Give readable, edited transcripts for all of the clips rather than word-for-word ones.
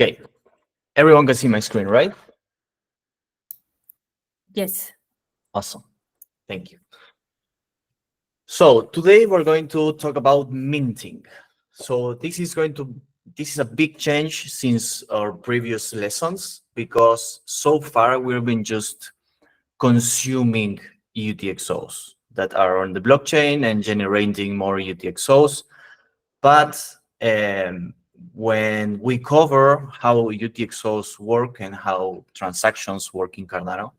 Okay, everyone can see my screen, right? Yes. Awesome, thank you. So today we're going to talk about minting. So this is a big change since our previous lessons, because so far we've been just consuming UTXOs that are on the blockchain and generating more UTXOs. But when we cover how UTXOs work and how transactions work in Cardano,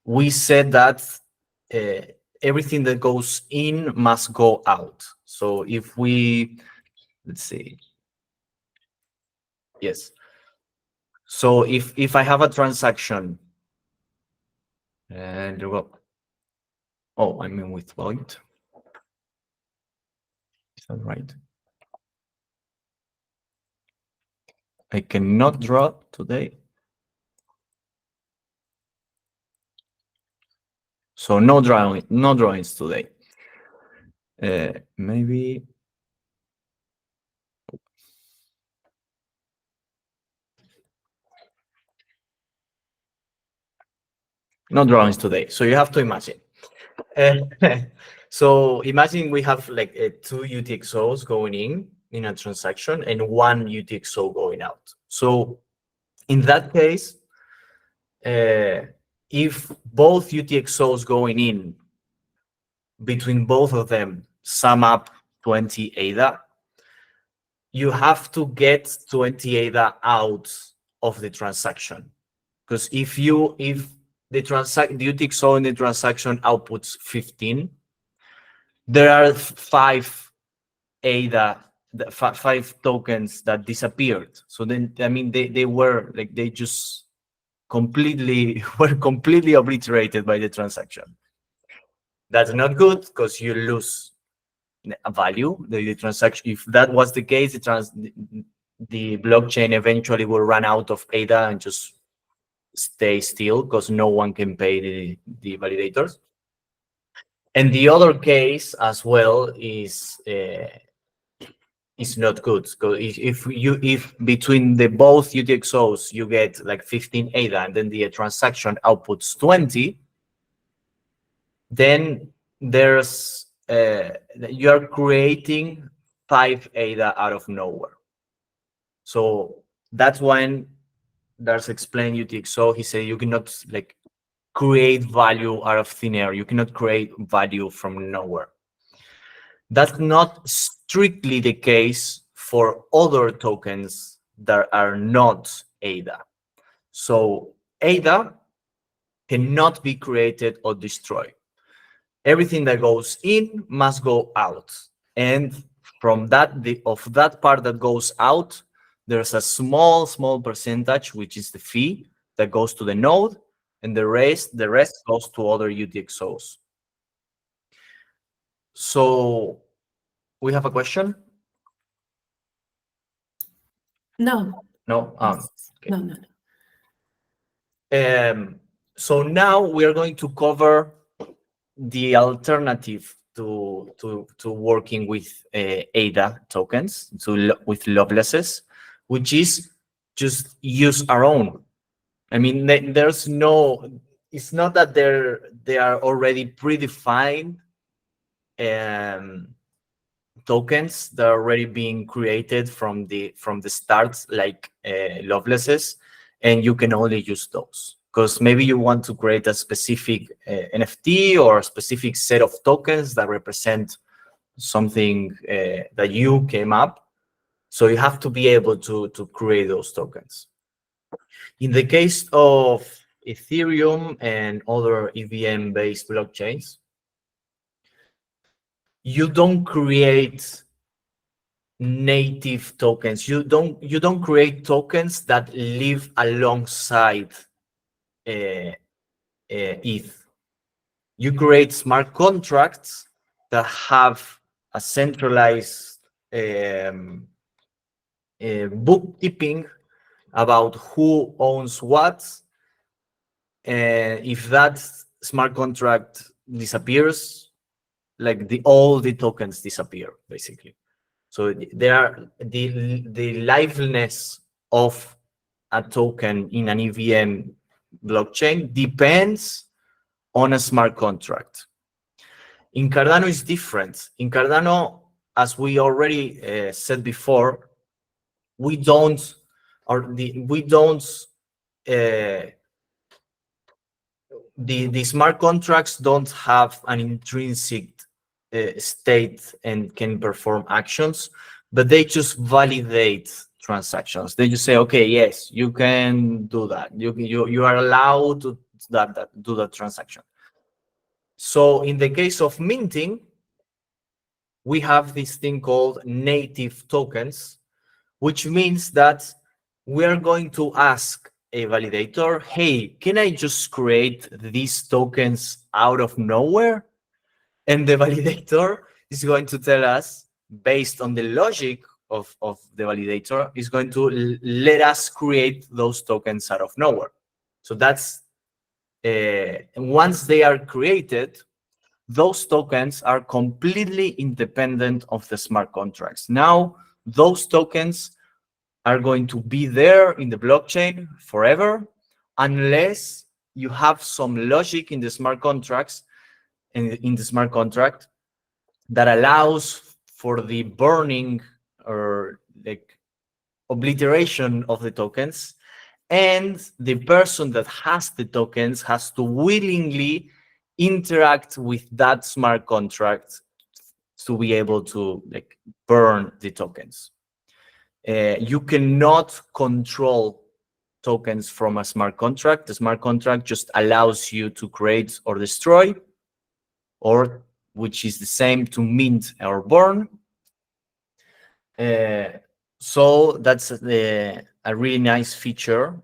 we said that uh, everything that goes in must go out. So if we, let's see, yes. So if I have a transaction, and oh, I mean with void, is that right? I cannot draw today. So no drawings today. Maybe no drawings today. So you have to imagine. So imagine we have like two UTXOs going in a transaction and one UTXO going out. So in that case, if both UTXOs going in, between both of them sum up 20 ADA, you have to get 20 ADA out of the transaction. Because if the UTXO in the transaction outputs 15, there are 5 ADA, five tokens that disappeared. So then, I mean, they were like, they just were completely obliterated by the transaction. That's not good because you lose a value. The transaction, if that was the case, the blockchain eventually will run out of ADA and just stay still because no one can pay the validators. And the other case as well is not good, because if between the both UTXOs you get like 15 ADA and then the transaction outputs 20, then there's you are creating 5 ADA out of nowhere. So that's when there's explained UTXO. He said you cannot like create value out of thin air. You cannot create value from nowhere. That's not strictly the case for other tokens that are not ADA. So ADA cannot be created or destroyed. Everything that goes in must go out. And from that, of that part that goes out, there's a small percentage, which is the fee that goes to the node, and the rest goes to other UTXOs. So we have a question? No. No? Okay. No. So now we are going to cover the alternative to working with ADA tokens, with Lovelesses, which is just use our own. I mean, there's no, it's not that they are already predefined tokens that are already being created from the start, like Lovelesses, and you can only use those. Because maybe you want to create a specific NFT or a specific set of tokens that represent something that you came up. So you have to be able to create those tokens. In the case of Ethereum and other EVM-based blockchains, you don't create native tokens. You don't create tokens that live alongside ETH. You create smart contracts that have a centralized bookkeeping about who owns what. And if that smart contract disappears, like all the tokens disappear, basically. So the liveliness of a token in an EVM blockchain depends on a smart contract. In Cardano is different. In Cardano, as we already said before, we don't the smart contracts don't have an intrinsic state and can perform actions, but they just validate transactions. They just say, okay, yes, you can do that. You are allowed to do that transaction. So in the case of minting, we have this thing called native tokens, which means that we are going to ask a validator, hey, can I just create these tokens out of nowhere? And the validator is going to tell us, based on the logic of the validator, is going to let us create those tokens out of nowhere. So that's, once they are created, those tokens are completely independent of the smart contracts. Now, those tokens are going to be there in the blockchain forever, unless you have some logic in the smart contracts, in the smart contract, that allows for the burning or like obliteration of the tokens, and the person that has the tokens has to willingly interact with that smart contract to be able to like burn the tokens. You cannot control tokens from a smart contract. The smart contract just allows you to create or destroy, or which is the same to mint or burn. So that's a really nice feature,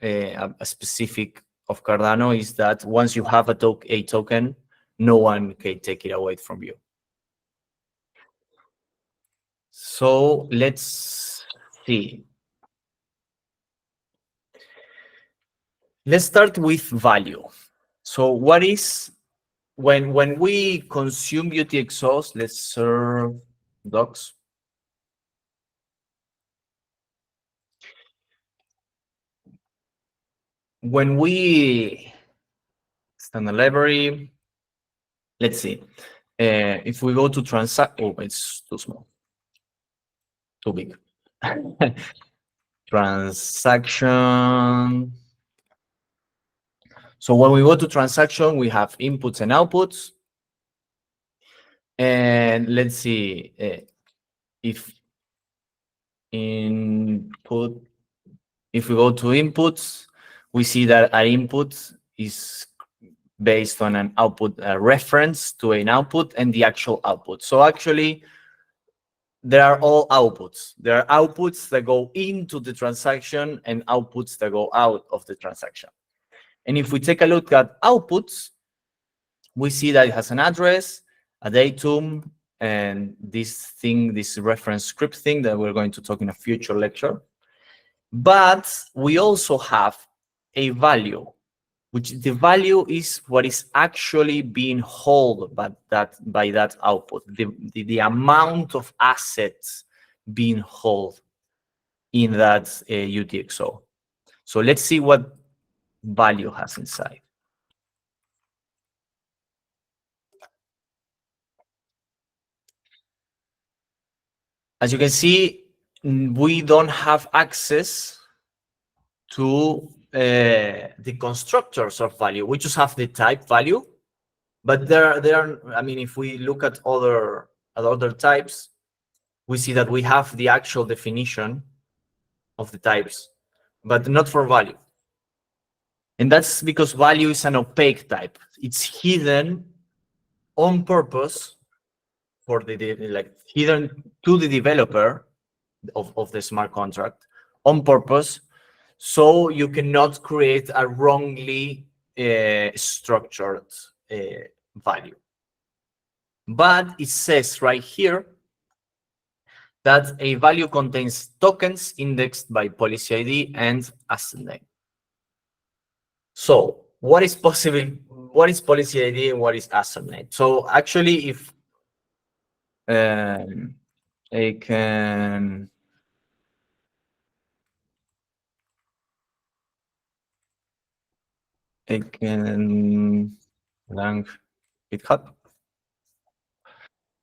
a specific of Cardano, is that once you have a token, no one can take it away from you. So let's see. Let's start with value. So what is, when we consume UTXOs, let's serve docs. When we stand the library, let's see. If we go to transact, oh, it's too small, too big. Transaction. So when we go to transaction, we have inputs and outputs. And let's see, if input, if we go to inputs, we see that our input is based on an output, a reference to an output and the actual output. So actually, there are all outputs. There are outputs that go into the transaction and outputs that go out of the transaction. And if we take a look at outputs, we see that it has an address, a datum, and this thing, this reference script thing that we're going to talk in a future lecture. But we also have a value, which the value is what is actually being held by that output, the amount of assets being held in that UTXO. So let's see what value has inside. As you can see, we don't have access to the constructors of value. We just have the type value, but there are, I mean, if we look at other types, we see that we have the actual definition of the types, but not for value. And that's because value is an opaque type. It's hidden on purpose for hidden to the developer of the smart contract on purpose, so you cannot create a wrongly structured value. But it says right here that a value contains tokens indexed by policy ID and asset name. So what is possible? What is policy ID and what is asset name? So actually, if Aiken lang GitHub.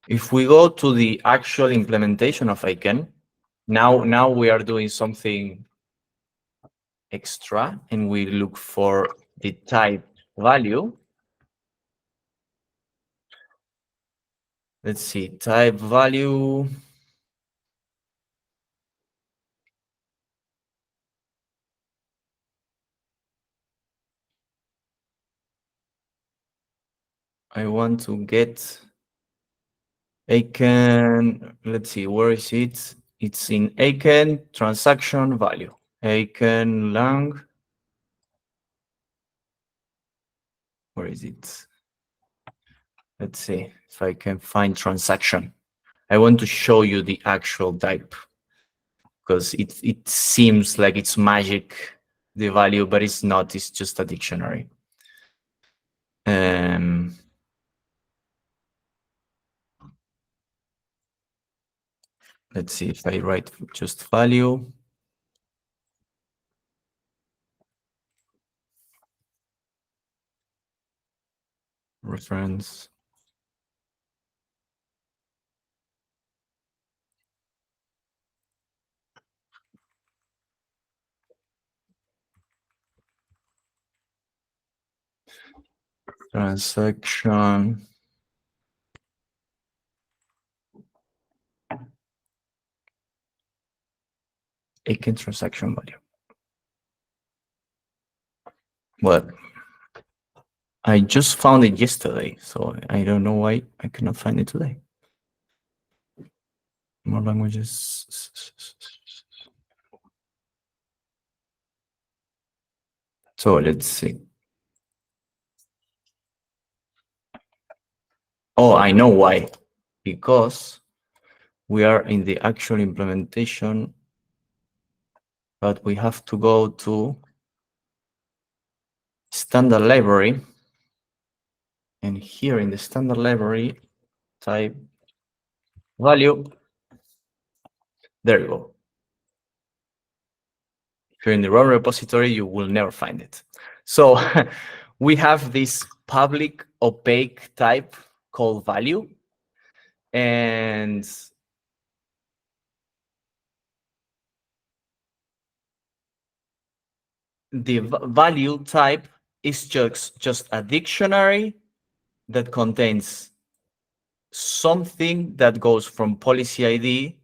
If we go to the actual implementation of Aiken, now we are doing something extra, and we look for the type value. Let's see, type value. I want to get Aiken. Let's see, where is it? It's in Aiken transaction value. Aiken lang. Where is it? Let's see if I can find transaction. I want to show you the actual type, because it seems like it's magic, the value, but it's not. It's just a dictionary. Let's see if I write just value. Reference. Transaction. Aiken transaction value. Well, I just found it yesterday, so I don't know why I cannot find it today. More languages. So let's see. Oh, I know why. Because we are in the actual implementation, but we have to go to standard library. And here in the standard library, type value. There you go. If you're in the wrong repository, you will never find it. So we have this public opaque type called value. And the value type is just a dictionary that contains something that goes from policy ID,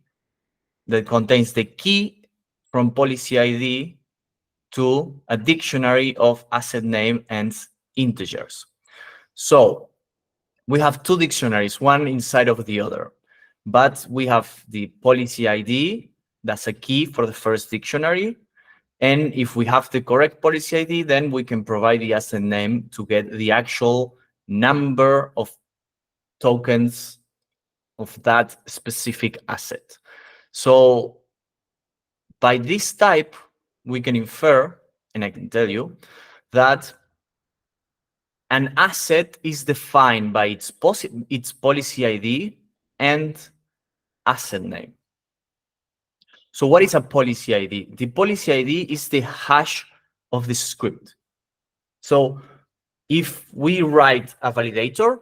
that contains the key from policy ID to a dictionary of asset name and integers. So we have two dictionaries, one inside of the other, but we have the policy ID, that's a key for the first dictionary. And if we have the correct policy ID, then we can provide the asset name to get the actual number of tokens of that specific asset. So by this type, we can infer, and I can tell you, that an asset is defined by its policy ID and asset name. So what is a policy ID? The policy ID is the hash of the script. So if we write a validator,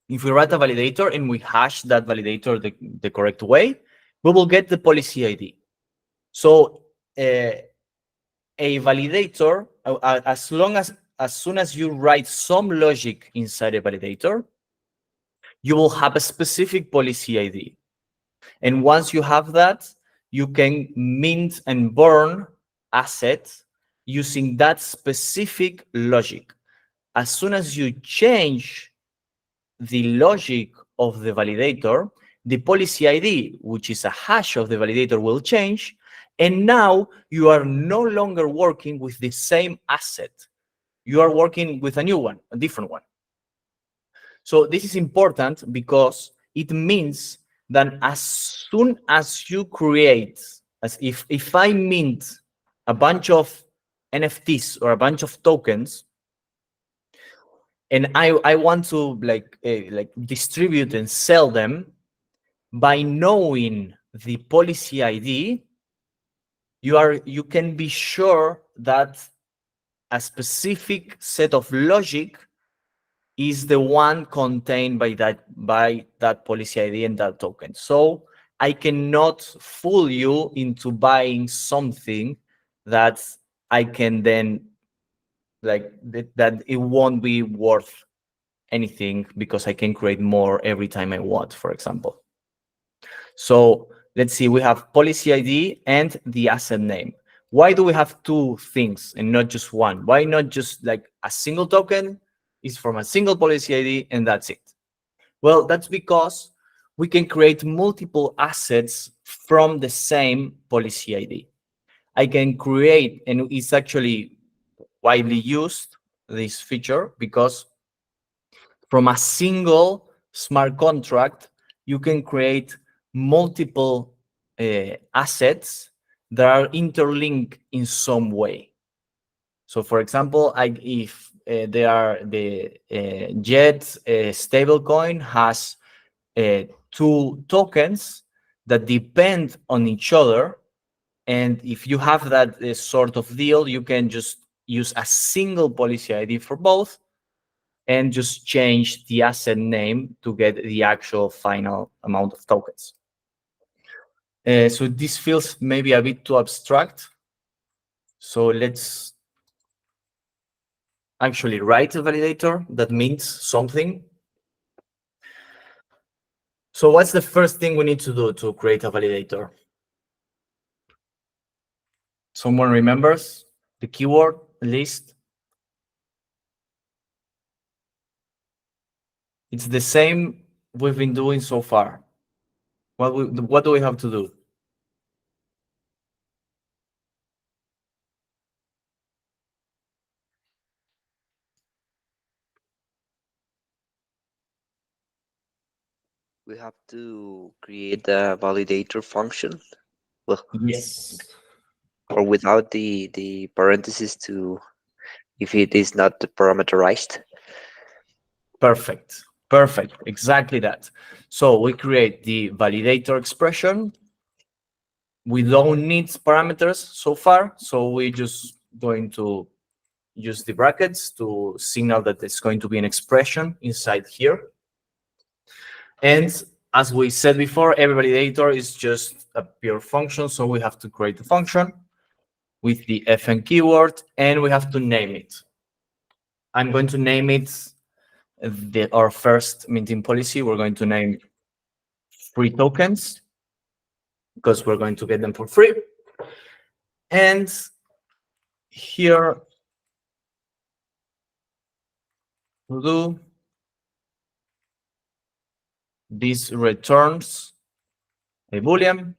and we hash that validator the correct way, we will get the policy ID. So a validator, as soon as you write some logic inside a validator, you will have a specific policy ID. And once you have that, you can mint and burn assets using that specific logic. As soon as you change the logic of the validator, the policy ID, which is a hash of the validator, will change. And now you are no longer working with the same asset. You are working with a new one, a different one. So this is important because it means that as soon as you create, as if I mint a bunch of NFTs or a bunch of tokens, and I want to like distribute and sell them, by knowing the policy ID, you can be sure that a specific set of logic is the one contained by that policy ID and that token. So I cannot fool you into buying something that I can then that it won't be worth anything because I can create more every time I want, for example. So let's see, we have policy ID and the asset name. Why do we have two things and not just one? Why not just like a single token is from a single policy ID and that's it? Well, that's because we can create multiple assets from the same policy ID. I can create, and it's actually widely used, this feature, because from a single smart contract, you can create multiple assets that are interlinked in some way. So for example, if the JET stablecoin has two tokens that depend on each other, and if you have that sort of deal, you can just use a single policy ID for both and just change the asset name to get the actual final amount of tokens. So this feels maybe a bit too abstract. So let's actually write a validator that means something. So what's the first thing we need to do to create a validator? Someone remembers the keyword list? It's the same we've been doing so far. What do we have to do? We have to create a validator function. Well, Yes. or without the parentheses to if it is not parameterized. Perfect. Perfect. Exactly that. So we create the validator expression. We don't need parameters so far, so we're just going to use the brackets to signal that it's going to be an expression inside here. And as we said before, every validator is just a pure function, so we have to create a function with the fn keyword, and we have to name it. I'm going to name it our first minting policy. We're going to name free tokens because we're going to get them for free. And here to do, this returns a Boolean.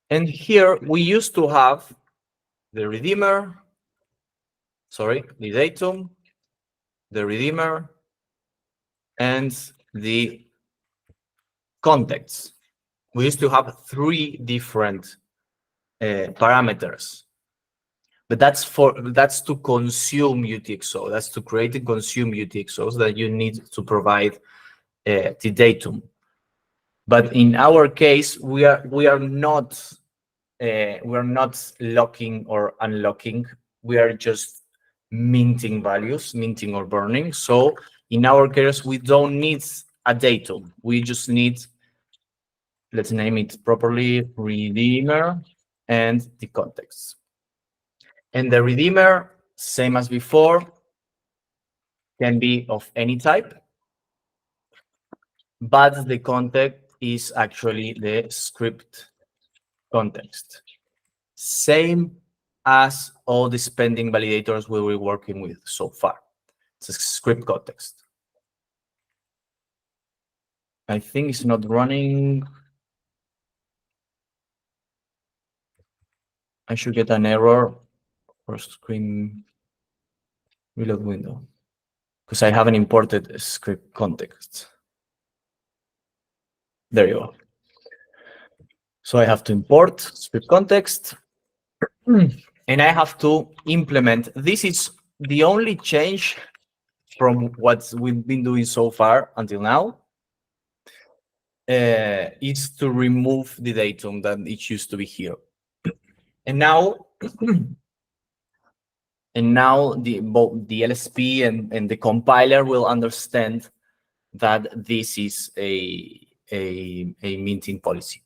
And here we used to have the redeemer, sorry, the datum, the redeemer, and the context. We used to have three different parameters, but that's to consume UTXO. That's to create and consume UTXOs that you need to provide the datum. But in our case, we are not locking or unlocking. We are just minting values, minting or burning. So in our case, we don't need a datum. We just need, let's name it properly, redeemer and the context. And the redeemer, same as before, can be of any type, but the context is actually the script context. Same as all the spending validators we were working with so far. It's a script context. I think it's not running. I should get an error or screen reload window because I haven't imported a script context. There you go. So I have to import script context and I have to implement. This is the only change from what we've been doing so far until now is to remove the datum that it used to be here. And now, both the LSP and the compiler will understand that this is a minting policy.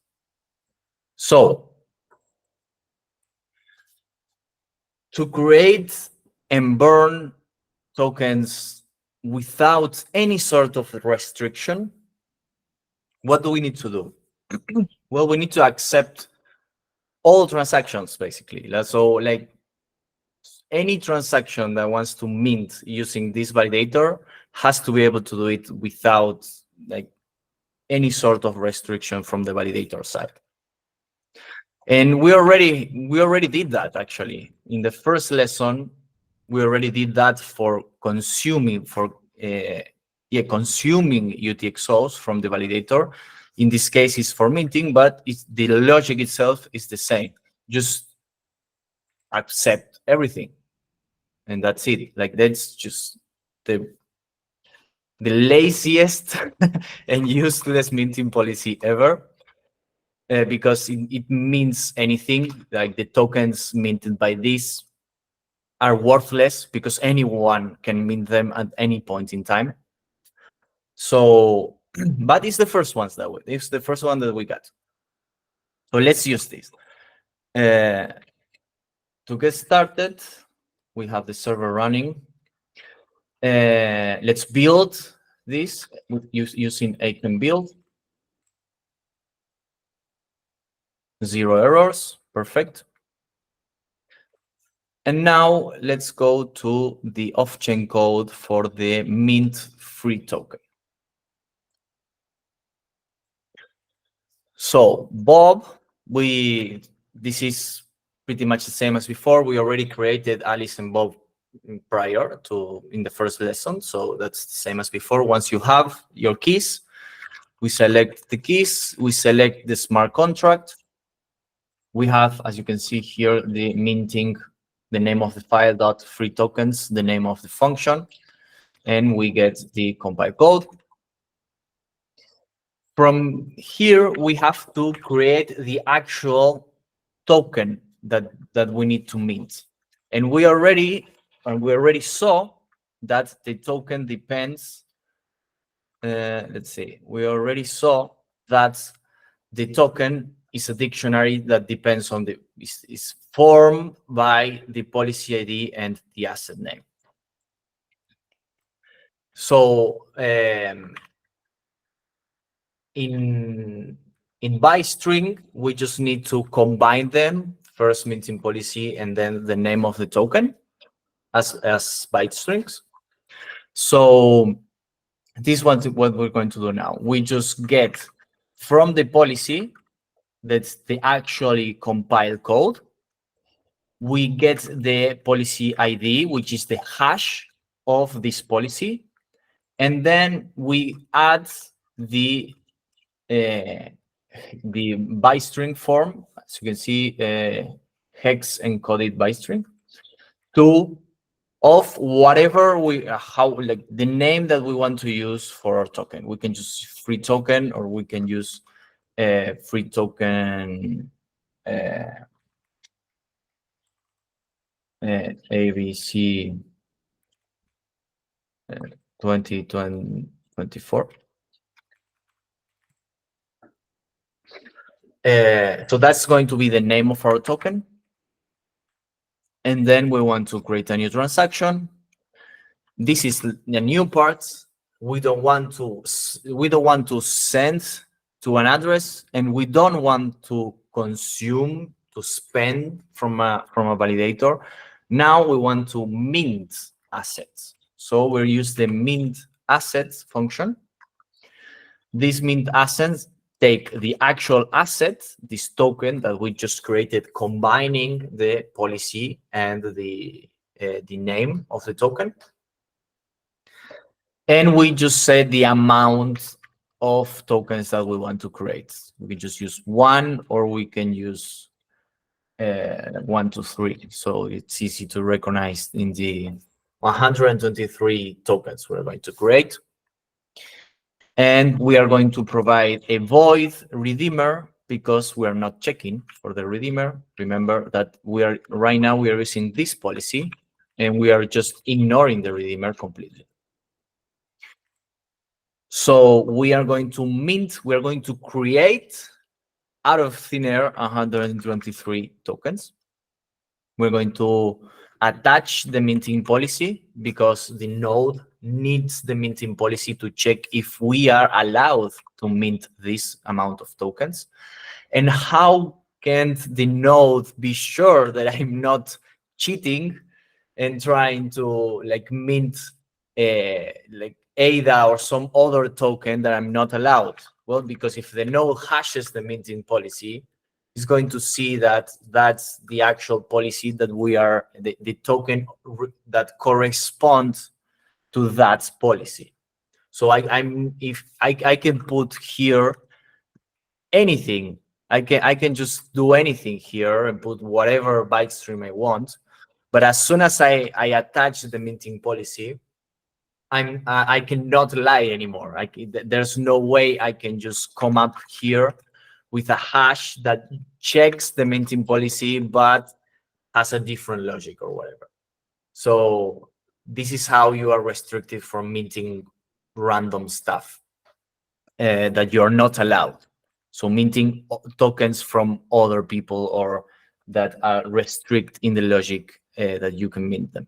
So to create and burn tokens without any sort of restriction, what do we need to do? Well, we need to accept all transactions, basically. So like any transaction that wants to mint using this validator has to be able to do it without like any sort of restriction from the validator side. And we already did that, actually. In the first lesson, we already did that for consuming UTXOs from the validator. In this case, it's for minting, but the logic itself is the same. Just accept everything, and that's it. Like, that's just the laziest and useless minting policy ever, because it means anything. Like, the tokens minted by this are worthless because anyone can mint them at any point in time. So, but it's the first one that we got. So let's use this. To get started, we have the server running. Let's build this using Aken build. 0 errors, perfect. And now let's go to the off-chain code for the mint free token. So Bob, this is pretty much the same as before. We already created Alice and Bob prior to in the first lesson, so that's the same as before. Once you have your keys, we select the keys, we select the smart contract. We have, as you can see here, the minting, the name of the file .free tokens, the name of the function, and we get the compile code. From here, we have to create the actual token that we need to mint. And we already saw that the token depends, let's see, we already saw that the token is a dictionary that depends on is formed by the policy ID and the asset name. So in ByteString, we just need to combine them, first minting policy and then the name of the token as byte strings. So this one's what we're going to do now. We just get from the policy, that's the actually compiled code. We get the policy ID, which is the hash of this policy. And then we add the byte string form, as you can see, hex encoded byte string, of whatever like the name that we want to use for our token. We can use free token, or we can use free token ABC 2024. So that's going to be the name of our token. And then we want to create a new transaction. This is the new part. We don't want to send to an address, and we don't want to consume, to spend from a validator. Now we want to mint assets. So we'll use the mint assets function. These mint assets take the actual asset, this token that we just created, combining the policy and the name of the token. And we just set the amount of tokens that we want to create. We can just use 1, or we can use 1 to 3. So it's easy to recognize in the 123 tokens we're going to create. And we are going to provide a void redeemer because we are not checking for the redeemer. Remember that right now we are using this policy and we are just ignoring the redeemer completely. So we are going to create out of thin air 123 tokens. We're going to attach the minting policy because the node needs the minting policy to check if we are allowed to mint this amount of tokens. And how can the node be sure that I'm not cheating and trying to like mint like ADA or some other token that I'm not allowed? Well, because if the node hashes the minting policy, it's going to see that that's the actual policy that we are, the token that corresponds to that policy. So I can put here anything. I can just do anything here and put whatever byte stream I want. But as soon as I attach the minting policy, I cannot lie anymore. There's no way I can just come up here with a hash that checks the minting policy but has a different logic or whatever. So this is how you are restricted from minting random stuff that you're not allowed. So minting tokens from other people or that are restrict in the logic that you can mint them.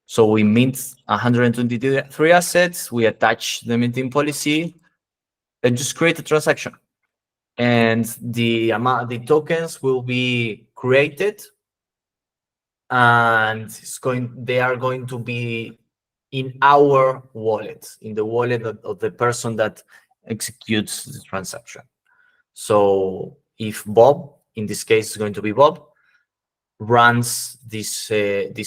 So we mint 123 assets, we attach the minting policy, and just create a transaction. And the tokens will be created, and they are going to be in our wallet, in the wallet of the person that executes the transaction. So if Bob, in this case is going to be Bob, runs this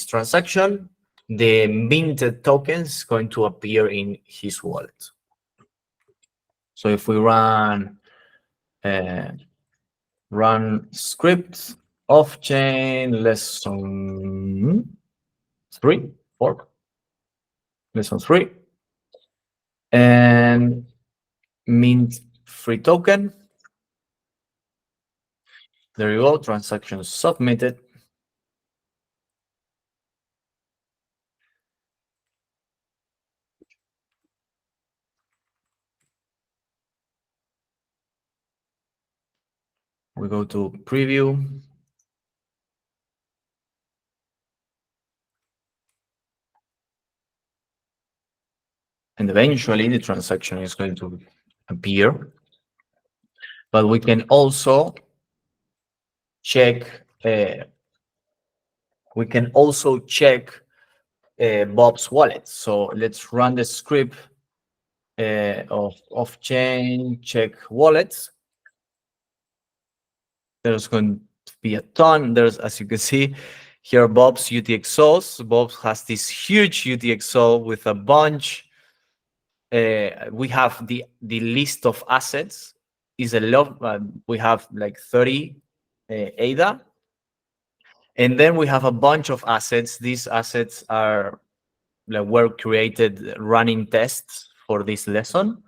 transaction, the minted tokens is going to appear in his wallet. So if we run script off-chain lesson 3, lesson 3, and mint free token. There you go, transaction submitted. We go to preview. And eventually the transaction is going to appear. But we can also check Bob's wallet. So let's run the script of off-chain check wallets. There's going to be a ton. There's, as you can see here, Bob's UTXOs. Bob has this huge UTXO with a bunch. We have the list of assets is a lot. We have like 30 ADA. And then we have a bunch of assets. These assets were created running tests for this lesson.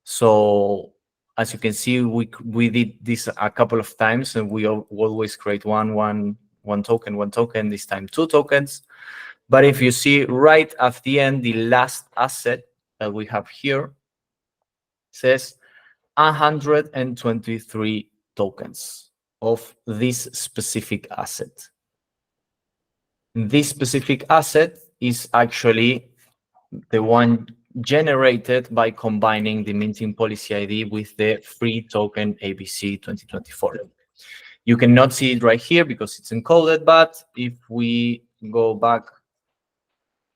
So as you can see, we did this a couple of times, and we always create one token, this time 2 tokens. But if you see right at the end, the last asset that we have here says 123 tokens of this specific asset. This specific asset is actually the one generated by combining the minting policy ID with the free token ABC 2024. You cannot see it right here because it's encoded, but if we go back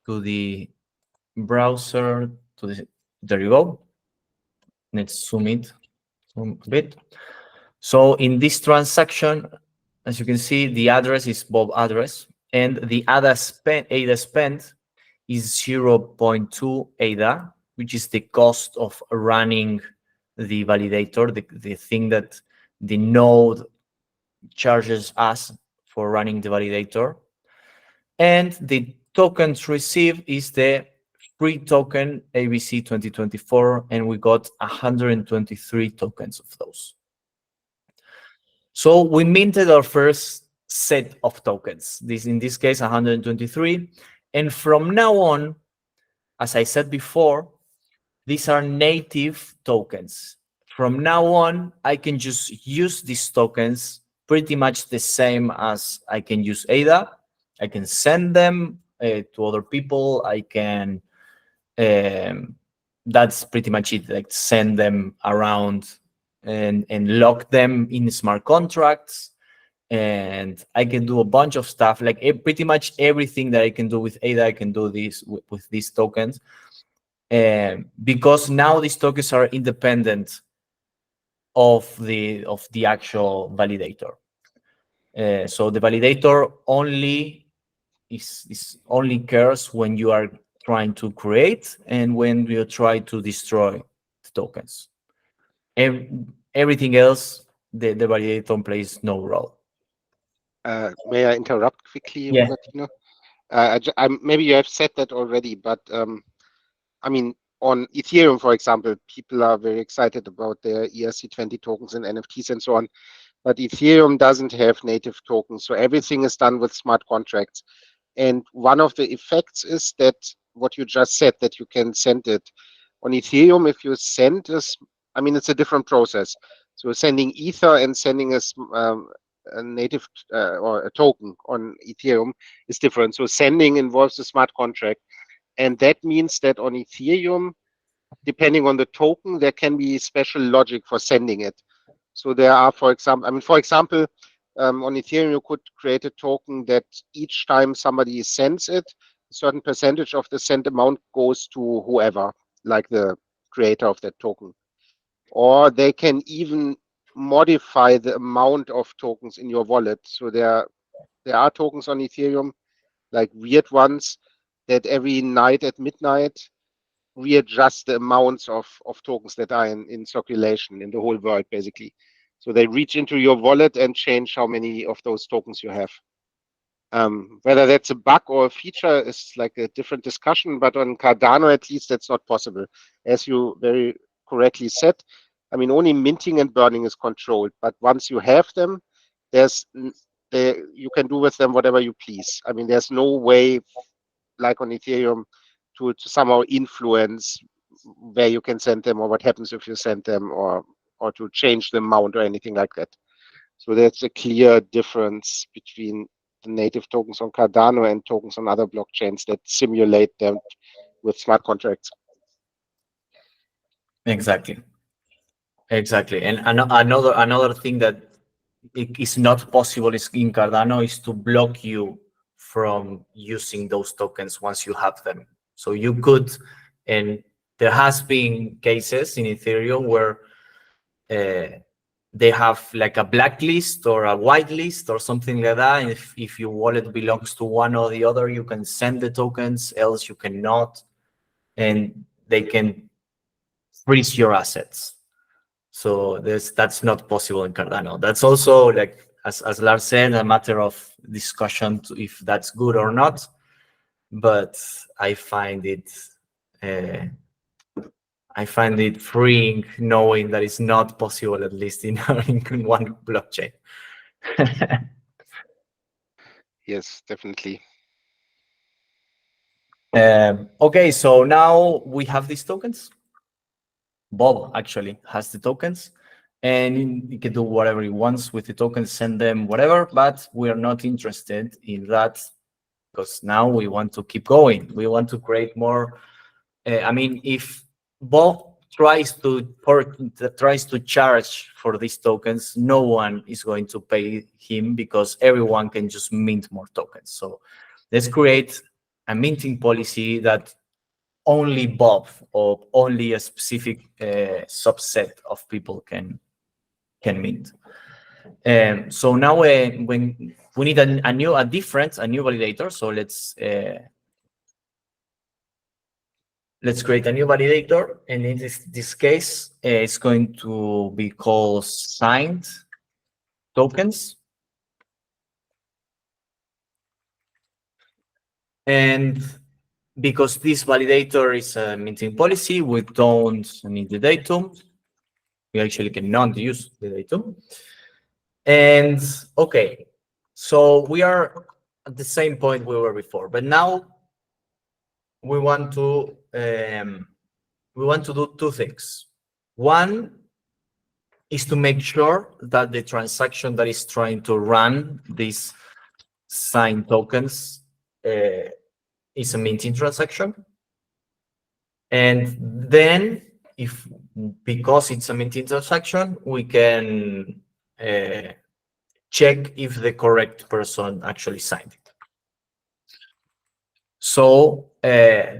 to the browser, there you go. Let's zoom a bit. So in this transaction, as you can see, the address is Bob address, and the ADA spent is 0.2 ADA, which is the cost of running the validator, the thing that the node charges us for running the validator. And the tokens received is the free token ABC 2024, and we got 123 tokens of those. So we minted our first set of tokens, in this case 123, and from now on, as I said before, these are native tokens. From now on, I can just use these tokens pretty much the same as I can use ADA. I can send them to other people. I can, that's pretty much it, like send them around and lock them in smart contracts. And I can do a bunch of stuff, like pretty much everything that I can do with ADA, I can do this with these tokens. Because now these tokens are independent of the actual validator. So the validator only only cares when you are trying to create and when you try to destroy the tokens. Everything else, the validator plays no role. May I interrupt quickly, Yeah. Martino? Maybe you have said that already, but I mean, on Ethereum, for example, people are very excited about their ERC20 tokens and NFTs and so on. But Ethereum doesn't have native tokens, so everything is done with smart contracts. And one of the effects is that what you just said, that you can send it. On Ethereum, if you send this, I mean, it's a different process. So sending Ether and sending a native or a token on Ethereum is different. So sending involves a smart contract. And that means that on Ethereum, depending on the token, there can be special logic for sending it. So there are, for example, on Ethereum, you could create a token that each time somebody sends it, a certain percentage of the sent amount goes to whoever, like the creator of that token. Or they can even modify the amount of tokens in your wallet. So there are tokens on Ethereum, like weird ones, that every night at midnight readjust the amounts of tokens that are in circulation in the whole world, basically. So they reach into your wallet and change how many of those tokens you have. Whether that's a bug or a feature is like a different discussion, but on Cardano, at least, that's not possible. As you very correctly said, I mean, only minting and burning is controlled, but once you have them, you can do with them whatever you please. I mean, there's no way, like on Ethereum, to somehow influence where you can send them or what happens if you send them, or to change the amount or anything like that. So that's a clear difference between the native tokens on Cardano and tokens on other blockchains that simulate them with smart contracts. Exactly. And another thing that is not possible in Cardano is to block you from using those tokens once you have them. So you could, and there has been cases in Ethereum where they have like a blacklist or a whitelist or something like that. And if your wallet belongs to one or the other, you can send the tokens, else you cannot, and they can freeze your assets. So that's not possible in Cardano. That's also, like as Lars said, a matter of discussion if that's good or not. But I find it freeing knowing that it's not possible, at least in one blockchain. Yes, definitely. Okay, so now we have these tokens. Bob actually has the tokens, and he can do whatever he wants with the tokens, send them whatever, but we are not interested in that because now we want to keep going. We want to create more. I mean, if Bob tries to charge for these tokens, no one is going to pay him because everyone can just mint more tokens. So let's create a minting policy that only Bob or only a specific subset of people can mint. So now when we need a new validator, so let's create a new validator, and in this case, it's going to be called signed tokens. And because this validator is a minting policy, we don't need the datum. We actually cannot use the datum. And okay, so we are at the same point we were before, but now we want to do two things. One is to make sure that the transaction that is trying to run these signed tokens is a minting transaction. And then because it's a minting transaction, we can check if the correct person actually signed it. So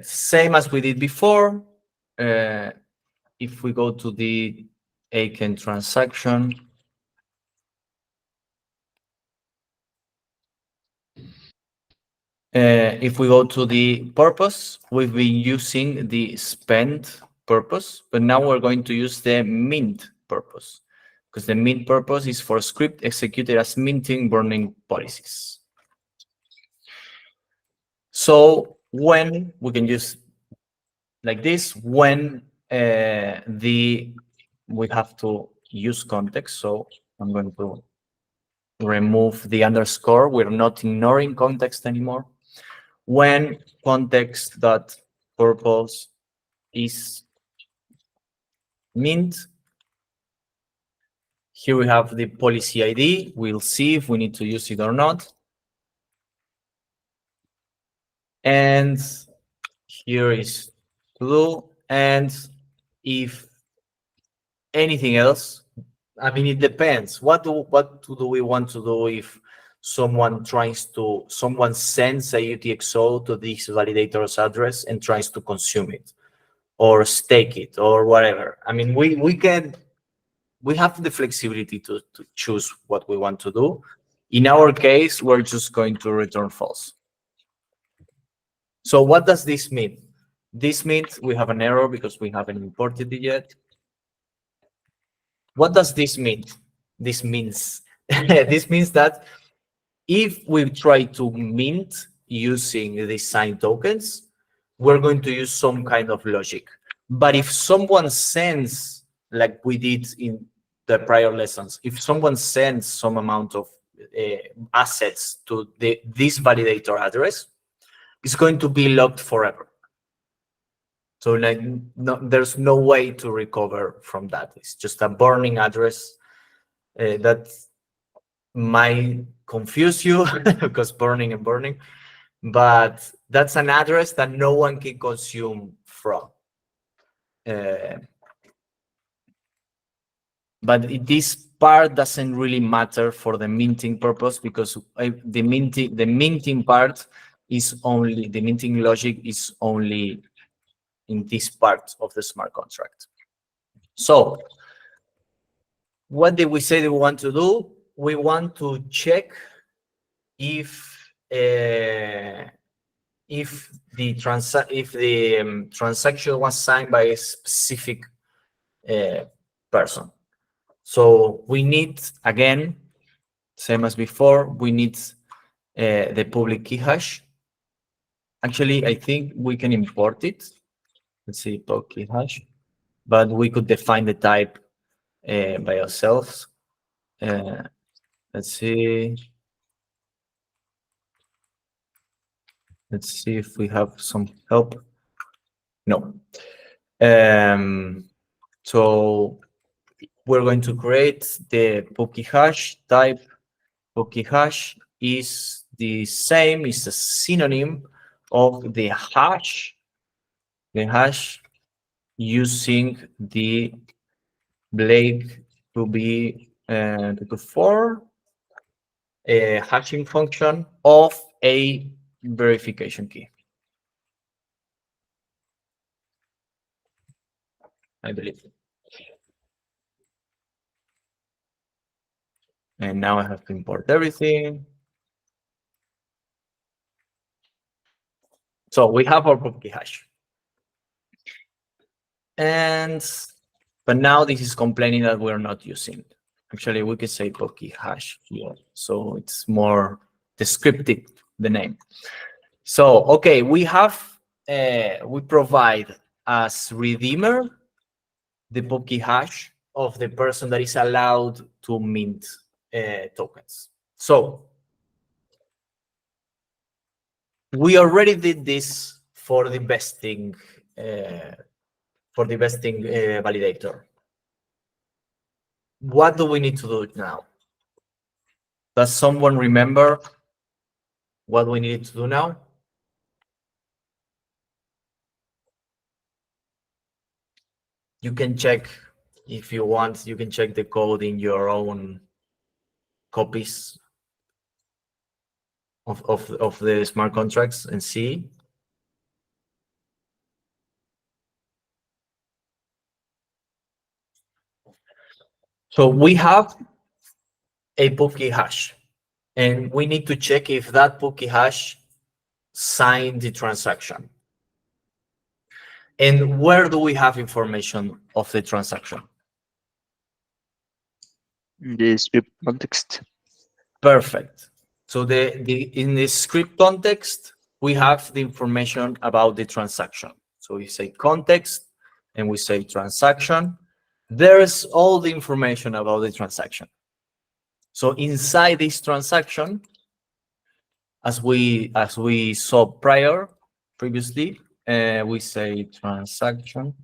same as we did before, if we go to the Aiken transaction, if we go to the purpose, we've been using the spend purpose, but now we're going to use the mint purpose, because the mint purpose is for script executed as minting burning policies. So when we can use like this, when we have to use context. So I'm going to remove the underscore. We're not ignoring context anymore. When context.purpose is mint, here we have the policy ID. We'll see if we need to use it or not. And here is to do. And if anything else, I mean, it depends. What do we want to do if someone sends a UTXO to this validator's address and tries to consume it or stake it or whatever? I mean, we have the flexibility to choose what we want to do. In our case, we're just going to return false. So what does this mean? This means we have an error because we haven't imported it yet. What does this mean? This means this means that if we try to mint using these signed tokens, we're going to use some kind of logic. But if someone sends, like we did in the prior lessons, if someone sends some amount of assets to this validator address, it's going to be locked forever. So like, there's no way to recover from that. It's just a burning address that might confuse you because burning and burning, but that's an address that no one can consume from. But this part doesn't really matter for the minting purpose, because the minting part is only, the minting logic is only in this part of the smart contract. So what did we say that we want to do? We want to check if the transaction was signed by a specific person. So we need, again, same as before, we need the public key hash. Actually, I think we can import it. Let's see, public key hash, but we could define the type by ourselves. Let's see. Let's see if we have some help. No. So we're going to create the public hash type. Public hash is the same, is a synonym of the hash using the Blake to be for a hashing function of a verification key, I believe. And now I have to import everything. So we have our public hash. But now this is complaining that we're not using. Actually, we could say public hash here, so it's more descriptive, the name. So, okay, we provide as redeemer the PubKey hash of the person that is allowed to mint tokens. So we already did this for the vesting validator. What do we need to do now? Does someone remember what we need to do now? You can check if you want. You can check the code in your own copies of the smart contracts and see. So we have a PubKey hash, and we need to check if that PubKey hash signed the transaction. And where do we have information of the transaction? The script context. Perfect. So in the script context, we have the information about the transaction. So we say context and we say transaction. There's all the information about the transaction. So inside this transaction, as we saw previously, we say transaction.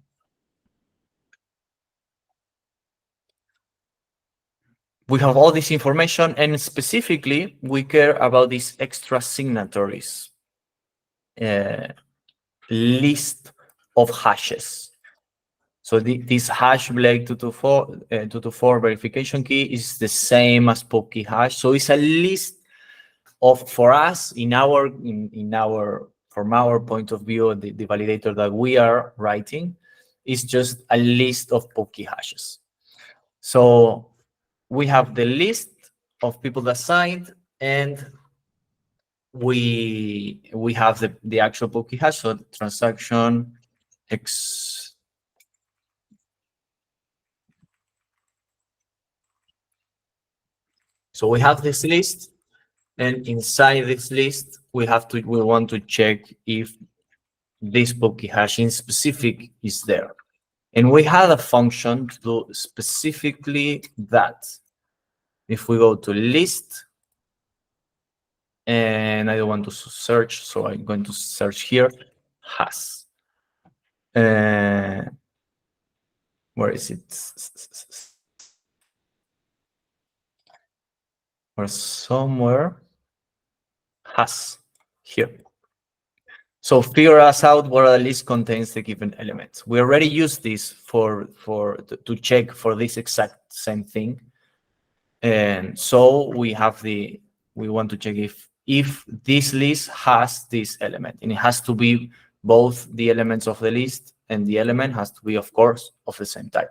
We have all this information, and specifically, we care about these extra signatories list of hashes. So this hash Blake 224 verification key is the same as PubKey hash. So it's a list of, for us, from our point of view, the validator that we are writing is just a list of PubKey hashes. So we have the list of people that signed, and we have the actual PubKey hash, so the transaction X. So we have this list, and inside this list, we want to check if this PubKey hash in specific is there. And we had a function to do specifically that. If we go to list, and I don't want to search, so I'm going to search here, has. Where is it? Or somewhere, has, here. So figure us out where the list contains the given elements. We already used this to check for this exact same thing. And so we want to check if this list has this element, and it has to be both the elements of the list, and the element has to be, of course, of the same type.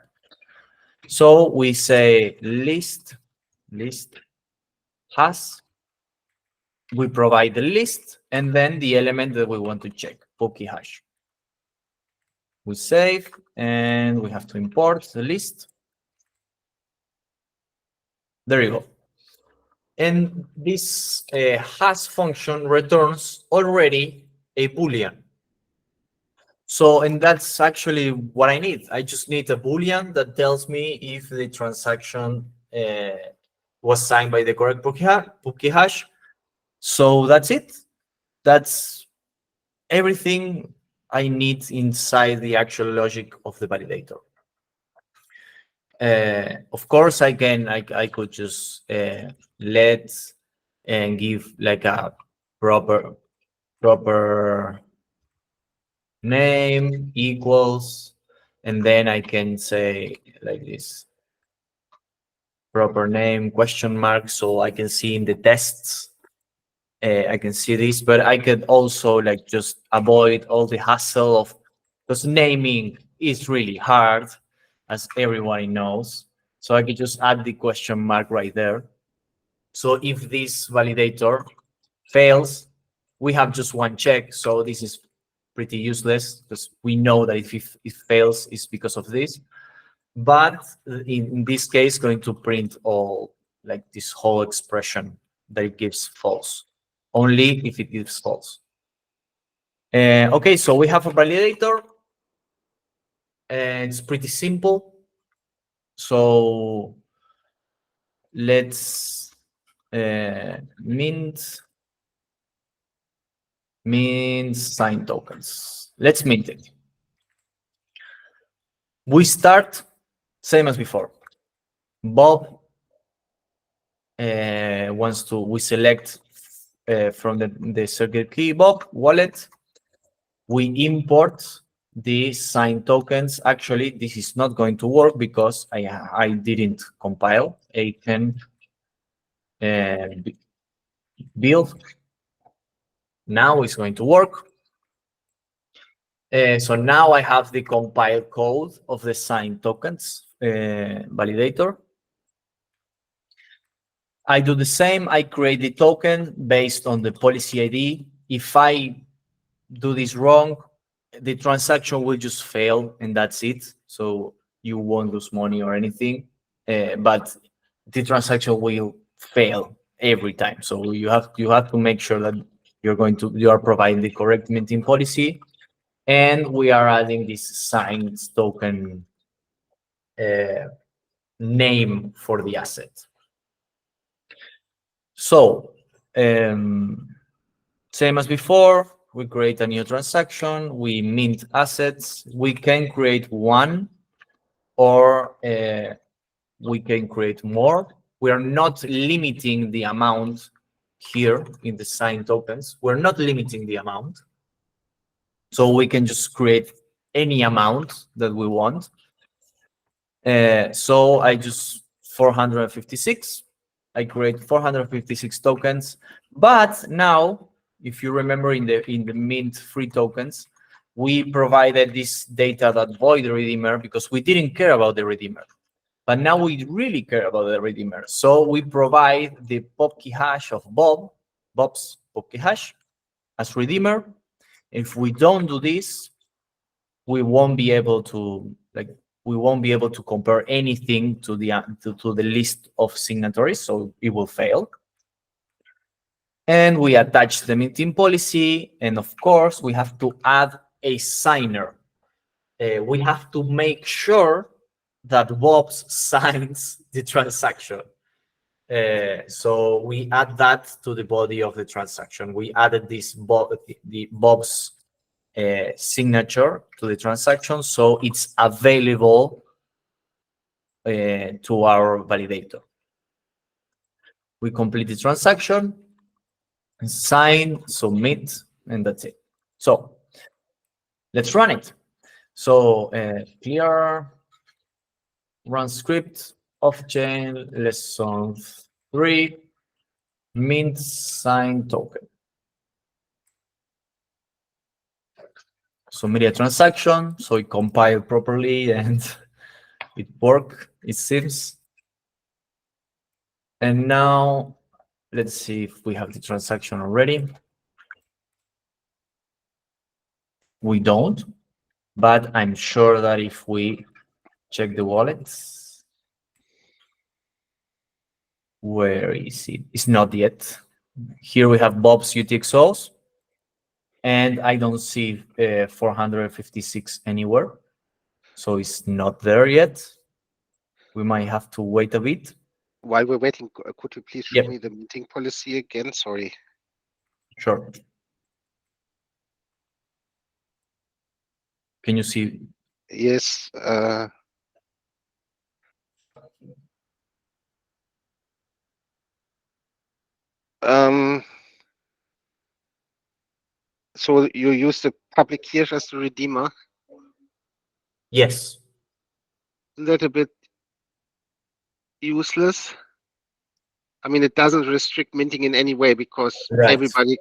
So we say list has, we provide the list, and then the element that we want to check, PubKey hash. We save, and we have to import the list. There you go. And this has function returns already a Boolean. So, and that's actually what I need. I just need a Boolean that tells me if the transaction was signed by the correct PubKey hash. So that's it. That's everything I need inside the actual logic of the validator. Of course, I could just let and give like a proper name equals, and then I can say like this, proper name question mark, so I can see in the tests. I can see this, but I could also like just avoid all the hassle of, because naming is really hard, as everyone knows. So I could just add the question mark right there. So if this validator fails, we have just one check. So this is pretty useless, because we know that if it fails, it's because of this. But in this case, going to print all, like this whole expression that it gives false, only if it gives false. Okay, so we have a validator. And it's pretty simple. So let's mint sign tokens. Let's mint it. We start same as before. Bob we select from the circuit key Bob wallet. We import the sign tokens. Actually, this is not going to work because I didn't compile Aiken build. Now it's going to work. So now I have the compiled code of the sign tokens validator. I do the same. I create the token based on the policy ID. If I do this wrong, the transaction will just fail and that's it. So you won't lose money or anything, but the transaction will fail every time. So you have to make sure that you are providing the correct minting policy, and we are adding this signed token name for the asset. So same as before, we create a new transaction, we mint assets. We can create one, or we can create more. We are not limiting the amount here in the signed tokens. We're not limiting the amount. So we can just create any amount that we want. So I just 456. I create 456 tokens. But now, if you remember in the mint free tokens, we provided this data.void redeemer because we didn't care about the redeemer. But now we really care about the redeemer. So we provide the POP-key hash of Bob's POP-key hash as redeemer. If we don't do this, we won't be able to compare anything to the list of signatories, so it will fail. And we attach the minting policy, and of course we have to add a signer. We have to make sure that Bob signs the transaction. So we add that to the body of the transaction. We added this Bob's signature to the transaction, so it's available to our validator. We complete the transaction, sign, submit, and that's it. So let's run it. So clear run script off-chain lesson 3 mint sign token. Submit a transaction, so it compiled properly and it worked, it seems. And now let's see if we have the transaction already. We don't, but I'm sure that if we check the wallets, where is it? It's not yet. Here we have Bob's UTXOs, and I don't see 456 anywhere. So it's not there yet. We might have to wait a bit. While we're waiting, could you please show Yep. me the minting policy again? Sorry. Sure. Can you see? Yes. So you use the public key as the redeemer. Yes. Isn't that a bit useless? I mean, it doesn't restrict minting in any way because Right. everybody.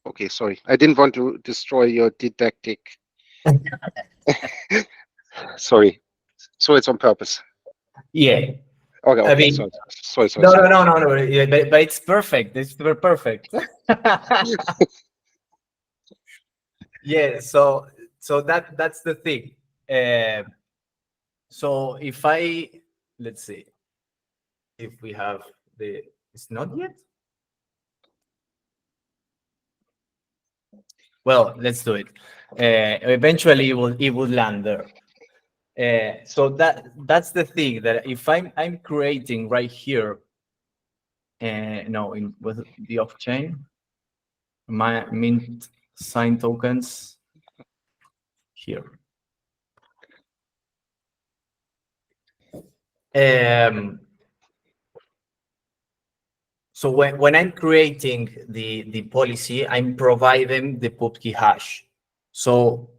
Okay, sorry. I didn't want to destroy your didactic. Sorry. So it's on purpose. Yeah. Okay. I mean, sorry. No. Yeah, but it's perfect. It's perfect. Yeah. So that's the thing. So if let's see if we have it's not yet. Well, let's do it. Eventually, it will land there. So that's the thing, that if I'm creating right here, no, with the off chain, my mint sign tokens here. So when I'm creating the policy, I'm providing the pubkey hash. So,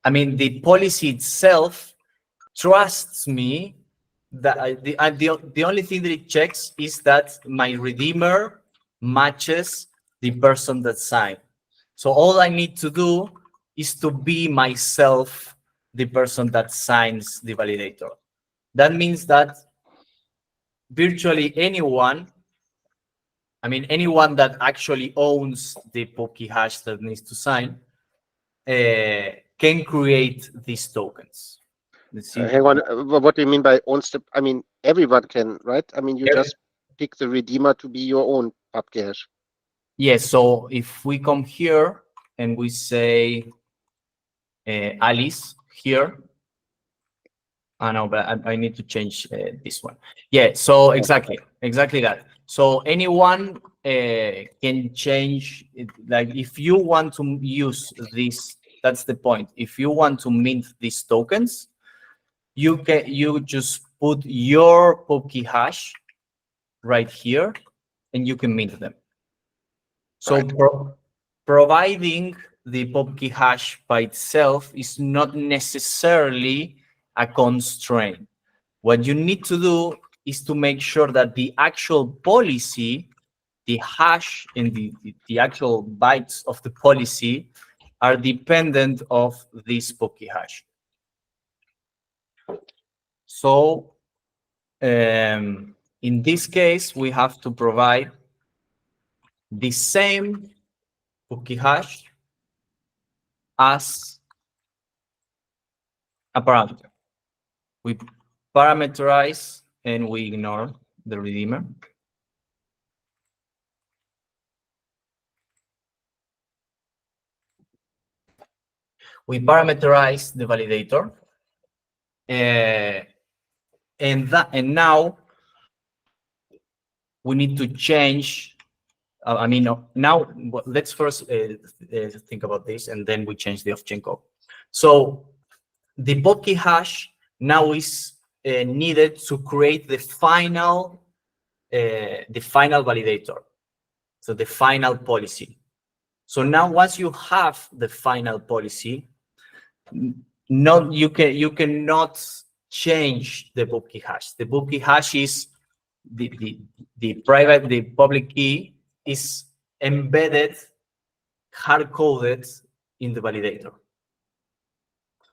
I mean, the policy itself trusts me that the only thing that it checks is that my redeemer matches the person that signed. So all I need to do is to be myself, the person that signs the validator. That means that virtually anyone, I mean, anyone that actually owns the pubkey hash that needs to sign can create these tokens. Let's see. Hang on. What do you mean by owns the? I mean, everyone can, right? I mean, you just pick the redeemer to be your own pubkey hash. Yes. So if we come here and we say Alice here. I know, but I need to change this one. Yeah. So exactly that. So anyone can change it. Like if you want to use this, that's the point. If you want to mint these tokens, you just put your pubkey hash right here, and you can mint them. So providing the pubkey hash by itself is not necessarily a constraint. What you need to do is to make sure that the actual policy, the hash and the actual bytes of the policy are dependent of this pubkey hash. So in this case, we have to provide the same pubkey hash as a parameter. We parameterize and we ignore the redeemer. We parameterize the validator, and now we need to change. I mean, now let's first think about this, and then we change the off-chain code. So the pubkey hash now is needed to create the final validator, so the final policy. So now, once you have the final policy, you cannot change the pubkey hash. The pubkey hash is the public key is embedded, hard-coded in the validator.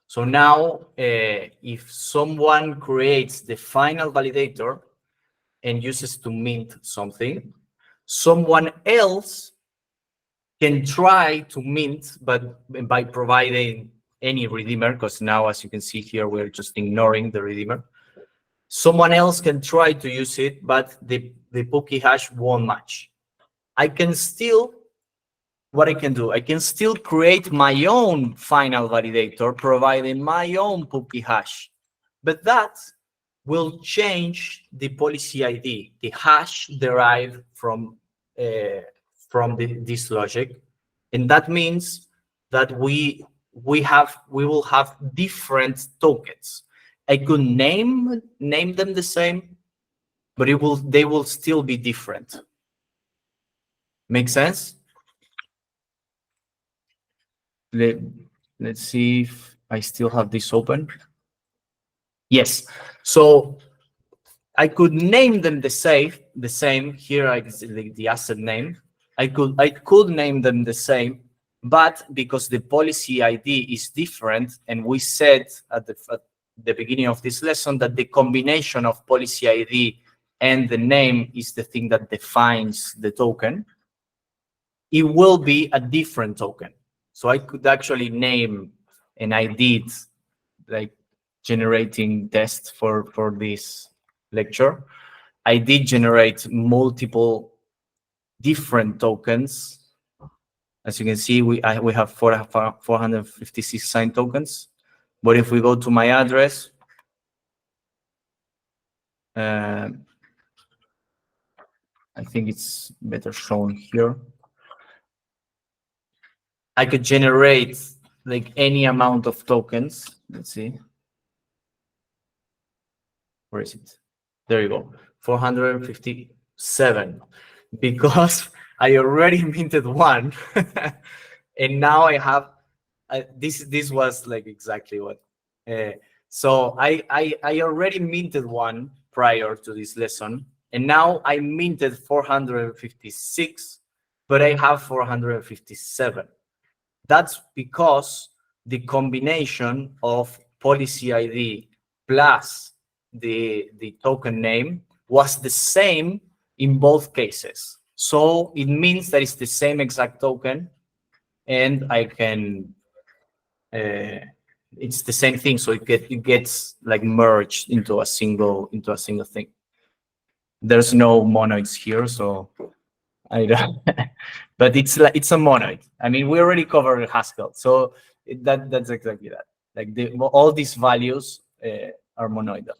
So now, if someone creates the final validator and uses to mint something, someone else can try to mint, but by providing any redeemer, because now, as you can see here, we're just ignoring the redeemer. Someone else can try to use it, but the pubkey hash won't match. What I can do, I can still create my own final validator, providing my own pubkey hash, but that will change the policy ID, the hash derived from this logic, and that means that we will have different tokens. I could name them the same, but they will still be different. Make sense? Let's see if I still have this open. Yes. So I could name them the same. Here the asset name. I could name them the same, but because the policy ID is different, and we said at the beginning of this lesson that the combination of policy ID and the name is the thing that defines the token, it will be a different token. So I could actually name, and I did, like generating tests for this lecture. I did generate multiple different tokens As you can see, we have 456 signed tokens. But if we go to my address, I think it's better shown here. I could generate like any amount of tokens. Let's see. Where is it? There you go. 457. Because I already minted one. And now I have this was like exactly what. So I already minted one prior to this lesson. And now I minted 456, but I have 457. That's because the combination of policy ID plus the token name was the same in both cases. So it means that it's the same exact token, and I can, it's the same thing. So it gets like merged into a single thing. There's no monoids here, so I don't. But it's a monoid. I mean, we already covered Haskell, so that's exactly that. Like all these values are monoidal.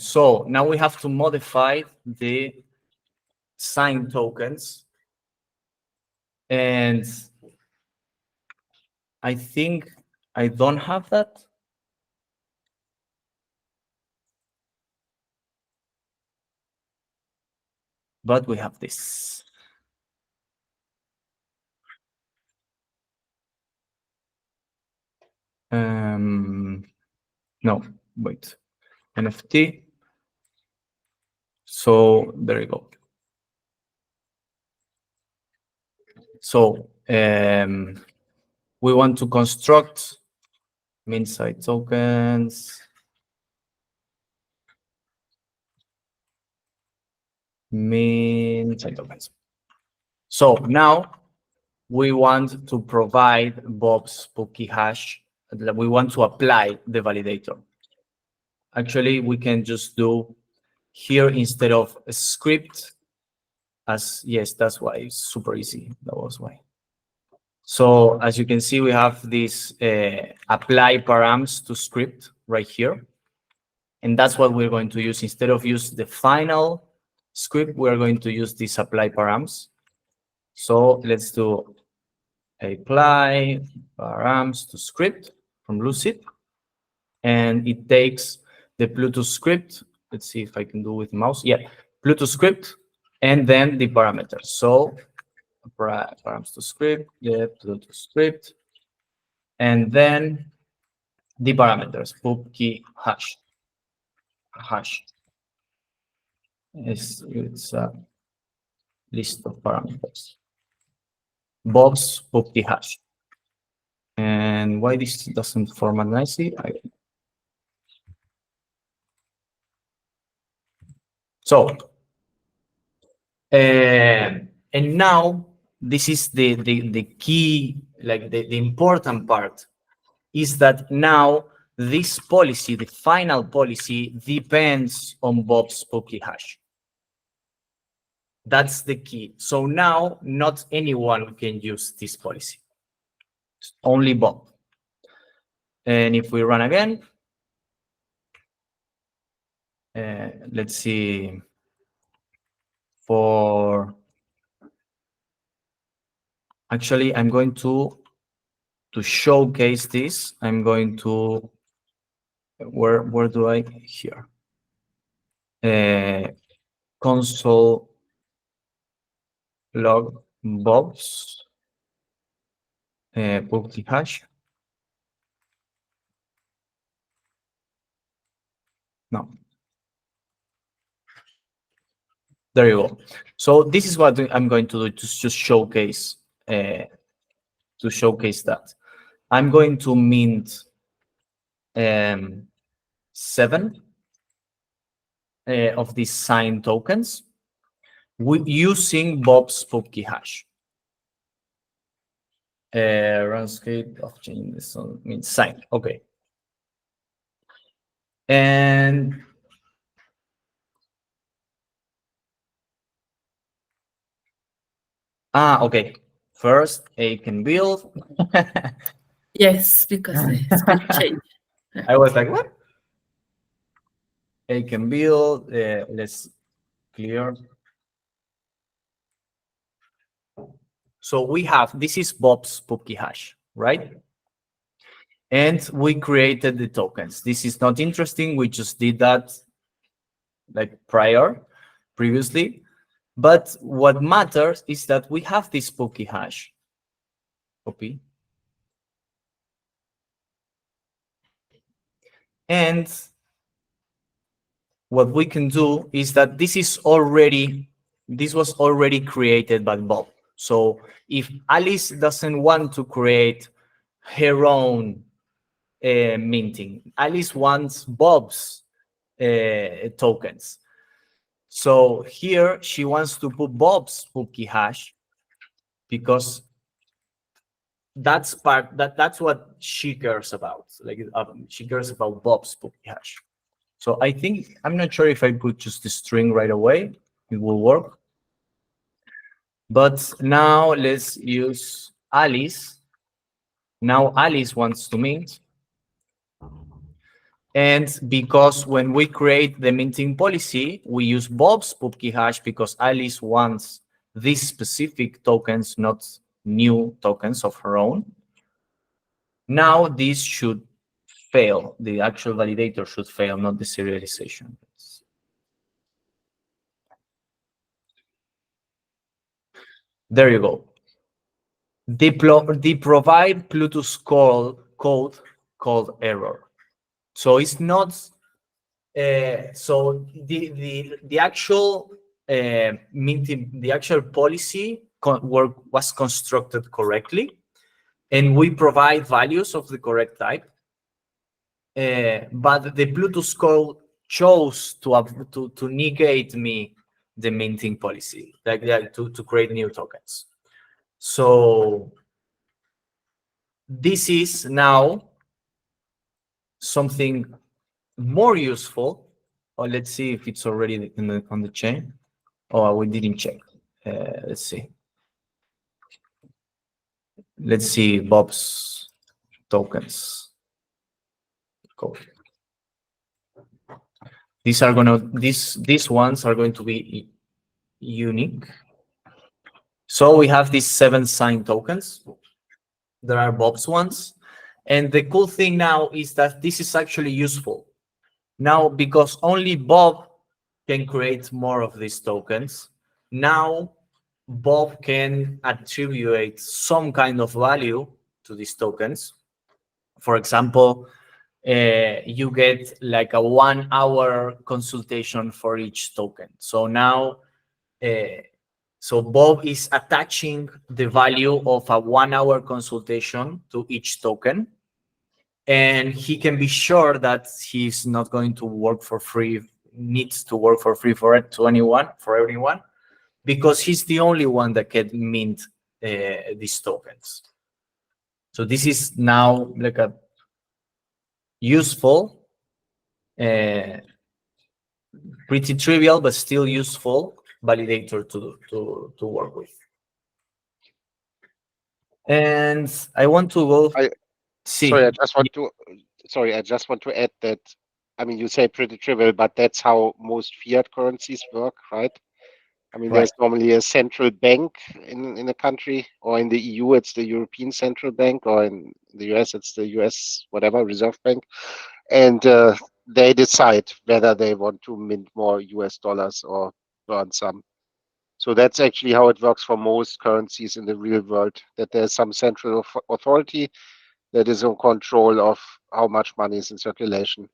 So now we have to modify the signed tokens, and I think I don't have that. But we have this. No, wait. NFT. So there you go. So we want to construct mint site tokens. Mint site tokens. So now we want to provide Bob's spooky hash. We want to apply the validator. Actually, we can just do here instead of a script. As yes, that's why it's super easy. That was why. So as you can see, we have this apply params to script right here. And that's what we're going to use. Instead of use the final script, we're going to use this apply params. So let's do apply params to script from Lucid. And it takes the Pluto script. Let's see if I can do with mouse. Yeah, Pluto script, and then the parameters. So params to script, yeah, Pluto script, and then the parameters, pub key hash. It's a list of parameters. Bob's pub key hash. And why this doesn't format nicely? So, and now this is the key, like the important part, is that now this policy, the final policy, depends on Bob's spooky hash. That's the key. So now not anyone can use this policy. It's only Bob. And if we run again, let's see. Actually, I'm going to showcase this. I'm going to, where do I, here. Console log Bob's public hash. No. There you go. So this is what I'm going to do to just showcase that. I'm going to mint 7 of these signed tokens using Bob's spooky hash. Runscape of chain this means signed. Okay. And Okay. First, A can build. Yes, because the spell change. I was like, what? A can build. Let's clear. So we have, this is Bob's PubKey hash, right? And we created the tokens. This is not interesting. We just did that like previously. But what matters is that we have this PubKey hash. Copy. And what we can do is that this was already created by Bob. So if Alice doesn't want to create her own minting, Alice wants Bob's tokens. So here she wants to put Bob's PubKey hash because that's what she cares about. Like she cares about Bob's PubKey hash. So I think, I'm not sure if I put just the string right away, it will work. But now let's use Alice. Now Alice wants to mint. And because when we create the minting policy, we use Bob's PubKey hash because Alice wants these specific tokens, not new tokens of her own. Now this should fail. The actual validator should fail, not the serialization. There you go. The provide Bluetooth code called error. So it's not. So the actual minting, the actual policy was constructed correctly, and we provide values of the correct type. But the Bluetooth code chose to negate me the minting policy, like to create new tokens. So this is now something more useful. Or let's see if it's already on the chain. Oh, we didn't check. Let's see. Let's see Bob's tokens. Cool. These ones are going to be unique. So we have these 7 signed tokens. There are Bob's ones. And the cool thing now is that this is actually useful. Now, because only Bob can create more of these tokens, now Bob can attribute some kind of value to these tokens. For example, you get like a 1 hour consultation for each token. So now, so Bob is attaching the value of a 1 hour consultation to each token. And he can be sure that he's not going to work for free, needs to work for free for everyone, because he's the only one that can mint these tokens. So this is now like a useful, pretty trivial, but still useful validator to work with. And I want to go. Sorry, I just want to add that. I mean, you say pretty trivial, but that's how most fiat currencies work, right? I mean, there's normally a central bank in a country, or in the EU, it's the European Central Bank, or in the US, it's the US whatever Reserve Bank, and they decide whether they want to mint more US dollars or burn some. So that's actually how it works for most currencies in the real world, that there's some central authority that is in control of how much money is in circulation.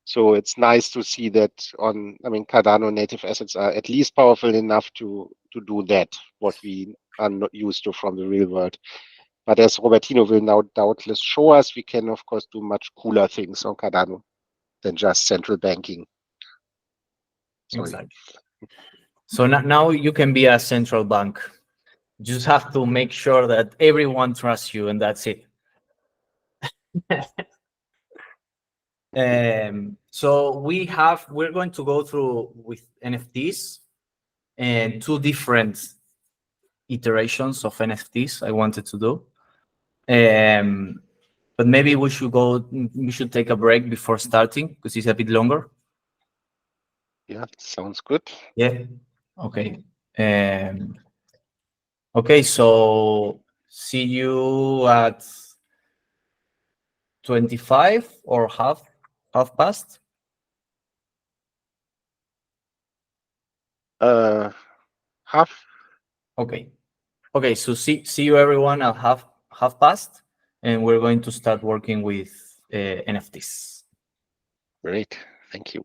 So it's nice to see that Cardano native assets are at least powerful enough to do that, what we are not used to from the real world. But as Robertino will now doubtless show us, we can of course do much cooler things on Cardano than just central banking. Exactly. So now you can be a central bank. You just have to make sure that everyone trusts you, and that's it. So we're going to go through with NFTs and 2 different iterations of NFTs I wanted to do. But maybe we should take a break before starting because it's a bit longer. Yeah, sounds good. Yeah. Okay. Okay, so see you at 25 or half past. Half. Okay. Okay, so see you everyone at half past, and we're going to start working with NFTs. Great. Thank you.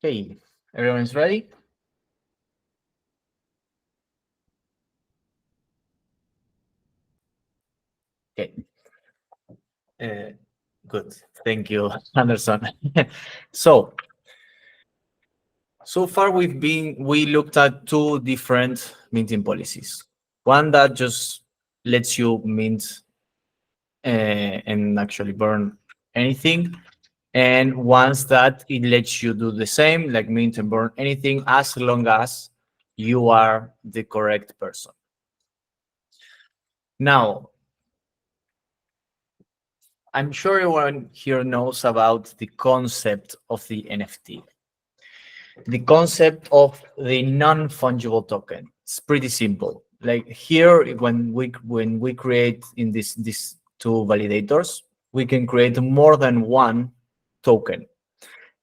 Okay, everyone's ready? Okay. Good. Thank you, Anderson. So far we looked at two different minting policies. One that just lets you mint and actually burn anything, and ones that it lets you do the same, like mint and burn anything, as long as you are the correct person. Now, I'm sure everyone here knows about the concept of the NFT. The concept of the non-fungible token. It's pretty simple. Like here, when we create in these two validators, we can create more than one token.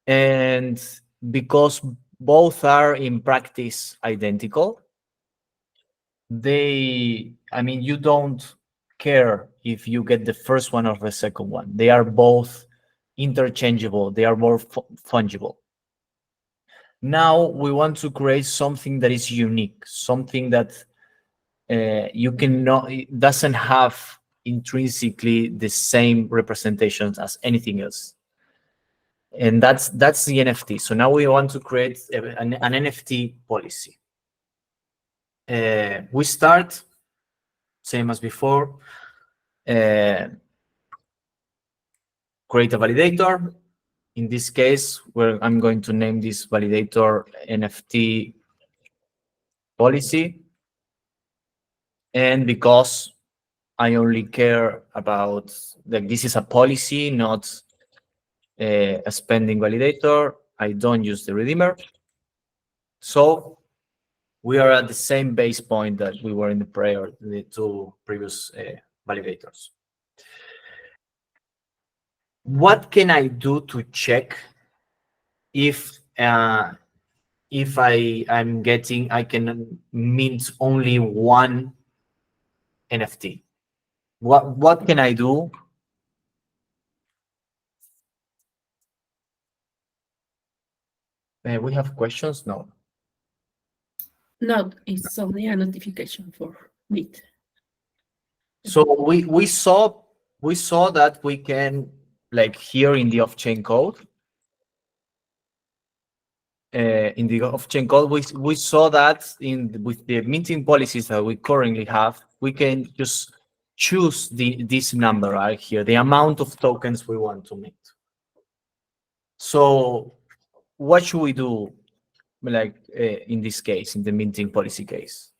And because both are in practice identical, you don't care if you get the first one or the second one. They are both interchangeable. They are more fungible. Now we want to create something that is unique, something that you cannot, it doesn't have intrinsically the same representations as anything else. And that's the NFT. So now we want to create an NFT policy. We start, same as before, create a validator. In this case, where I'm going to name this validator NFT policy. And because I only care about, like, this is a policy, not a spending validator, I don't use the redeemer. So we are at the same base point that we were in the two previous validators. What can I do to check if I can mint only one NFT? What can I do? We have questions? No. No, it's only a notification for Meet. So we saw that we can, like here in the off-chain code, we saw that with the minting policies that we currently have, we can just choose this number right here, the amount of tokens we want to mint. So what should we do, like in this case, in the minting policy case?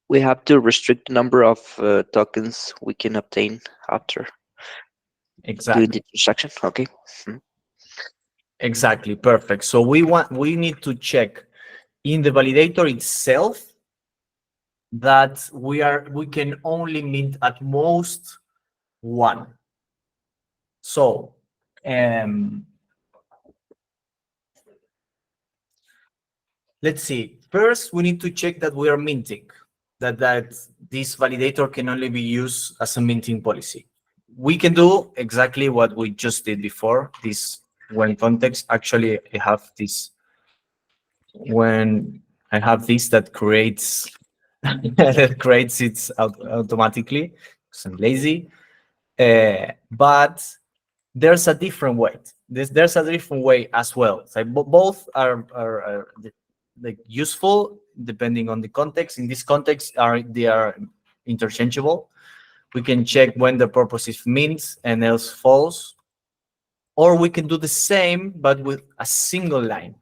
We have to restrict the number of tokens we can obtain after Exactly. doing the transaction. Okay. Exactly. Perfect. So we need to check in the validator itself that we can only mint at most one. So let's see. First, we need to check that we are minting, that this validator can only be used as a minting policy. We can do exactly what we just did before. This when context, actually I have this, when I have this that creates that creates it automatically because I'm lazy. But there's a different way. There's a different way as well. So both are like useful depending on the context. In this context, they are interchangeable. We can check when the purpose is mint and else false, or we can do the same but with a single line.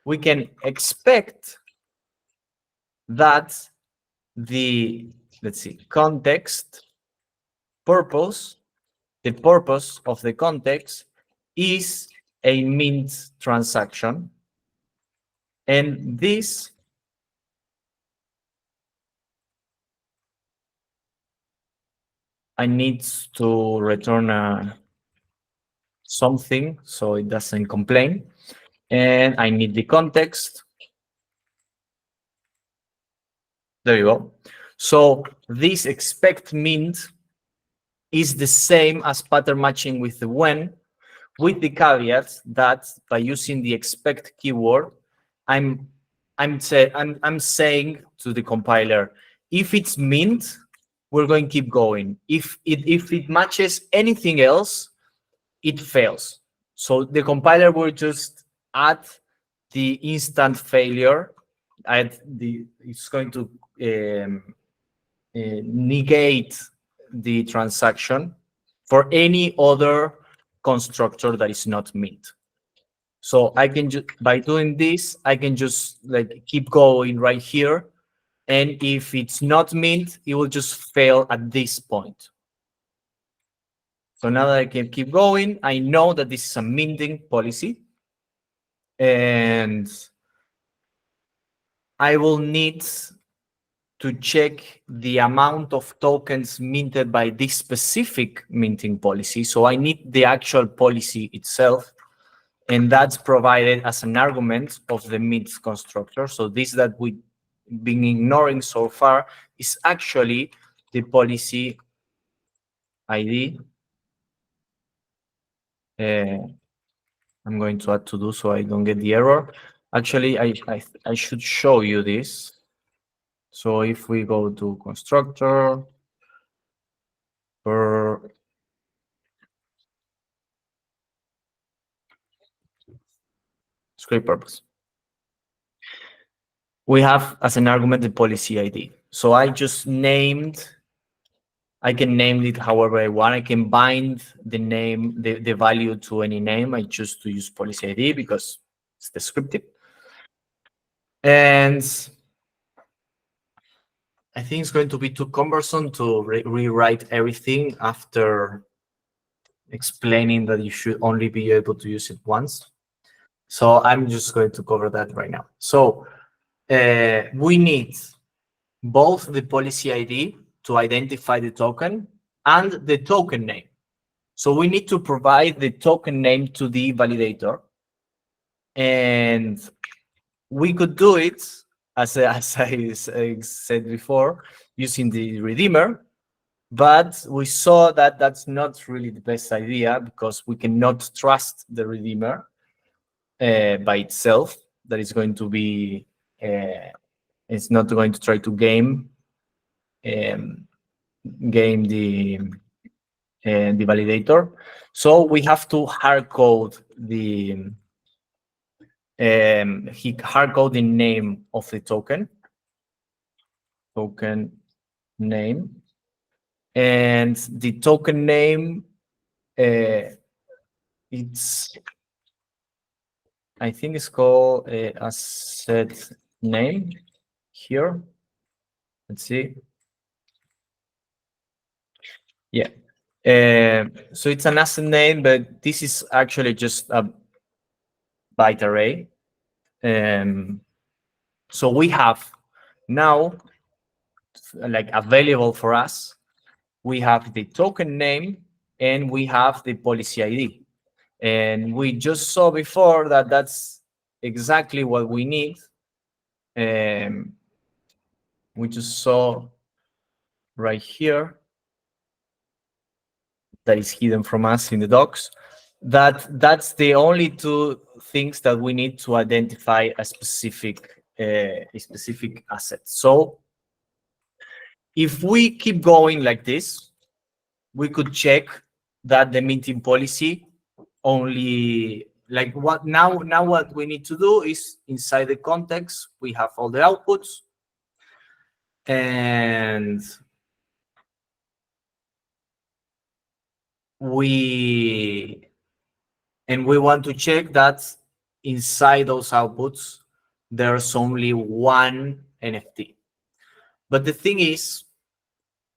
We can expect that the, let's see, context purpose, the purpose of the context is a mint transaction, and this I need to return something so it doesn't complain, and I need the context. There you go. So this expect mint is the same as pattern matching with the when, with the caveat that by using the expect keyword, I'm saying to the compiler, if it's mint, we're going to keep going. If it matches anything else, it fails. So the compiler will just add the instant failure. It's going to negate the transaction for any other constructor that is not mint. So I can just, by doing this, I can just like keep going right here. And if it's not mint, it will just fail at this point. So now that I can keep going, I know that this is a minting policy. And I will need to check the amount of tokens minted by this specific minting policy. So I need the actual policy itself. And that's provided as an argument of the mint constructor. So this that we've been ignoring so far is actually the policy ID. I'm going to add to do so I don't get the error. Actually, I should show you this. So if we go to constructor for script purpose, we have as an argument the policy ID. So I just named, I can name it however I want. I can bind the name, the value to any name. I choose to use policy ID because it's descriptive. And I think it's going to be too cumbersome to rewrite everything after explaining that you should only be able to use it once. So I'm just going to cover that right now. So we need both the policy ID to identify the token and the token name. So we need to provide the token name to the validator. And we could do it, as I said before, using the redeemer. But we saw that that's not really the best idea because we cannot trust the redeemer by itself. That is going to be, it's not going to try to game the validator. So we have to hard code the name of the token name. And the token name, it's, I think it's called asset name here. Let's see. Yeah. So it's an asset name, but this is actually just a byte array. So we have now, like available for us, we have the token name and we have the policy ID. And we just saw before that that's exactly what we need. We just saw right here that is hidden from us in the docs, that's the only two things that we need to identify a specific asset. So if we keep going like this, we could check that the minting policy only, like what now what we need to do is inside the context, we have all the outputs, and we want to check that inside those outputs, there's only one NFT. But the thing is,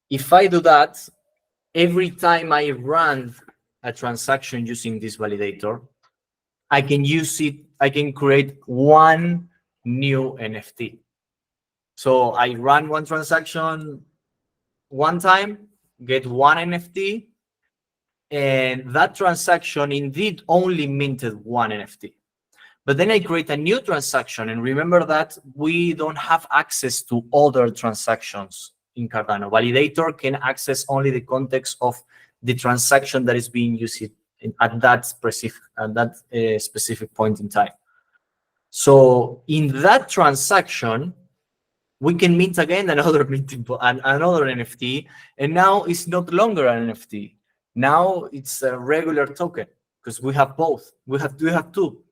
if I do that, every time I run a transaction using this validator, I can use it, I can create one new NFT. So I run one transaction one time, get one NFT, and that transaction indeed only minted one NFT. But then I create a new transaction, and remember that we don't have access to other transactions in Cardano. Validator can access only the context of the transaction that is being used at that specific point in time. So in that transaction, we can mint again another another NFT, and now it's not longer an NFT. Now it's a regular token because we have both. We have two.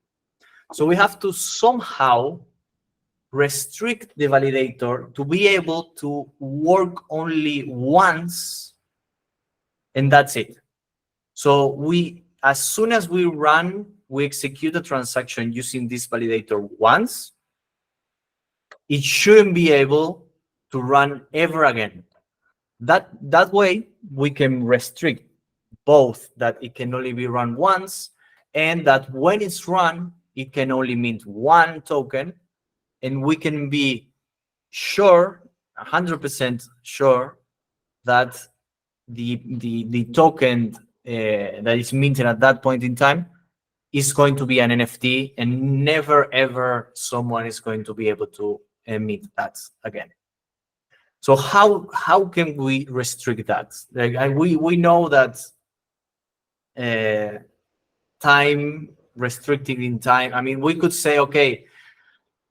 So we have to somehow restrict the validator to be able to work only once, and that's it. So as soon as we execute a transaction using this validator once, it shouldn't be able to run ever again. That way, we can restrict both that it can only be run once, and that when it's run, it can only mint one token, and we can be sure, 100% sure, that the token that is minted at that point in time is going to be an NFT, and never ever someone is going to be able to mint that again. So how can we restrict that? Like, we know that time restricting in time. I mean, we could say, okay,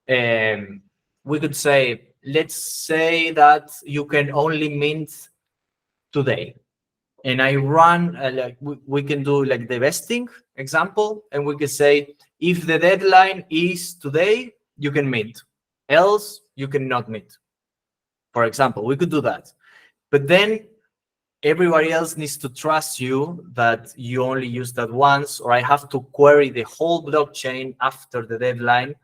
we could say, let's say that you can only mint today, and I run like we can do like the vesting example, and we can say if the deadline is today, you can mint, else you cannot mint. For example, we could do that, but then everybody else needs to trust you that you only use that once, or I have to query the whole blockchain after the deadline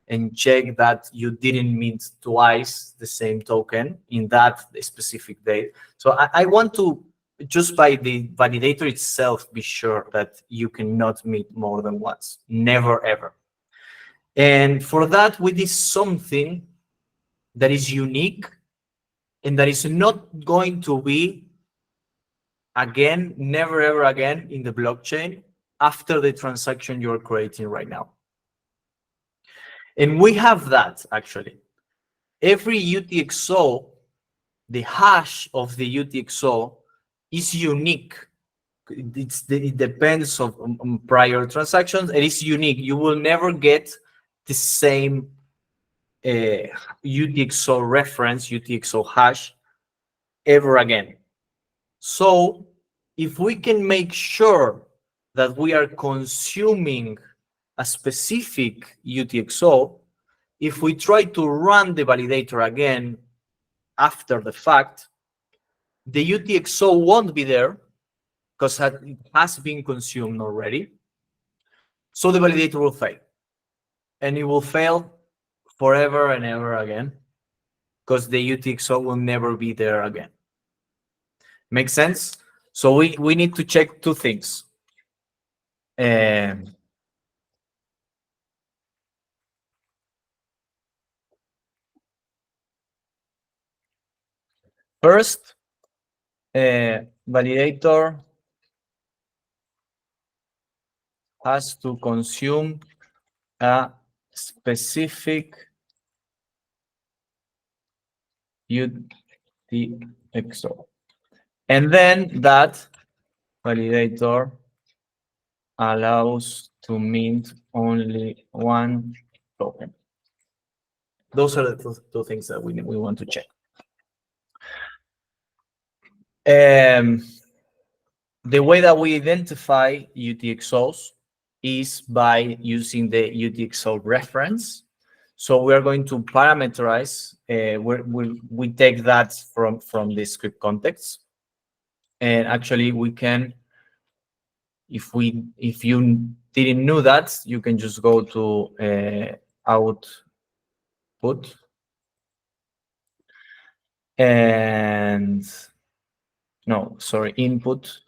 and check that you didn't mint twice the same token in that specific date. So I want to, just by the validator itself, be sure that you cannot mint more than once, never ever. And for that, we did something that is unique and that is not going to be again, never ever again in the blockchain after the transaction you're creating right now. And we have that actually. Every UTXO, the hash of the UTXO is unique. It depends on prior transactions. It is unique. You will never get the same UTXO reference, UTXO hash ever again. So if we can make sure that we are consuming a specific UTXO, if we try to run the validator again after the fact, the UTXO won't be there because it has been consumed already. So the validator will fail. And it will fail forever and ever again because the UTXO will never be there again. Make sense? So we need to check two things. First, validator has to consume a specific UTXO. And then that validator allows to mint only one token. Those are the two things that we want to check. The way that we identify UTXOs is by using the UTXO reference. So we are going to parameterize. We take that from the script context, and actually we can. If you didn't know that, you can just go to output and input.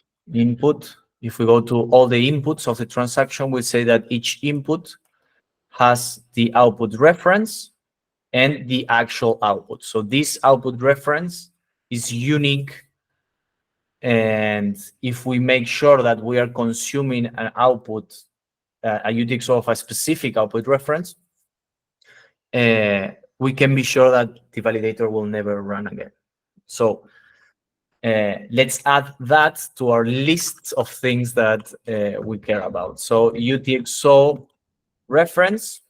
If we go to all the inputs of the transaction, we say that each input has the output reference and the actual output. So this output reference is unique. And if we make sure that we are consuming an output, a UTXO of a specific output reference, we can be sure that the validator will never run again. So let's add that to our list of things that we care about. So UTXO reference,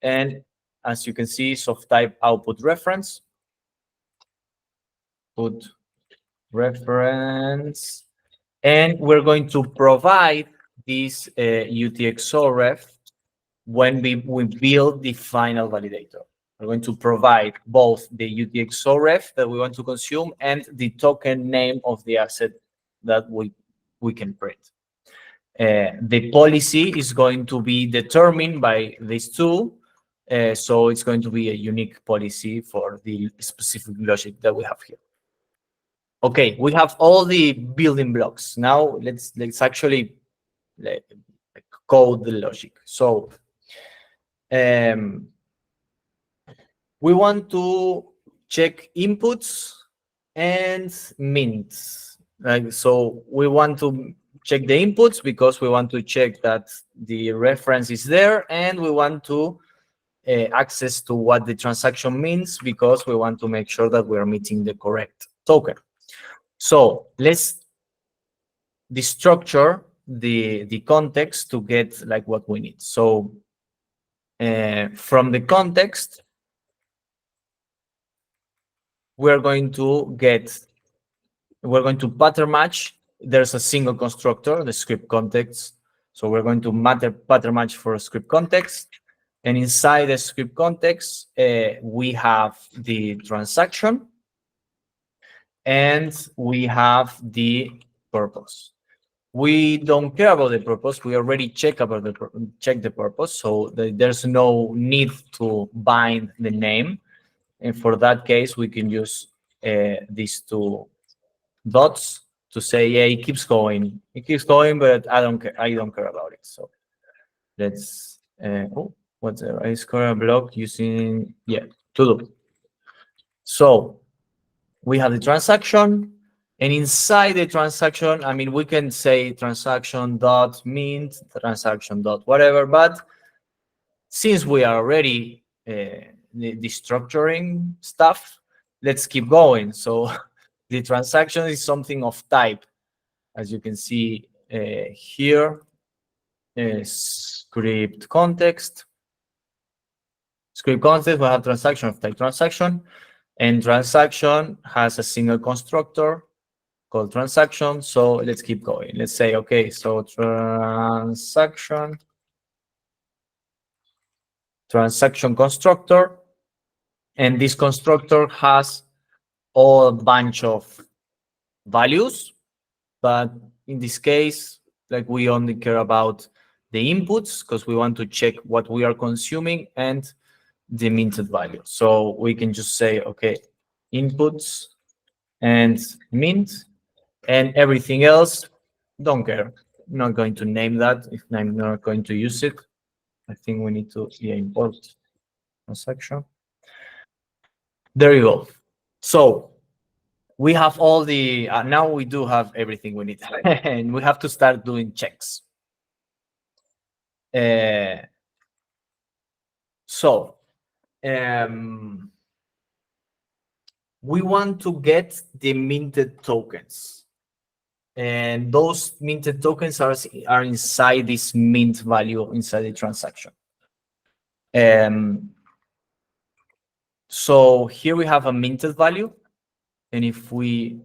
and as you can see, soft type output reference, put reference, and we're going to provide this UTXO ref when we build the final validator. We're going to provide both the UTXO ref that we want to consume and the token name of the asset that we can print. The policy is going to be determined by these two, so it's going to be a unique policy for the specific logic that we have here. Okay, we have all the building blocks. Now let's actually code the logic. So we want to check inputs and mints. So we want to check the inputs because we want to check that the reference is there, and we want to access to what the transaction means because we want to make sure that we are meeting the correct token. So let's destructure the context to get like what we need. So from the context, we're going to pattern match. There's a single constructor, the script context. So we're going to pattern match for a script context. And inside the script context, we have the transaction and we have the purpose. We don't care about the purpose. We already check the purpose. So there's no need to bind the name. And for that case, we can use these two dots to say, yeah, it keeps going. It keeps going, but I don't care. I don't care about it. So let's, what's the I score a block using, yeah, to do. So we have the transaction, and inside the transaction, I mean, we can say transaction dot mint, transaction dot whatever, but since we are already destructuring stuff, let's keep going. So the transaction is something of type, as you can see here, script context. Script context, we have transaction of type transaction, and transaction has a single constructor called transaction. So let's keep going. Let's say, okay, so transaction constructor, and this constructor has a bunch of values, but in this case, like we only care about the inputs because we want to check what we are consuming and the minted value. So we can just say, okay, inputs and mint, and everything else, don't care. I'm not going to name that if I'm not going to use it. I think we need to import transaction. There you go. So we have all the, now we do have everything we need, and we have to start doing checks. So we want to get the minted tokens, and those minted tokens are inside this mint value inside the transaction. So here we have a minted value, and if we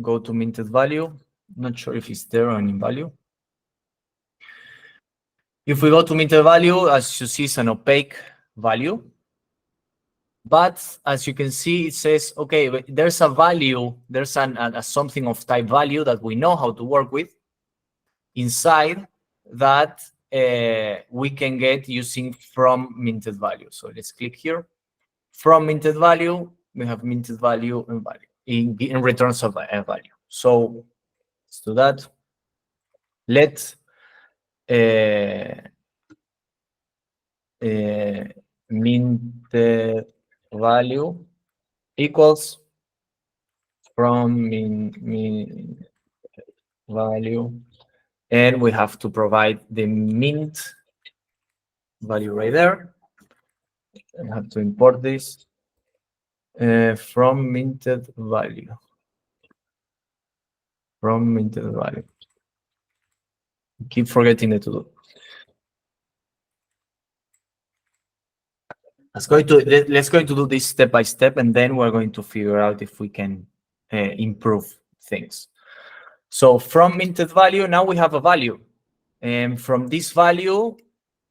go to minted value, not sure if it's there or in value. If we go to minted value, as you see, it's an opaque value. But as you can see, it says, okay, there's a value, there's a something of type value that we know how to work with inside that we can get using from minted value. So let's click here. From minted value, we have minted value and value in returns of a value. So let's do that. Let minted value equals from min value, and we have to provide the mint value right there. I have to import this. From minted value. From minted value. Keep forgetting the to do. Let's going to do this step by step, and then we're going to figure out if we can improve things. So from minted value, now we have a value, and from this value,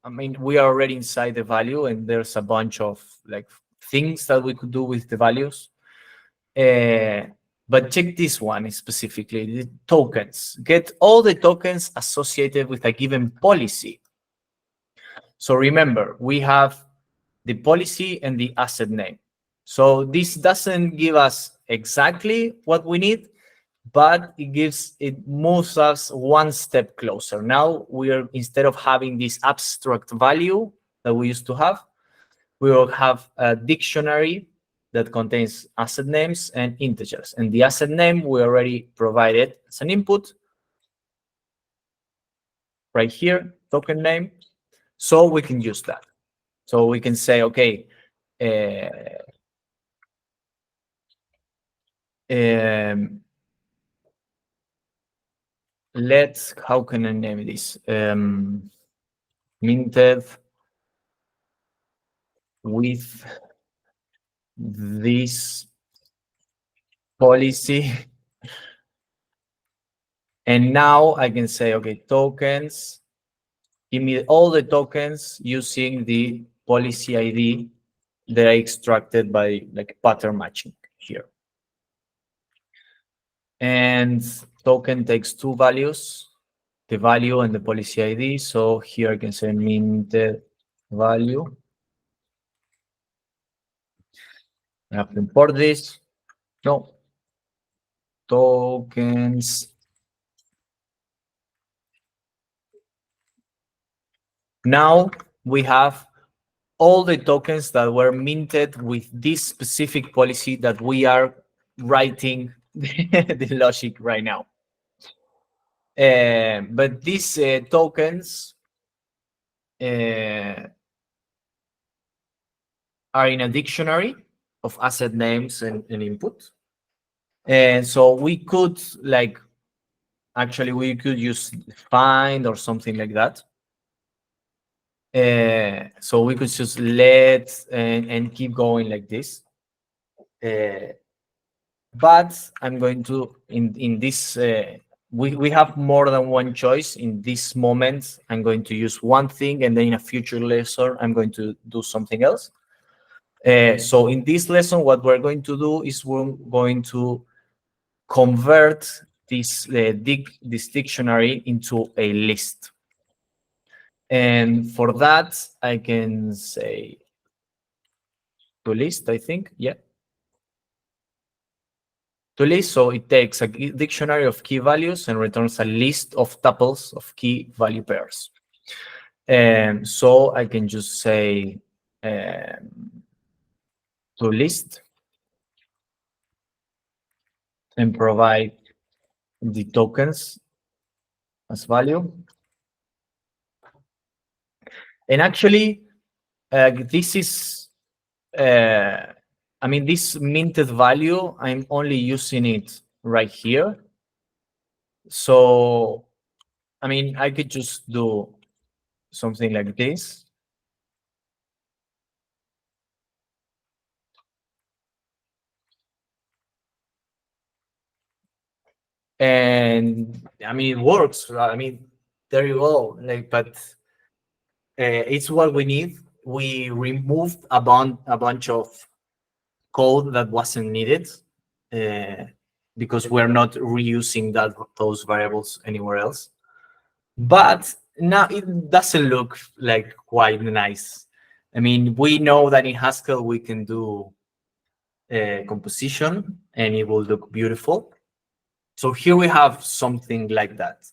I mean, we are already inside the value, and there's a bunch of like things that we could do with the values. But check this one specifically, the tokens. Get all the tokens associated with a given policy. So remember, we have the policy and the asset name. So this doesn't give us exactly what we need, but it moves us one step closer. Now we are, instead of having this abstract value that we used to have, we will have a dictionary that contains asset names and integers. And the asset name we already provided as an input right here, token name. So we can use that. So we can say, okay, how can I name this? Minted with this policy. And now I can say, okay, tokens, give me all the tokens using the policy ID that I extracted by like pattern matching here. And token takes two values, the value and the policy ID. So here I can say minted value. I have to import this. No. Tokens. Now we have all the tokens that were minted with this specific policy that we are writing the logic right now. But these tokens are in a dictionary of asset names and input. And so we could we could use find or something like that. So we could just let and keep going like this. But I'm going to, in this, we have more than one choice. In this moment, I'm going to use one thing, and then in a future lesson, I'm going to do something else. So in this lesson, what we're going to do is we're going to convert this dictionary into a list. And for that, I can say to list, I think, yeah. To list, so it takes a dictionary of key values and returns a list of tuples of key value pairs. And so I can just say to list and provide the tokens as value. And actually, this is, I mean, this minted value, I'm only using it right here. So, I mean, I could just do something like this. And I mean, it works. I mean, there you go. But it's what we need. We removed a bunch of code that wasn't needed because we're not reusing those variables anywhere else. But now it doesn't look like quite nice. I mean, we know that in Haskell we can do composition and it will look beautiful. So here we have something like that,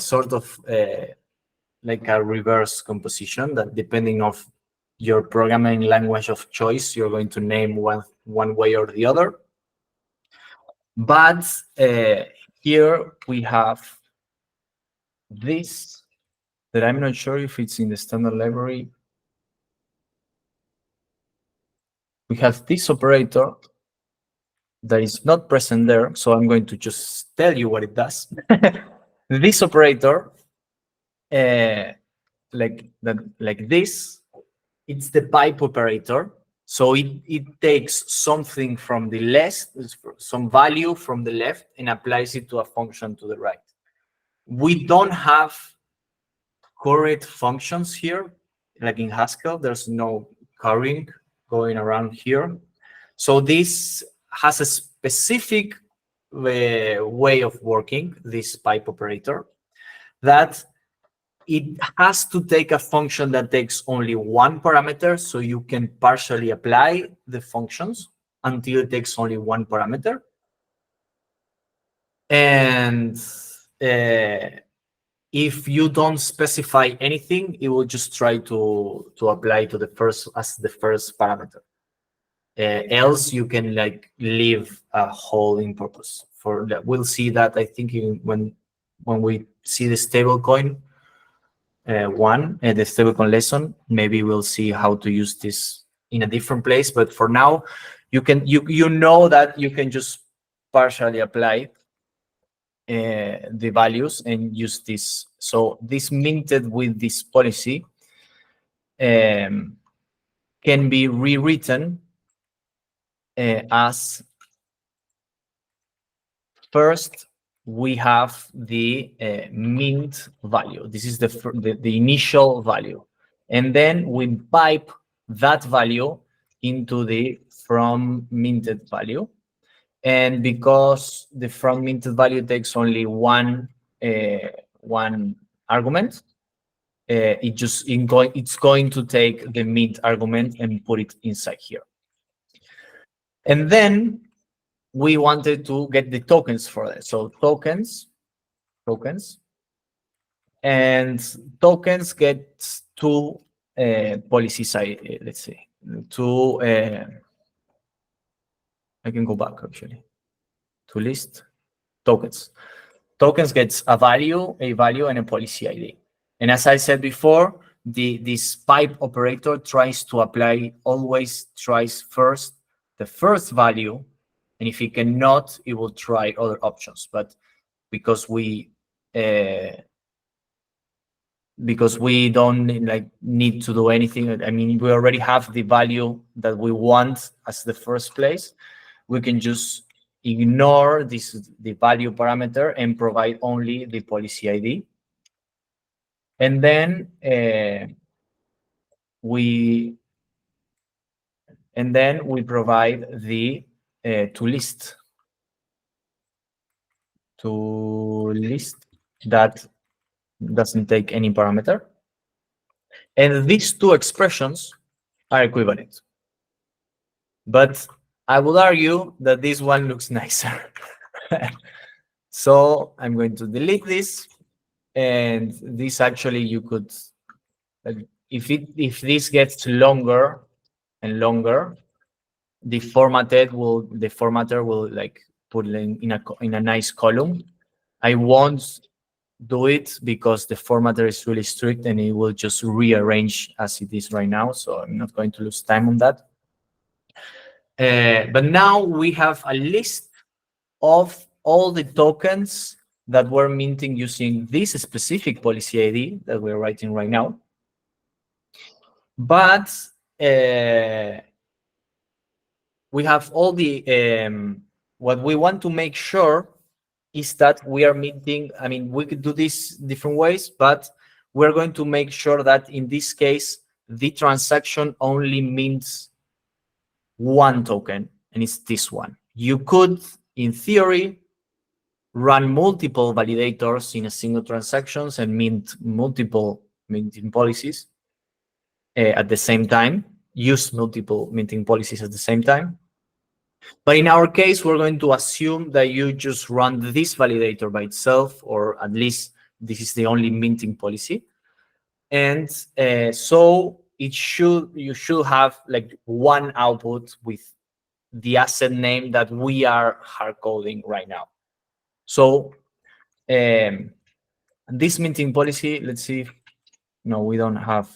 sort of like a reverse composition that, depending of your programming language of choice, you're going to name one way or the other. But here we have this that I'm not sure if it's in the standard library. we have this operator that is not present there. So I'm going to just tell you what it does. This operator, like this, it's the pipe operator. So it takes something from the left, some value from the left, and applies it to a function to the right. We don't have current functions here, like in Haskell. There's no currying going around here. So this has a specific way of working, this pipe operator, that it has to take a function that takes only one parameter, so you can partially apply the functions until it takes only one parameter. And if you don't specify anything, it will just try to apply to the first as the first parameter. Else you can like leave a hole in purpose. For that, we'll see that, I think, when we see the stablecoin the stablecoin lesson, maybe we'll see how to use this in a different place. But for now, you know that you can just partially apply the values and use this. So this minted with this policy can be rewritten as first we have the mint value. This is the initial value. And then we pipe that value into the from minted value. And because the from minted value takes only one argument, it's going to take the mint argument and put it inside here. And then we wanted to get the tokens for that. So tokens, and tokens get two policies. Let's say two. I can go back actually to list tokens. Tokens gets a value, and a policy ID. And as I said before, this pipe operator always tries first the first value. And if it cannot, it will try other options. But because we don't need to do anything, I mean, we already have the value that we want as the first place. We can just ignore the value parameter and provide only the policy ID. And then we provide the to list that doesn't take any parameter. And these two expressions are equivalent. But I would argue that this one looks nicer. So I'm going to delete this. And this actually, you could, if this gets longer and longer, the formatter will like put it in a nice column. I won't do it because the formatter is really strict and it will just rearrange as it is right now. So I'm not going to lose time on that. But now we have a list of all the tokens that we're minting using this specific policy ID that we're writing right now. But we have all the, what we want to make sure is that we are minting, I mean, we could do this different ways, but we're going to make sure that in this case, the transaction only mints one token, and it's this one. You could, in theory, run multiple validators in a single transactions and mint multiple minting policies at the same time, use multiple minting policies at the same time. But in our case, we're going to assume that you just run this validator by itself, or at least this is the only minting policy. And so you should have like one output with the asset name that we are hard coding right now. So this minting policy, let's see. No, we don't have.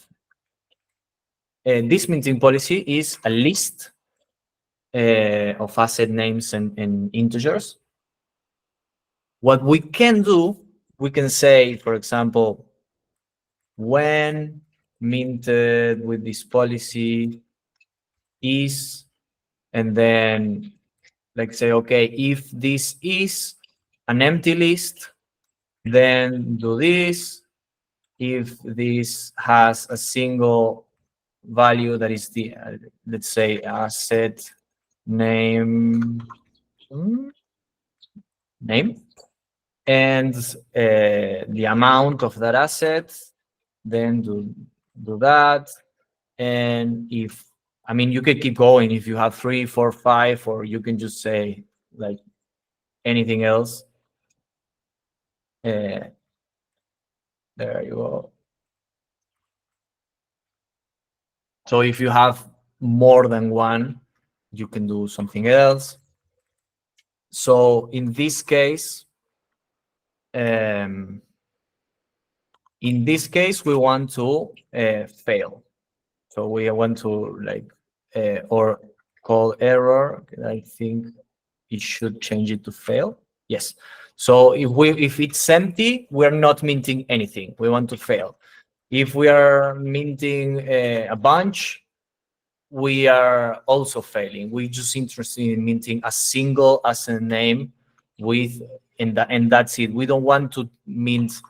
This minting policy is a list of asset names and integers. What we can do, we can say, for example, when minted with this policy is, and then like say, okay, if this is an empty list, then do this. If this has a single value that is the, let's say, asset name, and the amount of that asset, then do that. And if, I mean, you could keep going if you have 3, 4, 5, or you can just say like anything else. There you go. So if you have more than one, you can do something else. So in this case, we want to fail. So we want to like, or call error. I think it should change it to fail. Yes. So if it's empty, we're not minting anything. We want to fail. If we are minting a bunch, we are also failing. We're just interested in minting a single asset name with, and that's it. We don't want to mint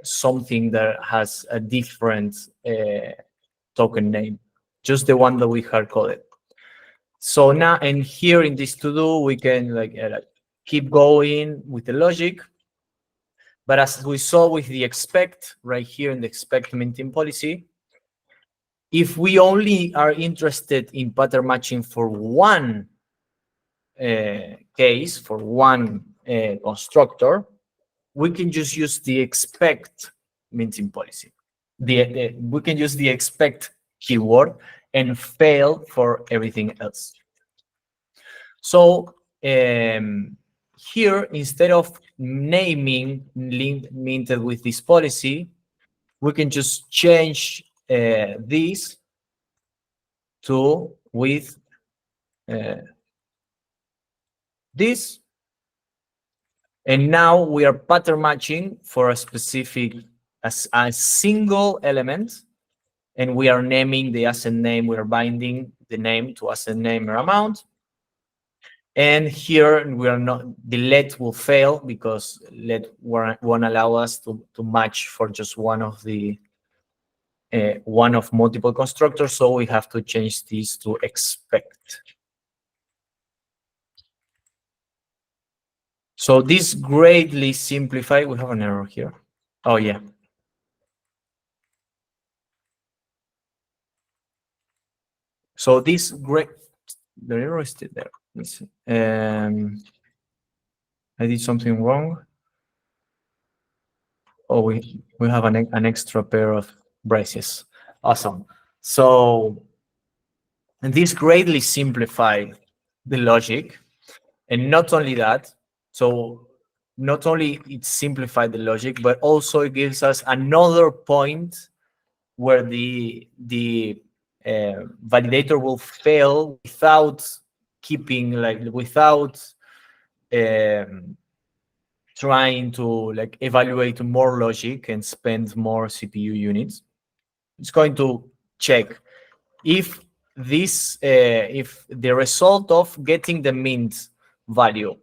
something that has a different token name, just the one that we hard coded. So now, and here in this to do, we can like keep going with the logic. But as we saw with the expect right here in the expect minting policy, if we only are interested in pattern matching for one case, for one constructor, we can just use the expect minting policy. We can use the expect keyword and fail for everything else. So here, instead of naming minted with this policy, we can just change this to with this. And now we are pattern matching for a specific, a single element, and we are naming the asset name. We are binding the name to asset name or amount. And here we are not, the let will fail because let won't allow us to match for just one of the one of multiple constructors. So we have to change this to expect. So this greatly simplified. We have an error here. Oh yeah. So this great, the error is still there. Let's see. I did something wrong. Oh, we have an extra pair of braces. Awesome. So, and this greatly simplified the logic. And not only that, so not only it simplified the logic, but also it gives us another point where the validator will fail without keeping, like, without trying to like evaluate more logic and spend more CPU units. It's going to check if this, if the result of getting the mint value,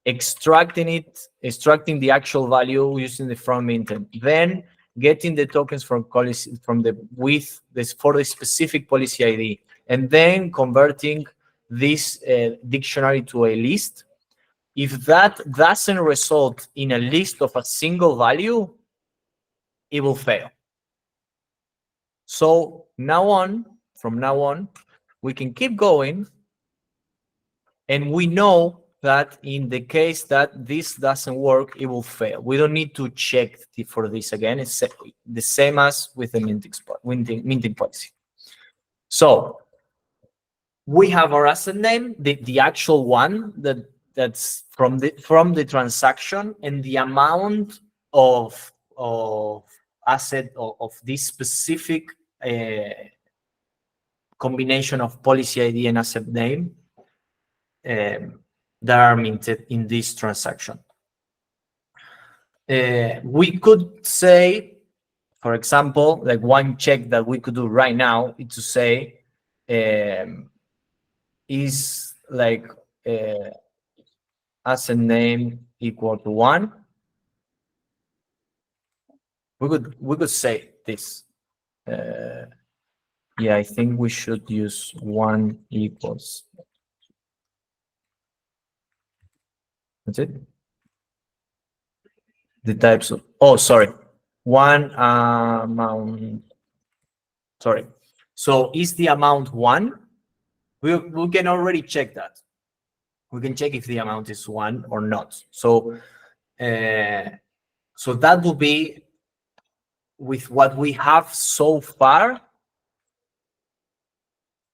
extracting the actual value using the from minted, then getting the tokens from policy, from the with this for the specific policy ID, and then converting this dictionary to a list. If that doesn't result in a list of a single value, it will fail. So from now on, we can keep going, and we know that in the case that this doesn't work, it will fail. We don't need to check for this again. It's the same as with the minting policy. So we have our asset name, the actual one that's from the transaction, and the amount of asset of this specific combination of policy ID and asset name that are minted in this transaction. We could say, for example, like one check that we could do right now is to say, is like asset name equal to 1. We could say this. Yeah, I think we should use 1 equals. That's it. The types of, oh, sorry, 1 amount. Sorry. So is the amount 1? We can already check that. We can check if the amount is 1 or not. So so that will be with what we have so far.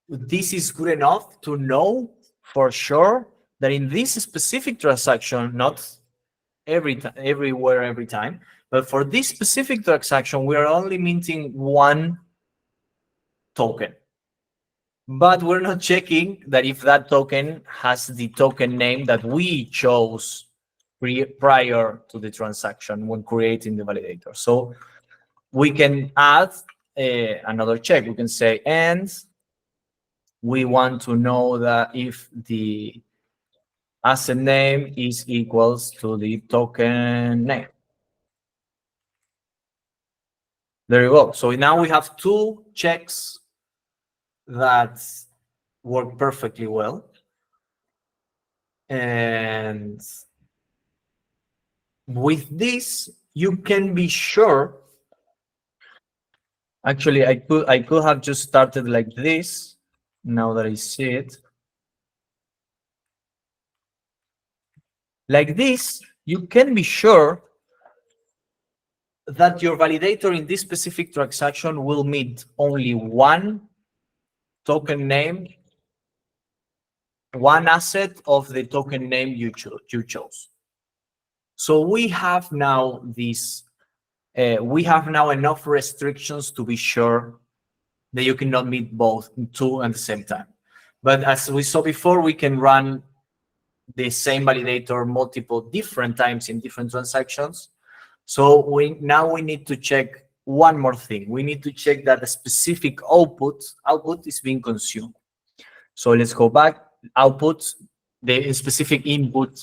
This is good enough to know for sure that in this specific transaction, not everywhere, every time, but for this specific transaction, we are only minting 1 token. But we're not checking that if that token has the token name that we chose prior to the transaction when creating the validator. So we can add another check. We can say, and we want to know that if the asset name is equals to the token name. There you go. So now we have 2 checks that work perfectly well. And with this, you can be sure. Actually, I could have just started like this. Now that I see it. Like this, you can be sure that your validator in this specific transaction will meet only 1 token name, 1 asset of the token name you chose. So we have now this. We have now enough restrictions to be sure that you cannot meet both 2 at the same time. But as we saw before, we can run the same validator multiple different times in different transactions. So now we need to check one more thing. We need to check that a specific output is being consumed. So let's go back. Output, the specific input.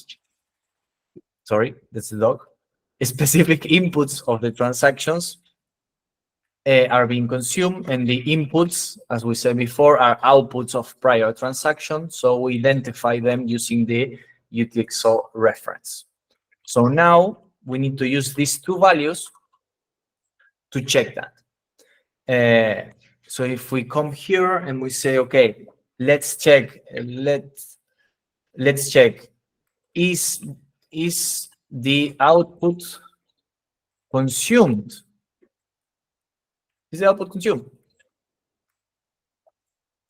Sorry, that's the dog. Specific inputs of the transactions are being consumed, and the inputs, as we said before, are outputs of prior transactions. So we identify them using the UTXO reference. So now we need to use these 2 values to check that. So if we come here and we say, okay, let's check. Let's check. Is the output consumed? Is the output consumed?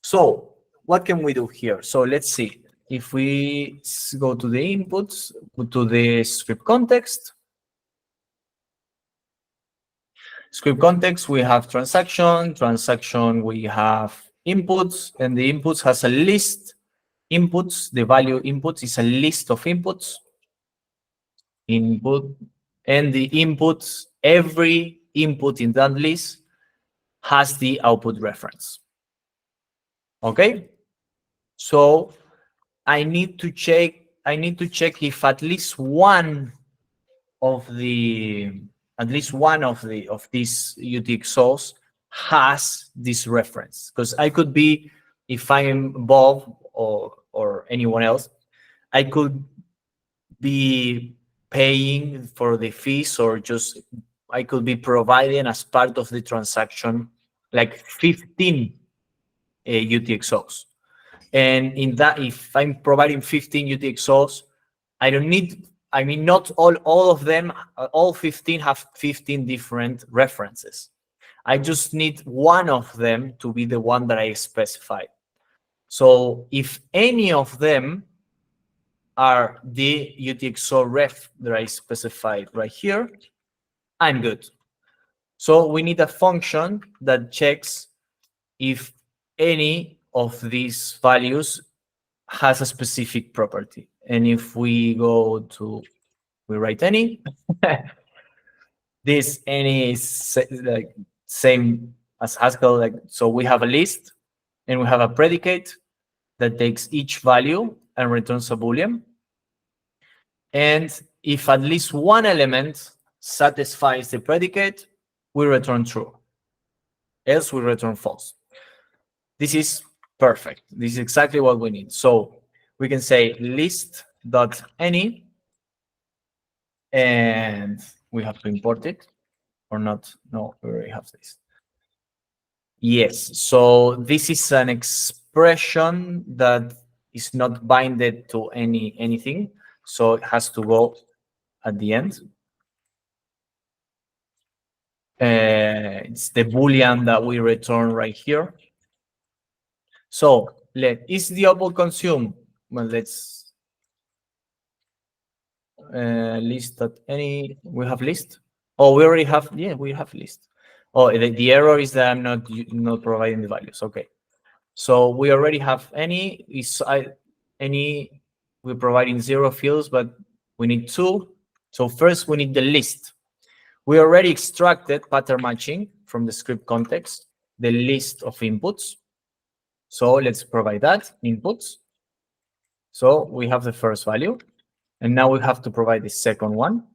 So what can we do here? So let's see. If we go to the inputs, to the script context. Script context, we have transaction, we have inputs, and the inputs has a list. Inputs, the value inputs is a list of inputs. Input, and the inputs, every input in that list has the output reference. Okay, so I need to check if at least one of these UTXOs has this reference, because I could be, if I'm Bob or anyone else, I could be paying for the fees, or just I could be providing as part of the transaction like 15 UTXOs. And in that, if I'm providing 15 UTXOs, I don't need, I mean, not all of them, all 15 have 15 different references. I just need one of them to be the one that I specified. So if any of them are the UTXO ref that I specified right here, I'm good. So we need a function that checks if any of these values has a specific property. And if we go to, we write any, this any is like same as Haskell. Like, so we have a list and we have a predicate that takes each value and returns a Boolean. And if at least one element satisfies the predicate, we return true. Else we return false. This is perfect. This is exactly what we need. So we can say list.any, and we have to import it or not. No, we already have this. Yes, so this is an expression that is not binded to anything, so it has to go at the end. It's the Boolean that we return right here. So is the output consumed? Well, let's list.any. We have list. Oh, we already have. Yeah, we have list. Oh, the error is that I'm not providing the values. Okay, so we already have any. Any. We're providing 0 fields, but we need 2. So first we need the list. We already extracted pattern matching from the script context, the list of inputs. So let's provide that, inputs. So we have the first value, and now we have to provide the second one.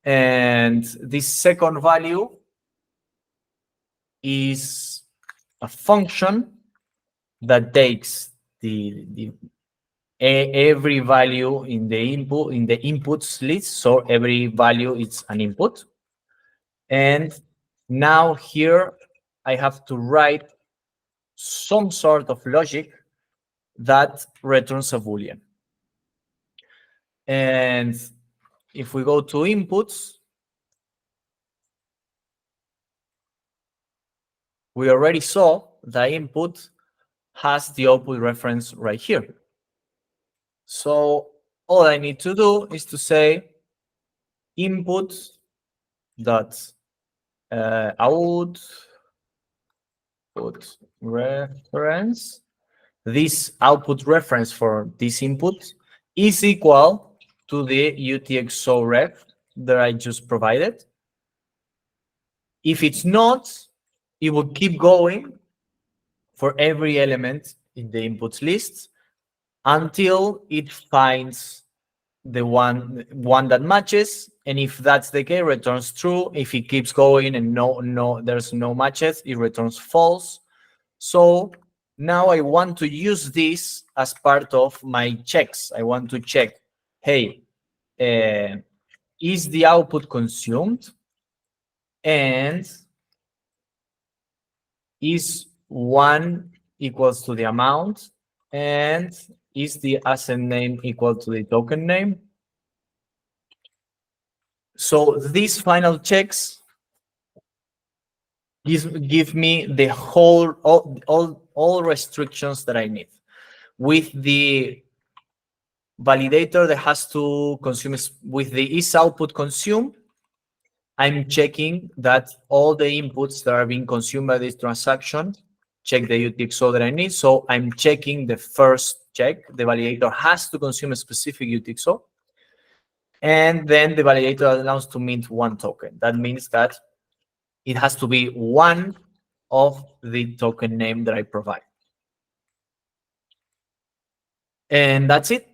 And this second value is a function that takes every value in the inputs list. So every value is an input. And now here I have to write some sort of logic that returns a Boolean. And if we go to inputs, we already saw the input has the output reference right here. So all I need to do is to say input dot output reference. This output reference for this input is equal to the UTXO ref that I just provided. If it's not, it will keep going for every element in the inputs list until it finds the one that matches. And if that's the case, returns true. If it keeps going and there's no matches, it returns false. So now I want to use this as part of my checks. I want to check, hey, is the output consumed? And is 1 equals to the amount? And is the asset name equal to the token name? So these final checks give me the whole all restrictions that I need. With the validator that has to consume, with the is output consumed, I'm checking that all the inputs that are being consumed by this transaction check the UTXO that I need. So I'm checking the first check. The validator has to consume a specific UTXO. And then the validator allows to mint 1 token. That means that it has to be one of the token name that I provide. And that's it.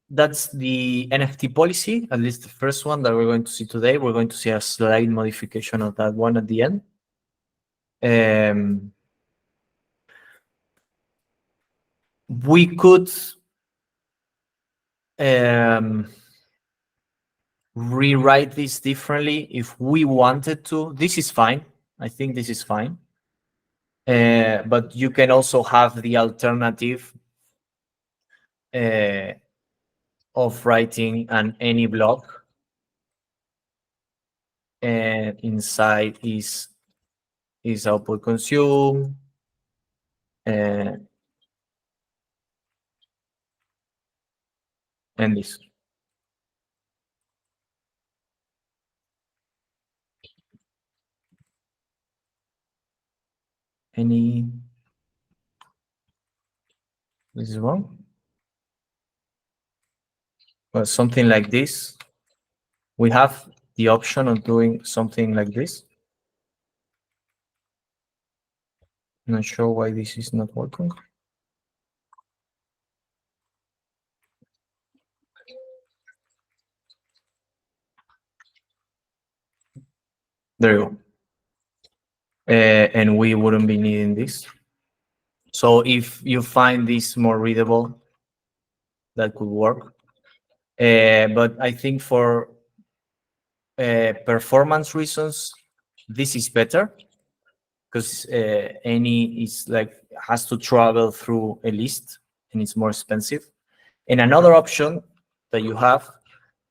That's the NFT policy, at least the first one that we're going to see today. We're going to see a slight modification of that one at the end. We could rewrite this differently if we wanted to. This is fine. I think this is fine. But you can also have the alternative of writing an any block, and inside is output consume, and this. This is wrong. Well, something like this. We have the option of doing something like this. Not sure why this is not working. There you go. And we wouldn't be needing this. So if you find this more readable, that could work. But I think for performance reasons, this is better because any is like has to travel through a list and it's more expensive. And another option that you have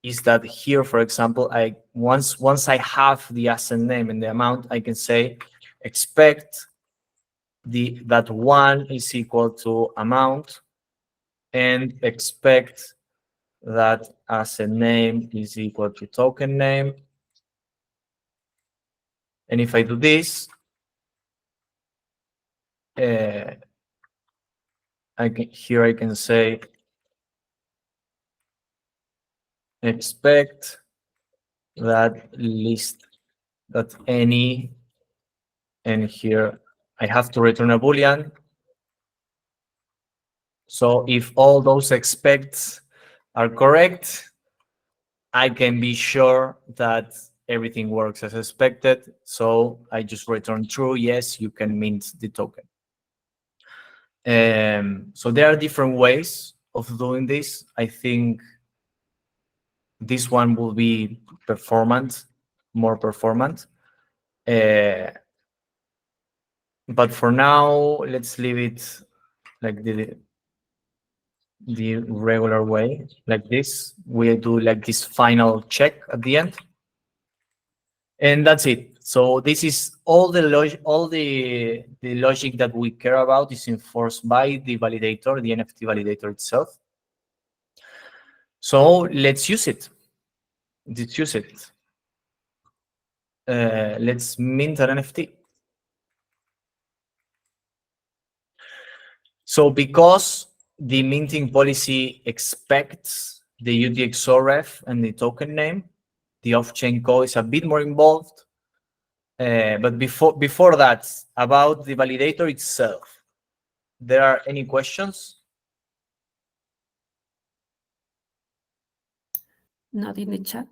is that here, for example, I once I have the asset name and the amount, I can say expect that 1 is equal to amount and expect that asset name is equal to token name. And if I do this, I can say expect that list that any, and here I have to return a Boolean. So if all those expects are correct, I can be sure that everything works as expected. So I just return true. Yes, you can mint the token. So there are different ways of doing this. I think this one will be more performant. But for now, let's leave it like the regular way, like this. We do like this final check at the end. And that's it. So this is all the logic that we care about is enforced by the validator, the NFT validator itself. So let's use it. Let's mint an NFT. So because the minting policy expects the UTXO ref and the token name, the off-chain code is a bit more involved. But before that, about the validator itself, there are any questions? Not in the chat.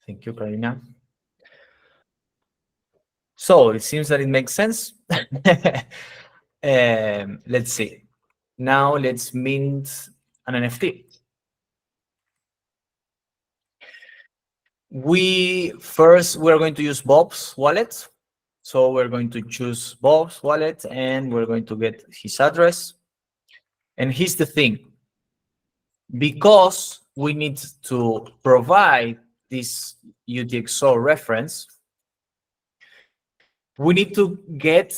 Thank you, Karina. So it seems that it makes sense. Let's see. Now let's mint an NFT. We're going to use Bob's wallet. So we're going to choose Bob's wallet and we're going to get his address. And here's the thing. Because we need to provide this UTXO reference, we need to get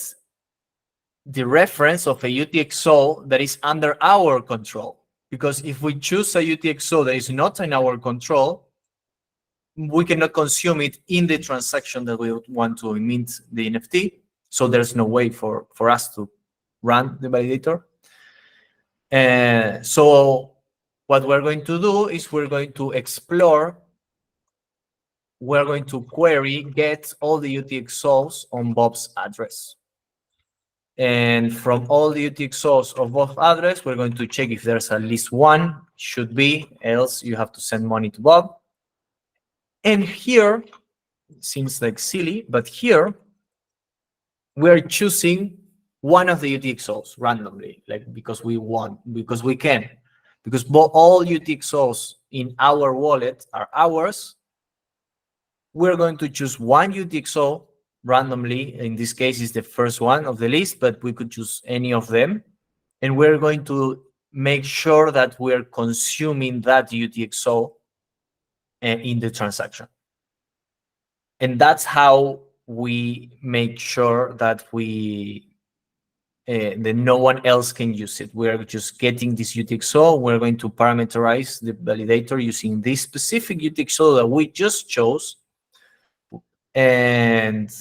the reference of a UTXO that is under our control. Because if we choose a UTXO that is not in our control, we cannot consume it in the transaction that we want to mint the NFT. So there's no way for us to run the validator. So what we're going to do is we're going to explore. We're going to query get all the UTXOs on Bob's address. And from all the UTXOs of Bob's address, we're going to check if there's at least one, should be, else you have to send money to Bob. And here, seems like silly, but here, we're choosing one of the UTXOs randomly, like because we want, because we can. Because all UTXOs in our wallet are ours, we're going to choose one UTXO randomly. In this case, is the first one of the list, but we could choose any of them. And we're going to make sure that we're consuming that UTXO in the transaction. And that's how we make sure that that no one else can use it. We're just getting this UTXO. We're going to parameterize the validator using this specific UTXO that we just chose. And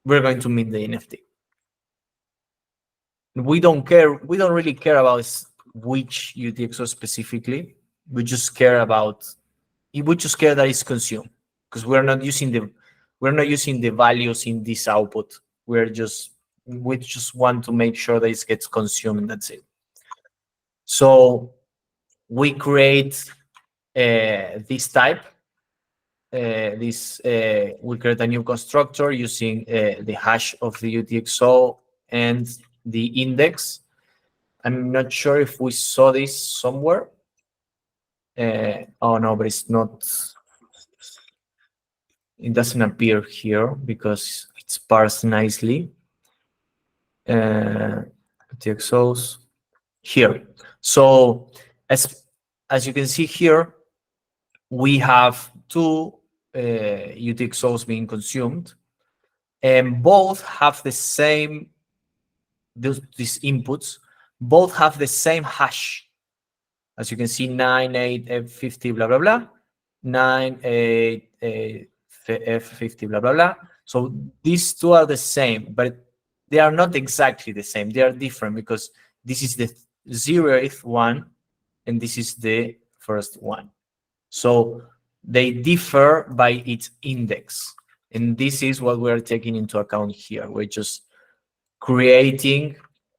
we're going to mint the NFT. We don't really care about which UTXO specifically. We just care that it's consumed, because we're not using the values in this output. We just want to make sure that it gets consumed, and that's it. So we create this type. We create a new constructor using the hash of the UTXO and the index. I'm not sure if we saw this somewhere. Oh no, but it's not. It doesn't appear here because it's parsed nicely. UTXOs here. So as you can see here, we have two UTXOs being consumed, and both have the same, these inputs, both have the same hash. As you can see, 98F50, blah, blah, blah, 98F50, blah, blah, blah. So these two are the same, but they are not exactly the same. They are different because this is the 0th one, and this is the first one. So they differ by its index. And this is what we're taking into account here. We're just creating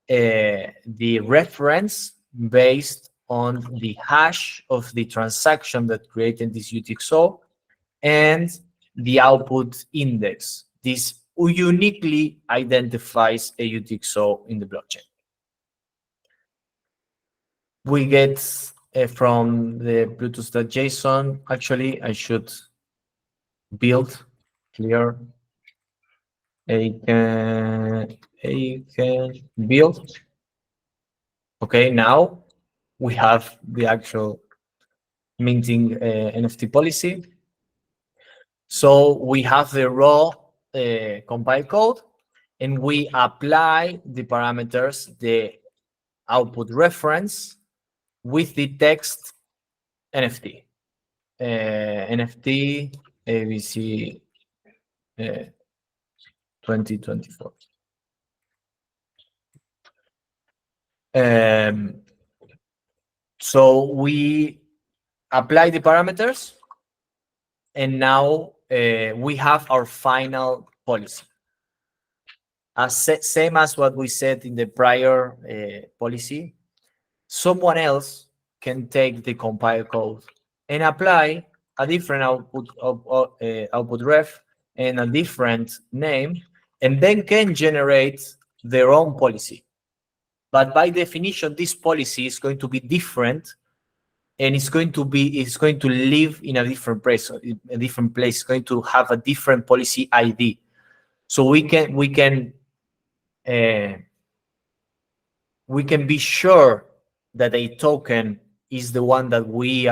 the reference based on the hash of the transaction that created this UTXO and the output index. This uniquely identifies a UTXO in the blockchain. We get from the Bluetooth.json. Actually, I should build clear build. Okay, now we have the actual minting NFT policy. So we have the raw compile code, and we apply the parameters, the output reference with the text NFT. NFT ABC 2024. So we apply the parameters, and now we have our final policy. Same as what we said in the prior policy, someone else can take the compile code and apply a different output ref and a different name, and then can generate their own policy. But by definition, this policy is going to be different, and it's going to live in a different place. It's going to have a different policy ID. So we can be sure that a token is the one that we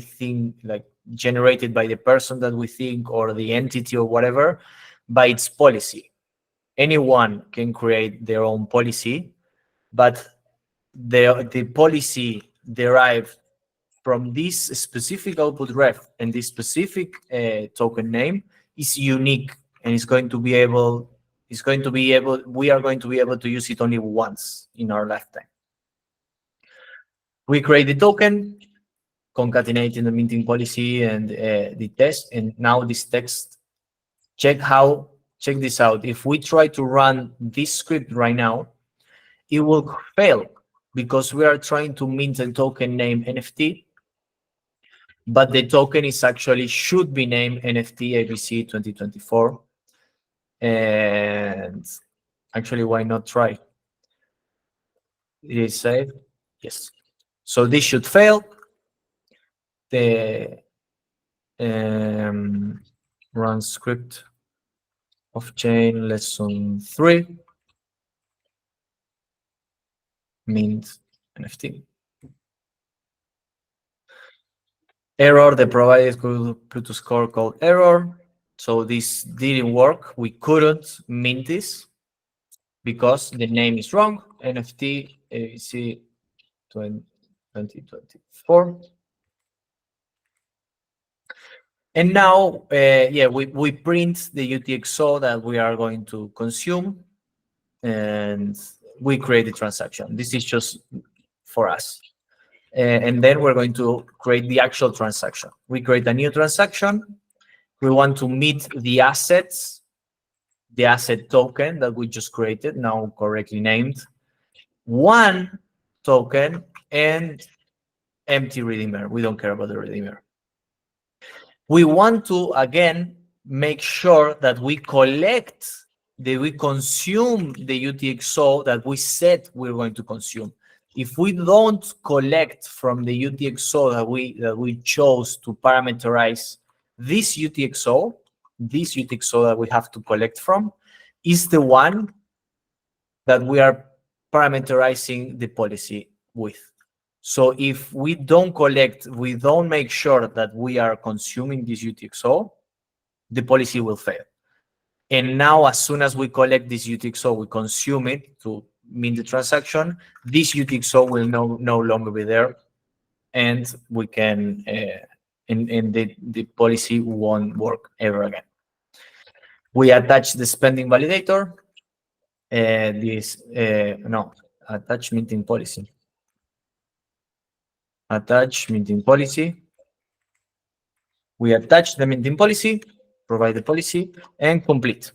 think, like, generated by the person that we think, or the entity or whatever, by its policy. Anyone can create their own policy, but the policy derived from this specific output ref and this specific token name is unique, and we are going to be able to use it only once in our lifetime. We create the token, concatenating the minting policy and the test, and now this text, check this out. If we try to run this script right now, it will fail because we are trying to mint a token named NFT, but the token should be named NFT ABC 2024. And actually, why not try? It is saved. Yes. So this should fail. The run script of chain lesson 3 mint NFT. Error, the provided Bluetooth core called error. So this didn't work. We couldn't mint this because the name is wrong. NFT ABC 2024. And now, we print the UTXO that we are going to consume, and we create the transaction. This is just for us. And then we're going to create the actual transaction. We create a new transaction. We want to meet the assets, the asset token that we just created, now correctly named, one token, and empty redeemer. We don't care about the redeemer. We want to, again, make sure that we collect, that we consume the UTXO that we said we're going to consume. If we don't collect from the UTXO that we chose to parameterize this UTXO that we have to collect from, is the one that we are parameterizing the policy with. So if we don't collect, we don't make sure that we are consuming this UTXO, the policy will fail. And now, as soon as we collect this UTXO, we consume it to mint the transaction, this UTXO will no longer be there, and we can, and the policy won't work ever again. We attach the spending validator, attach minting policy. Attach minting policy. We attach the minting policy, provide the policy, and complete.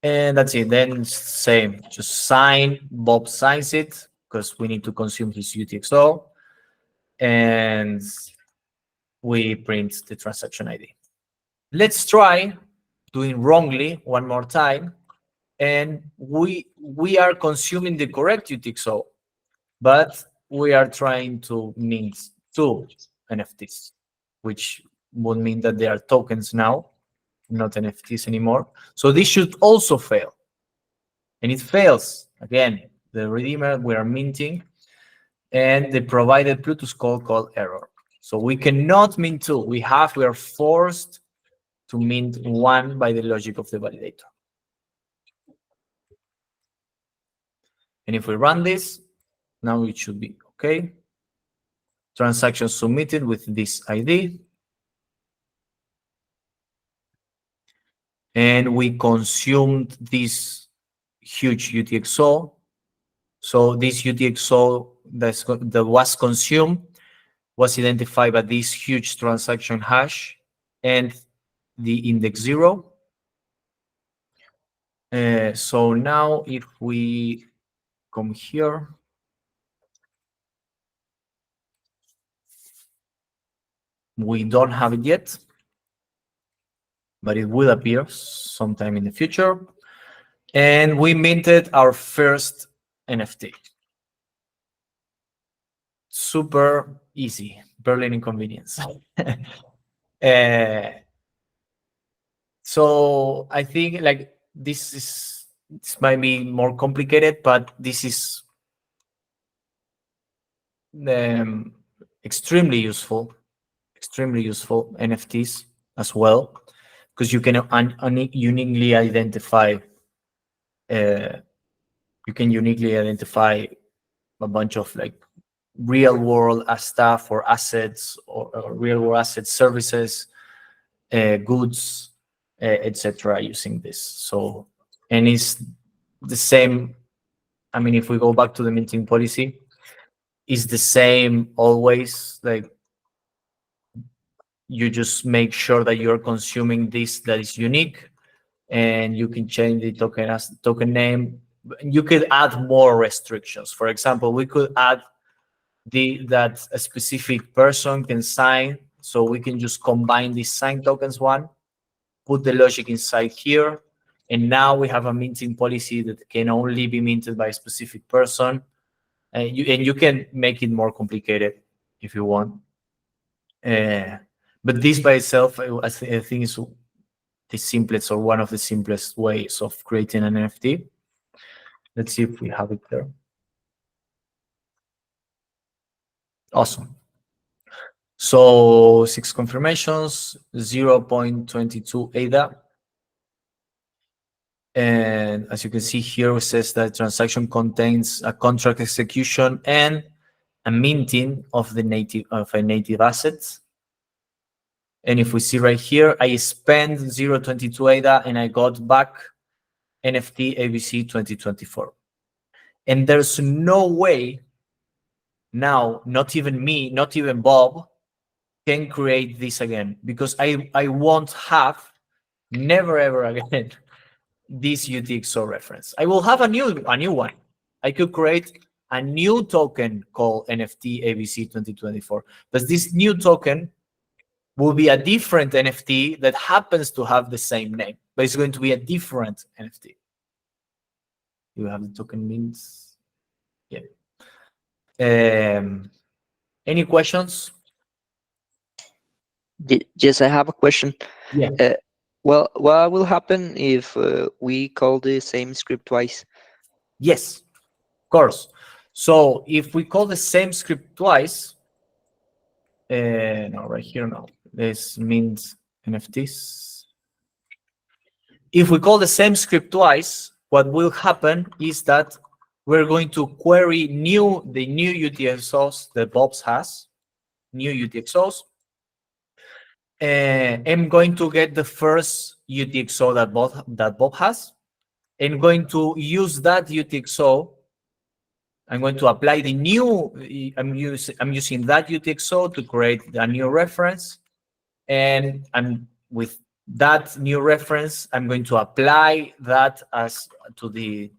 And that's it. Then same, just sign. Bob signs it because we need to consume his UTXO, and we print the transaction ID. Let's try doing wrongly one more time, and we are consuming the correct UTXO, but we are trying to mint 2 NFTs, which would mean that they are tokens now, not NFTs anymore. So this should also fail. And it fails. Again, the redeemer we are minting, and the provided Plutus call error. So we cannot mint 2. We are forced to mint 1 by the logic of the validator. And if we run this, now it should be okay. Transaction submitted with this ID. And we consumed this huge UTXO. So this UTXO that was consumed was identified by this huge transaction hash and the index 0. So now if we come here, we don't have it yet, but it will appear sometime in the future. And we minted our first NFT. Super easy, Berlin inconvenience. So I think like this might be more complicated, but this is extremely useful NFTs as well, because you can uniquely identify a bunch of like real world stuff or assets or real world asset services, goods, etc. using this. So, and it's the same. I mean, if we go back to the minting policy, it's the same always. Like, you just make sure that you're consuming this that is unique, and you can change the token as the token name. You could add more restrictions. For example, we could add that a specific person can sign. So we can just combine these signed tokens put the logic inside here, and now we have a minting policy that can only be minted by a specific person. And you can make it more complicated if you want. But this by itself, I think is the simplest or one of the simplest ways of creating an NFT. Let's see if we have it there. Awesome. So 6 confirmations, 0.22 ADA. And as you can see here, it says that transaction contains a contract execution and a minting of a native asset. And if we see right here, I spent 0.22 ADA and I got back NFT ABC 2024. And there's no way now, not even me, not even Bob, can create this again, because I won't have, never ever again, this UTXO reference. I will have a new one. I could create a new token called NFT ABC 2024, but this new token will be a different NFT that happens to have the same name, but it's going to be a different NFT. You have the token means, yeah. Any questions? Yes, I have a question. Yeah. Well, what will happen if we call the same script twice? Yes, of course. So if we call the same script twice, no, right here, no. This means NFTs. If we call the same script twice, what will happen is that we're going to query the new UTXOs that Bob's has, new UTXOs. I'm going to get the first UTXO that Bob has. I'm going to use that UTXO. I'm going to apply the new. I'm using that UTXO to create a new reference, and with that new reference, I'm going to apply that as to the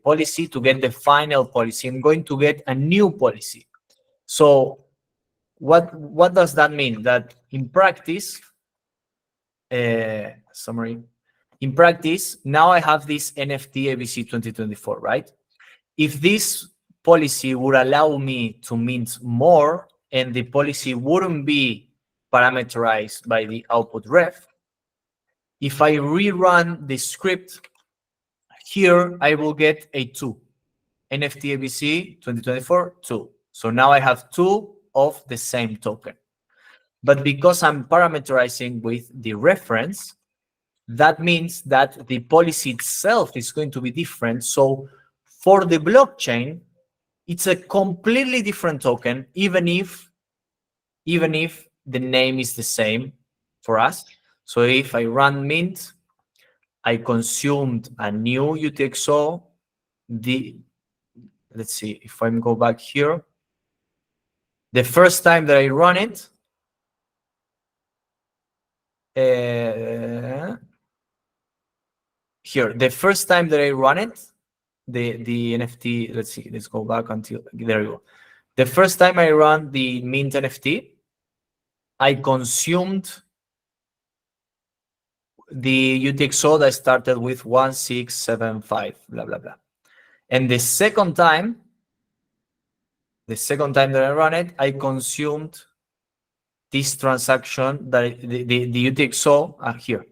policy to get the final policy. I'm going to get a new policy. So what does that mean? That in practice, summary. In practice, now I have this NFT ABC 2024, right? If this policy would allow me to mint more, and the policy wouldn't be parameterized by the output ref, if I rerun the script here, I will get a 2. NFT ABC 2024, 2. So now I have 2 of the same token. But because I'm parameterizing with the reference, that means that the policy itself is going to be different. So for the blockchain, it's a completely different token, even if the name is the same for us. So if I run mint, I consumed a new UTXO. Let's see, if I go back here, the first time that I run it, here, the first time that I run it, the NFT, let's see, let's go back until, there you go. The first time I run the mint NFT, I consumed the UTXO that started with 1675, blah, blah, blah. And the second time that I run it, I consumed this transaction, that the UTXO here,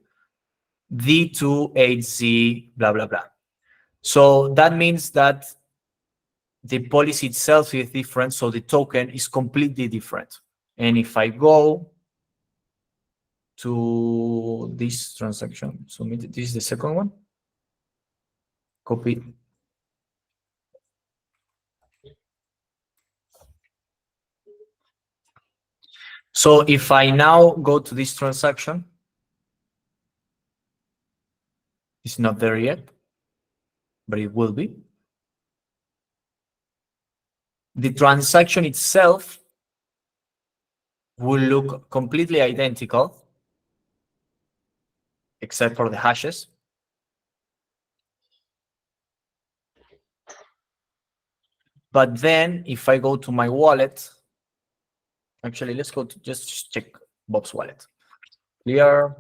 D28Z, blah, blah, blah. So that means that the policy itself is different, so the token is completely different. And if I go to this transaction, so this is the second one, copy. So if I now go to this transaction, it's not there yet, but it will be. The transaction itself will look completely identical, except for the hashes. But then if I go to my wallet, actually, let's go to just check Bob's wallet. Clear,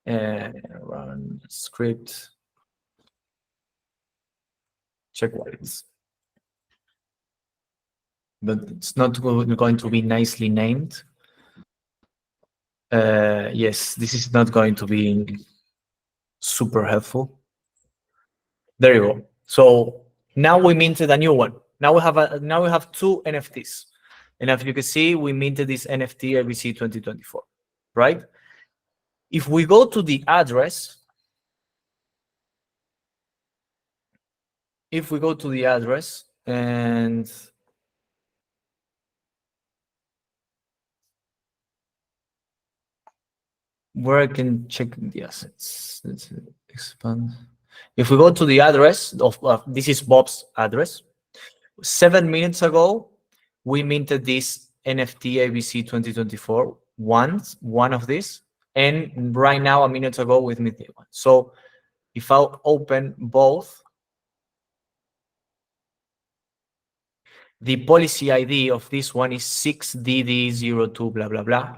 run script, check wallets. But it's not going to be nicely named. Yes, this is not going to be super helpful. There you go. So now we minted a new one. Now we have 2 NFTs. And as you can see, we minted this NFT ABC 2024, right? If we go to the address, and where I can check the assets, let's expand. If we go to the address of this is Bob's address, 7 minutes ago, we minted this NFT ABC 2024 one of these, and right now, a minute ago, with minted one. So if I open both, the policy ID of this one is 6DD02 blah blah blah,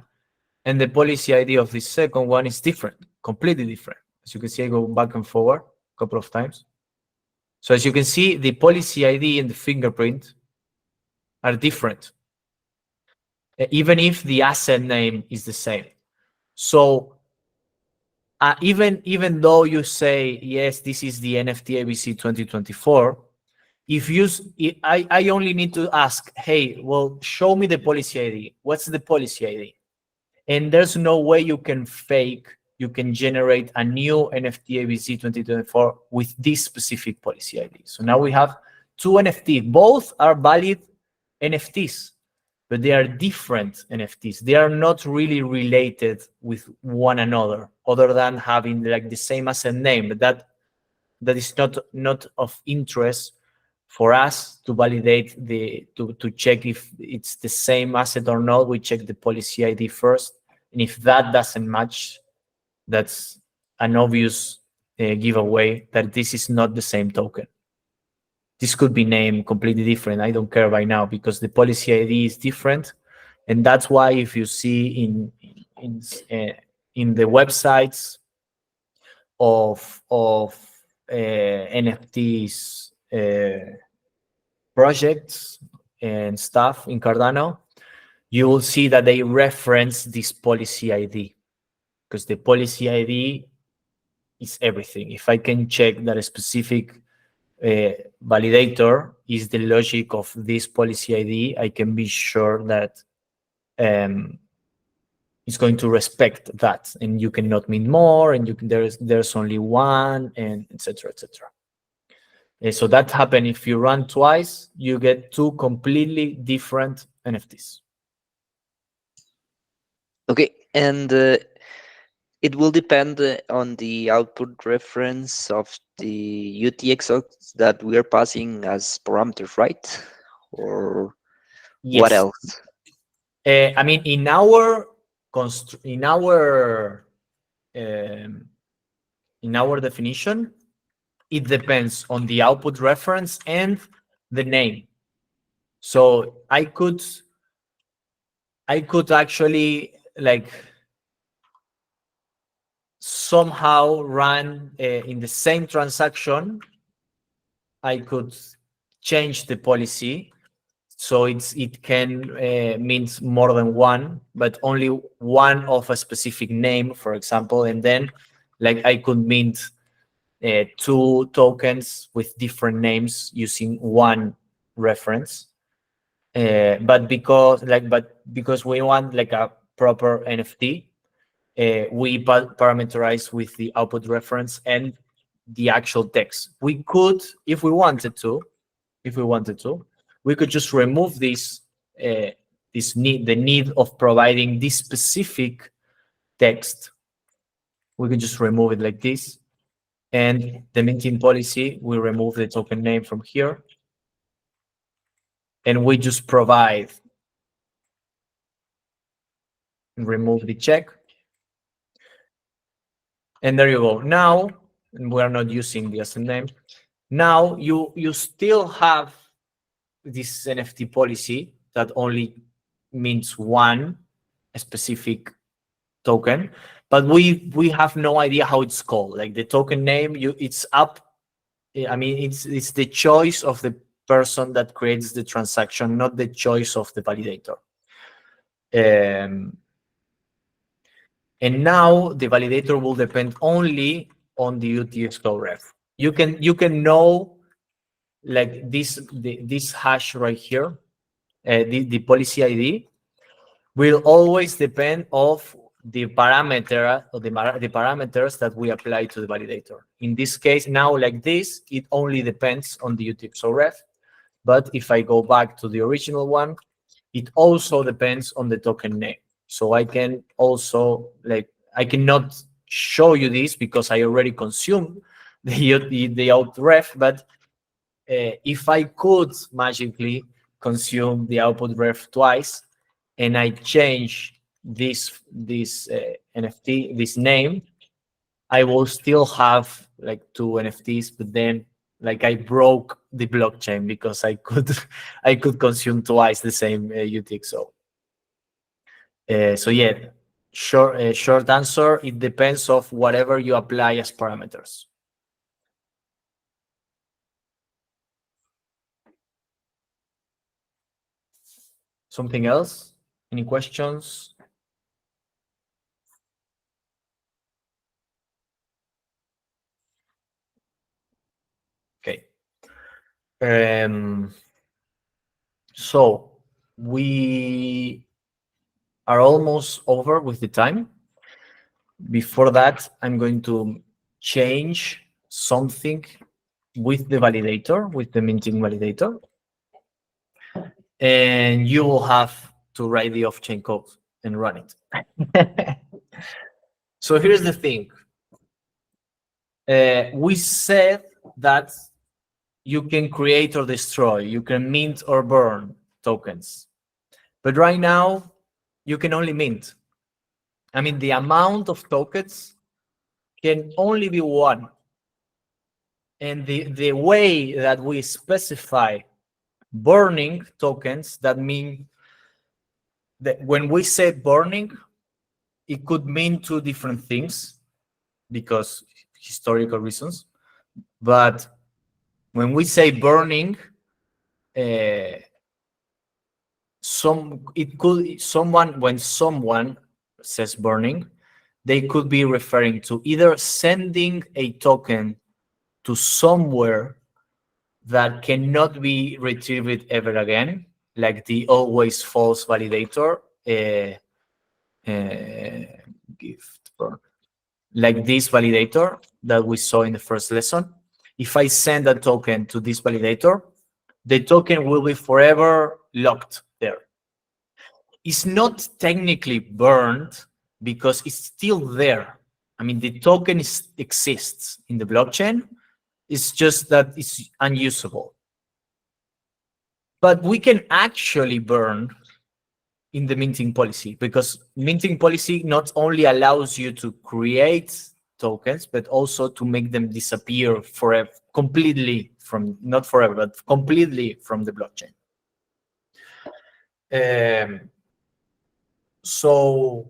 and the policy ID of the second one is different, completely different. As you can see, I go back and forward a couple of times. So as you can see, the policy ID and the fingerprint are different, even if the asset name is the same. So even though you say, yes, this is the NFT ABC 2024, if you, I only need to ask, hey, well, show me the policy ID. What's the policy ID? And there's no way you can generate a new NFT ABC 2024 with this specific policy ID. So now we have two NFTs. Both are valid NFTs, but they are different NFTs. They are not really related with one another, other than having like the same asset name. But that is not of interest for us to validate to check if it's the same asset or not. We check the policy ID first, and if that doesn't match, that's an obvious giveaway that this is not the same token. This could be named completely different. I don't care right now because the policy ID is different, and that's why if you see in the websites of NFTs projects and stuff in Cardano, you will see that they reference this policy ID, because the policy ID is everything. If I can check that a specific validator is the logic of this policy ID, I can be sure that it's going to respect that, and you cannot mint more, and there's only one, and etc. etc. So that happens if you run twice, you get two completely different NFTs. Okay, and it will depend on the output reference of the UTXOs that we are passing as parameters, right? Or Yes. what else? I mean, in our definition, it depends on the output reference and the name. So I could actually like somehow run in the same transaction. I could change the policy so it can means more than one, but only one of a specific name, for example, and then like I could mint two tokens with different names using one reference. But because we want like a proper NFT, we parameterize with the output reference and the actual text. We could, if we wanted to, we could just remove this the need of providing this specific text. We could just remove it like this, and the minting policy, we remove the token name from here, and we just provide and remove the check. And there you go. Now, and we are not using the asset name. Now you still have this NFT policy that only means one specific token, but we have no idea how it's called. Like the token name, it's up. I mean, it's the choice of the person that creates the transaction, not the choice of the validator. And now the validator will depend only on the UTXO ref. You can know like this hash right here, the policy ID will always depend of the parameter or the parameters that we apply to the validator. In this case, now like this, it only depends on the UTXO ref. But if I go back to the original one, it also depends on the token name. So I can also I cannot show you this because I already consumed the out ref, but if I could magically consume the output ref twice, and I change this NFT, this name, I will still have like 2 NFTs, but then like I broke the blockchain because I could I could consume twice the same UTXO. So yeah, short answer, it depends of whatever you apply as parameters. Something else? Any questions? Okay. So we are almost over with the time. Before that, I'm going to change something with the validator, with the minting validator. And you will have to write the off-chain code and run it. So here's the thing. We said that you can create or destroy, you can mint or burn tokens. But right now, you can only mint. I mean, the amount of tokens can only be one. And the way that we specify burning tokens, that mean that when we say burning, it could mean 2 different things because historical reasons. But when we say burning, when someone says burning, they could be referring to either sending a token to somewhere that cannot be retrieved ever again, like the always false validator, gift burn, like this validator that we saw in the first lesson. If I send a token to this validator, the token will be forever locked there. It's not technically burned because it's still there. I mean, the token exists in the blockchain. It's just that it's unusable. But we can actually burn in the minting policy, because minting policy not only allows you to create tokens, but also to make them disappear forever, completely from, not forever, but completely from the blockchain. So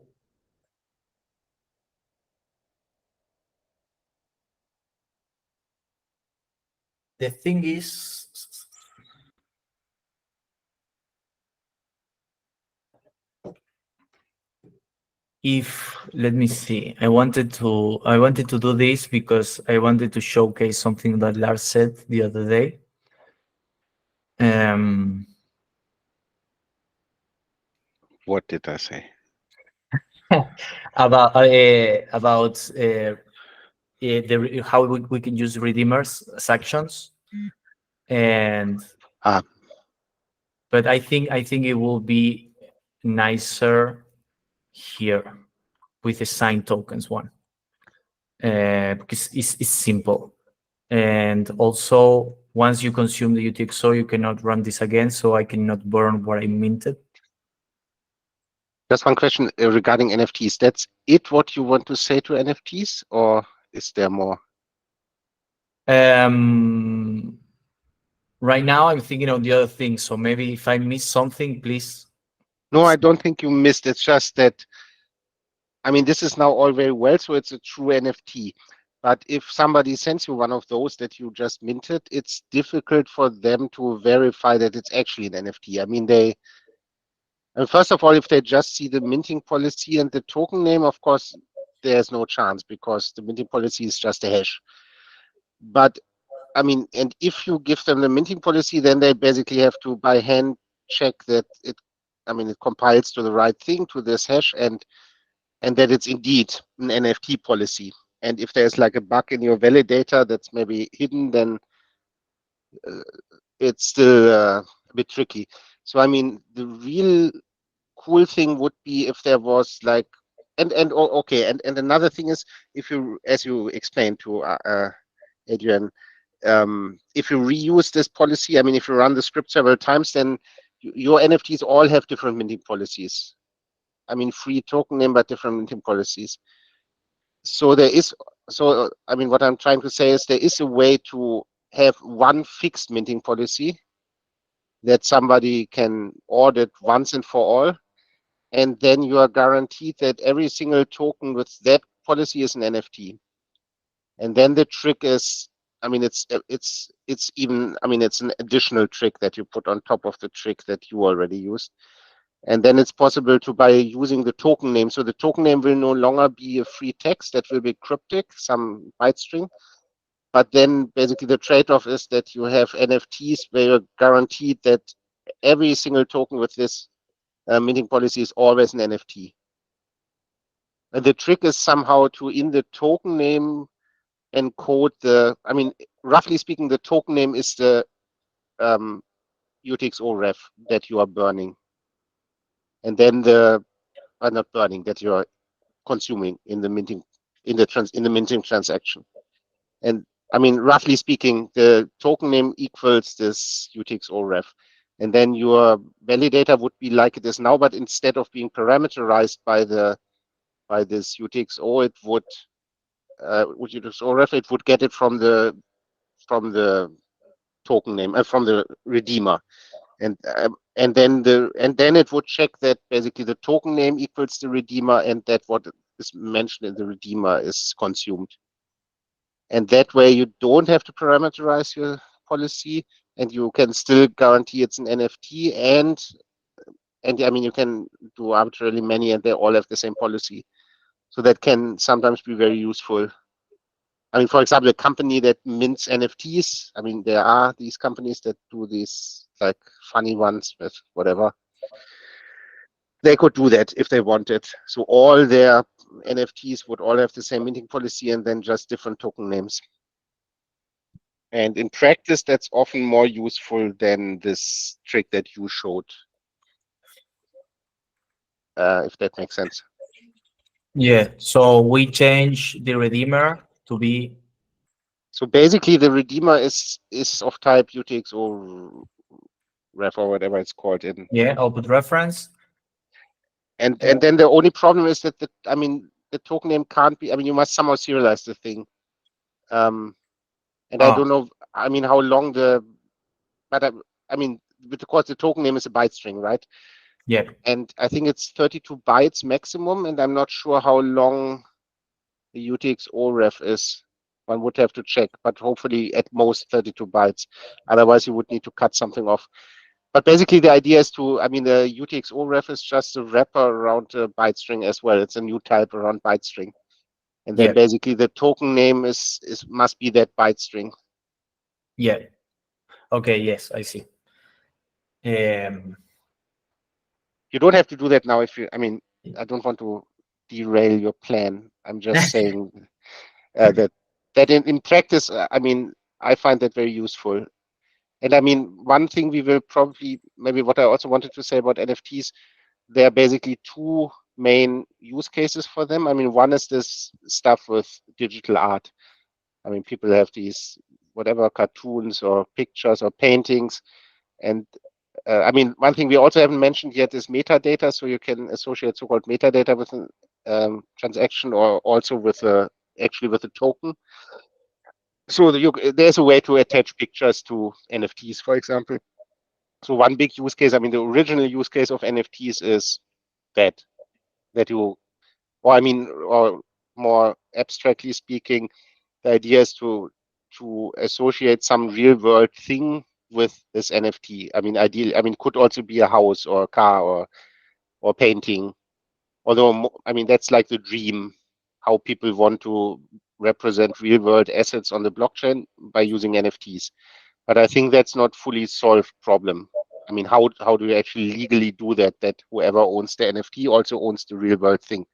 the thing is, let me see, I wanted to do this because I wanted to showcase something that Lars said the other day. What did I say? About how we can use redeemers as actions, and but I think it will be nicer here with the signed tokens one, because it's simple, and also once you consume the UTXO, you cannot run this again, so I cannot burn what I minted. Just one question regarding NFTs. That's it, what you want to say to NFTs, or is there more? Right now, I'm thinking of the other things, so maybe if I miss something, please. No, I don't think you missed. It's just that, I mean, this is now all very well, so it's a true NFT. But if somebody sends you one of those that you just minted, it's difficult for them to verify that it's actually an NFT. I mean, first of all, if they just see the minting policy and the token name, of course, there's no chance because the minting policy is just a hash. But I mean, and if you give them the minting policy, then they basically have to by hand check that it compiles to the right thing, to this hash, and that it's indeed an NFT policy. And if there's like a bug in your validator that's maybe hidden, then it's still a bit tricky. So I mean, the real cool thing would be if there was like, and another thing is, if you, as you explained to Adrian, if you reuse this policy, I mean, if you run the script several times, then your NFTs all have different minting policies. I mean, free token name, but different minting policies. So I mean, what I'm trying to say is there is a way to have one fixed minting policy that somebody can audit once and for all. And then you are guaranteed that every single token with that policy is an NFT. And then the trick is, I mean, it's even, I mean, it's an additional trick that you put on top of the trick that you already used. And then it's possible to, by using the token name. So the token name will no longer be a free text that will be cryptic, some byte string. But then basically the trade-off is that you have NFTs where you're guaranteed that every single token with this minting policy is always an NFT. And the trick is somehow to, in the token name, encode the, I mean, roughly speaking, the token name is the UTXO ref that you are burning. And then not burning, that you are consuming in the minting, in the minting transaction. And I mean, roughly speaking, the token name equals this UTXO ref. And then your validator would be like it is now, but instead of being parameterized by this UTXO, it would UTXO ref, it would get it from the token name, from the redeemer. And then it would check that basically the token name equals the redeemer and that what is mentioned in the redeemer is consumed. And that way you don't have to parameterize your policy and you can still guarantee it's an NFT and I mean, you can do arbitrarily many and they all have the same policy. So that can sometimes be very useful. I mean, for example, a company that mints NFTs, I mean, there are these companies that do these like funny ones with whatever. They could do that if they wanted. So all their NFTs would all have the same minting policy and then just different token names. And in practice, that's often more useful than this trick that you showed, if that makes sense. Yeah, so we change the redeemer to be, So basically, the redeemer is of type UTXO ref or whatever it's called in. yeah, output reference. And then the only problem is that the token name can't be. I mean, you must somehow serialize the thing. And I don't know. I mean, how long but I mean, because the token name is a byte string, right? Yeah. And I think it's 32 bytes maximum, and I'm not sure how long the UTXO ref is. One would have to check, but hopefully at most 32 bytes. Otherwise, you would need to cut something off. But basically, the idea is the UTXO ref is just a wrapper around a byte string as well. It's a new type around byte string. And then basically the token name must be that byte string. Yeah. Okay, yes, I see. You don't have to do that now I mean, I don't want to derail your plan. I'm just saying that in practice, I mean, I find that very useful. And I mean, one thing we will probably, maybe what I also wanted to say about NFTs, there are basically two main use cases for them. I mean, one is this stuff with digital art. I mean, people have these whatever cartoons or pictures or paintings. And I mean, one thing we also haven't mentioned yet is metadata. So you can associate so-called metadata with a transaction or also with a token. So there's a way to attach pictures to NFTs, for example. So one big use case, I mean, the original use case of NFTs is that you, or more abstractly speaking, the idea is to associate some real world thing with this NFT. I mean, ideally, I mean, could also be a house or a car or painting. Although, I mean, that's like the dream, how people want to represent real world assets on the blockchain by using NFTs. But I think that's not fully solved problem. I mean, how do you actually legally do that whoever owns the NFT also owns the real world thing?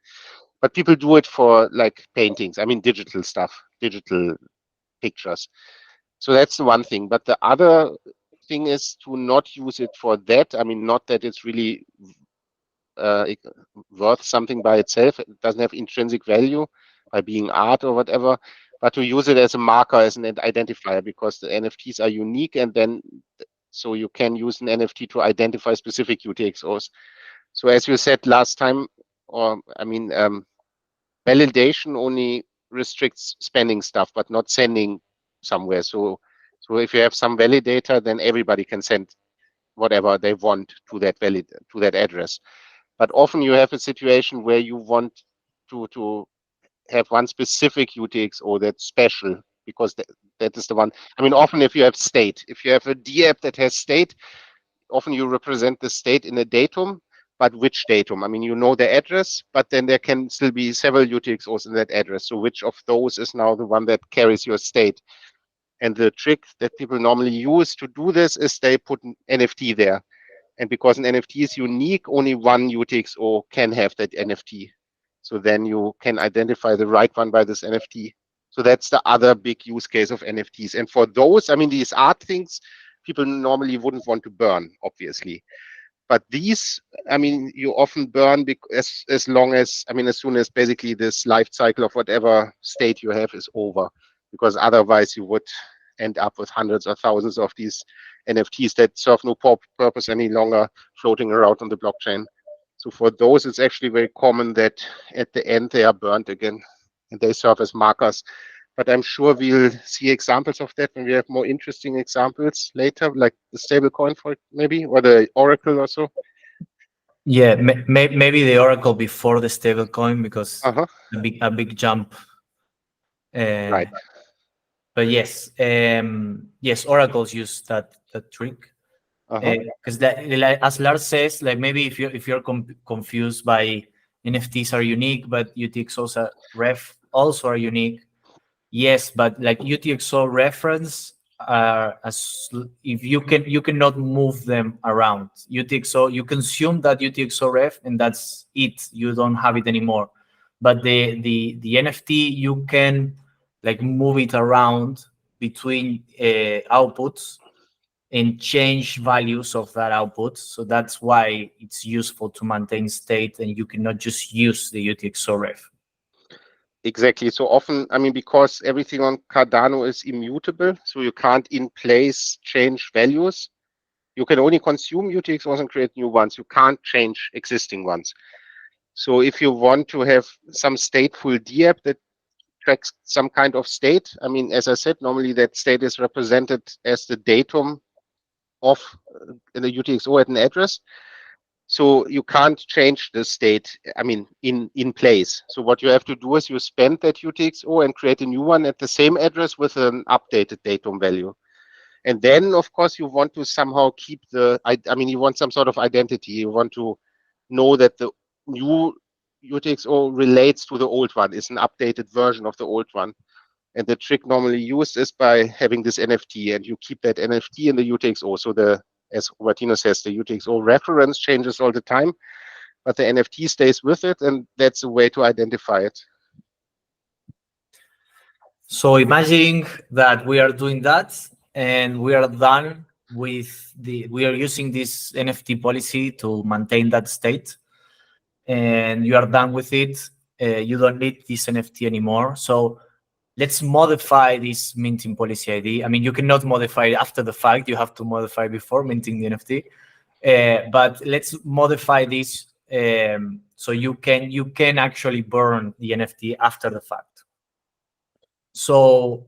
But people do it for like paintings. I mean, digital stuff, digital pictures. So that's the one thing. But the other thing is to not use it for that. I mean, not that it's really worth something by itself. It doesn't have intrinsic value by being art or whatever. but to use it as a marker, as an identifier, because the NFTs are unique, and then so you can use an NFT to identify specific UTXOs. So as you said last time, or I mean, validation only restricts spending stuff, but not sending somewhere. So if you have some validator, then everybody can send whatever they want to that address. But often you have a situation where you want to have one specific UTXO that's special, because that is the one. I mean, often if you have state, if you have a DApp that has state, often you represent the state in a datum, but which datum? I mean, you know the address, but then there can still be several UTXOs in that address. So which of those is now the one that carries your state? And the trick that people normally use to do this is they put an NFT there. And because an NFT is unique, only one UTXO can have that NFT. So then you can identify the right one by this NFT. So that's the other big use case of NFTs. And for those, I mean, these art things, people normally wouldn't want to burn, obviously. But these, I mean, you often burn as long as, I mean, as soon as basically this life cycle of whatever state you have is over, because otherwise you would end up with hundreds or thousands of these NFTs that serve no purpose any longer floating around on the blockchain. So for those, it's actually very common that at the end they are burnt again and they serve as markers. But I'm sure we'll see examples of that when we have more interesting examples later, like the stablecoin, for maybe, or the Oracle or so. Yeah, maybe the Oracle before the stablecoin, because Uh-huh. a big jump. Right. But yes, yes, Oracles use that trick. Because like, as Lars says, like maybe if you're confused by NFTs are unique, but UTXOs are also are unique. Yes, but like UTXO reference are if you cannot move them around. UTXO, you consume that UTXO ref and that's it. You don't have it anymore. But the NFT, you can like move it around between outputs and change values of that output. So that's why it's useful to maintain state, and you cannot just use the UTXO ref. Exactly. So often, I mean, because everything on Cardano is immutable, so you can't in place change values. You can only consume UTXOs and create new ones. You can't change existing ones. So if you want to have some stateful DApp that tracks some kind of state, I mean, as I said, normally that state is represented as the datum of the UTXO at an address. So you can't change the state, I mean, in place. So what you have to do is you spend that UTXO and create a new one at the same address with an updated datum value. And then, of course, you want to somehow keep I mean, you want some sort of identity. You want to know that the new UTXO relates to the old one, is an updated version of the old one. And the trick normally used is by having this NFT, and you keep that NFT in the UTXO. So as Martino says, the UTXO reference changes all the time, but the NFT stays with it, and that's a way to identify it. So imagine that we are doing that, and we are done with we are using this NFT policy to maintain that state, and you are done with it. You don't need this NFT anymore. So let's modify this minting policy ID. I mean, you cannot modify it after the fact. You have to modify before minting the NFT. But let's modify this so you can actually burn the NFT after the fact. So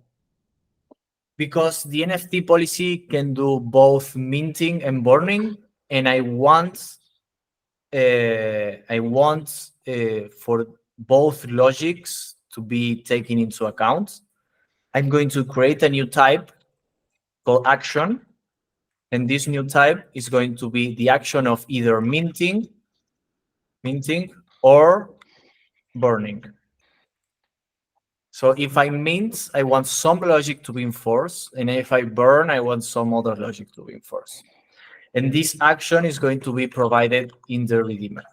because the NFT policy can do both minting and burning, and I want for both logics to be taken into account, I'm going to create a new type called action. And this new type is going to be the action of either minting or burning. So if I mint, I want some logic to be enforced. And if I burn, I want some other logic to be enforced. And this action is going to be provided in the redeemer.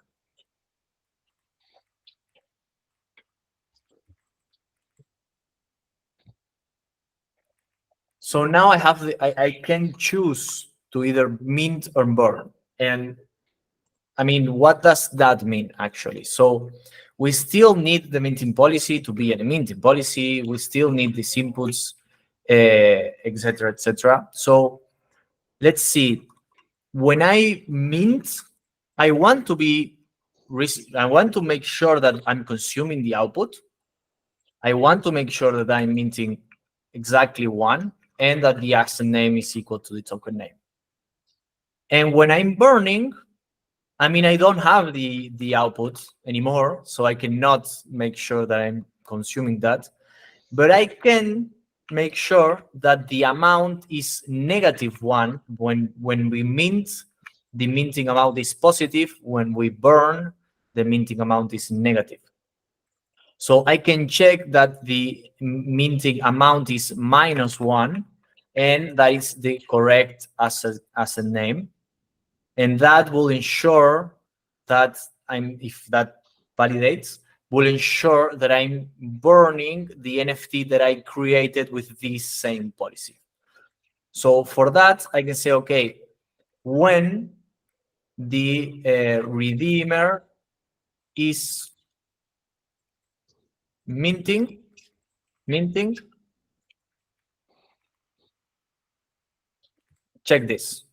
So now I have I can choose to either mint or burn. And I mean, what does that mean actually? So We still need the minting policy to be a minting policy. We still need these inputs, etc., etc. So let's see. When I mint, I want to make sure that I'm consuming the output. I want to make sure that I'm minting exactly 1 and that the asset name is equal to the token name. And when I'm burning, I mean, I don't have the output anymore, so I cannot make sure that I'm consuming that. But I can make sure that the amount is -1 when we mint. The minting amount is positive. When we burn, the minting amount is negative. So I can check that the minting amount is -1, and that is the correct asset name. And that will ensure that if that validates, will ensure that I'm burning the NFT that I created with this same policy. So for that, I can say, okay, when the redeemer is minting, check this.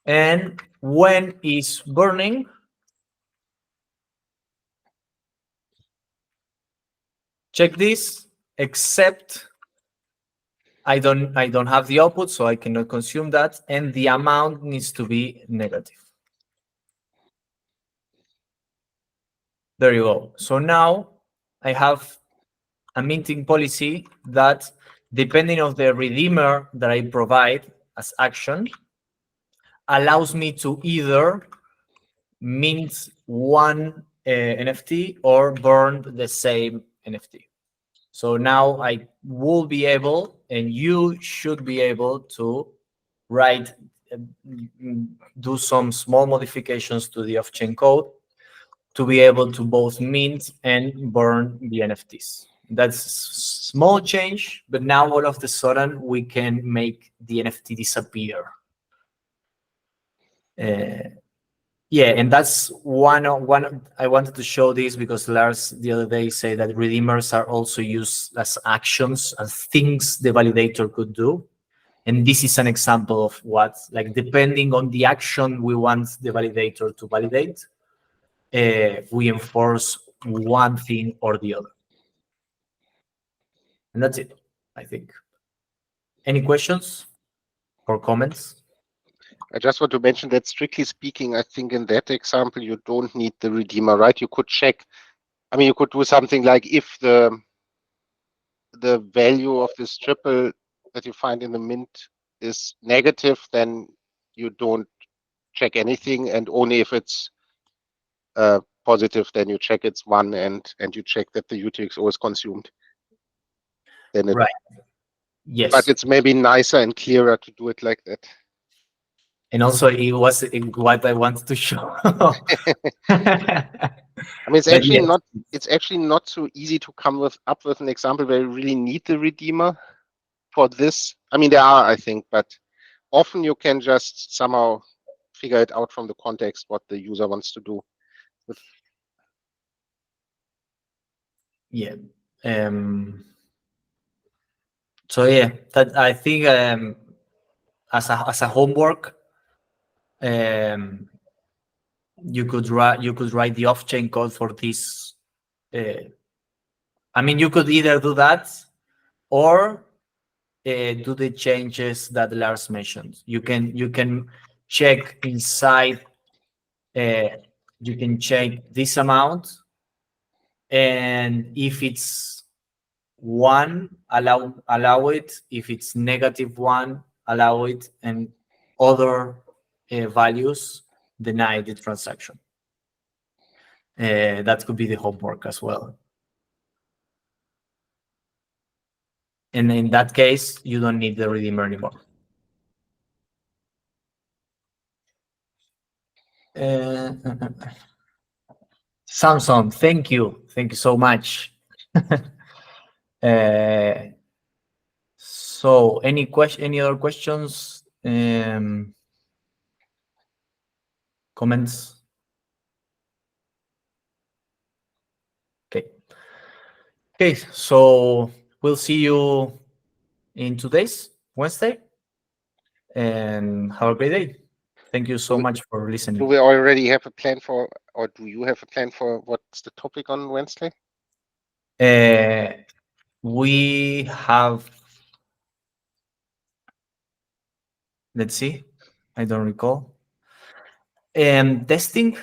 And when is burning, check this, except I don't have the output, so I cannot consume that, and the amount needs to be negative. There you go. So now I have a minting policy that, depending on the redeemer that I provide as action, allows me to either mint 1 NFT or burn the same NFT. So now I will be able, and you should be able to do some small modifications to the off-chain code to be able to both mint and burn the NFTs. That's a small change, but now all of a sudden we can make the NFT disappear. Yeah, and that's one. I wanted to show this because Lars the other day said that redeemers are also used as actions, as things the validator could do. And this is an example of what, like, depending on the action we want the validator to validate, we enforce one thing or the other. And that's it, I think. Any questions or comments? I just want to mention that, strictly speaking, I think in that example, you don't need the redeemer, right? You could check. I mean, you could do something like, if the value of this triple that you find in the mint is negative, then you don't check anything, and only if it's positive, then you check it's 1, and you check that the UTXO is consumed. Then it, Right. Yes. but it's maybe nicer and clearer to do it like that. And also, it was what I wanted to show. I mean, it's But actually yes. not. It's actually not so easy to come up with an example where you really need the redeemer for this. I mean, there are, I think, but often you can just somehow figure it out from the context what the user wants to do. Yeah. So yeah, that I think as a homework, you could write the off-chain code for this. I mean, you could either do that or do the changes that Lars mentioned. You can check inside. You can check this amount, and if it's 1, allow it. If it's -1, allow it, and other values, deny the transaction. That could be the homework as well. And in that case, you don't need the redeemer anymore. Samson, thank you so much. So any other questions, comments? Okay, so we'll see you in 2 days, Wednesday, and have a great day. Thank you so Do we- much for Do listening. we already have a plan for, or do you have a plan for what's the topic on Wednesday? We have, let's see, I don't recall. Testing,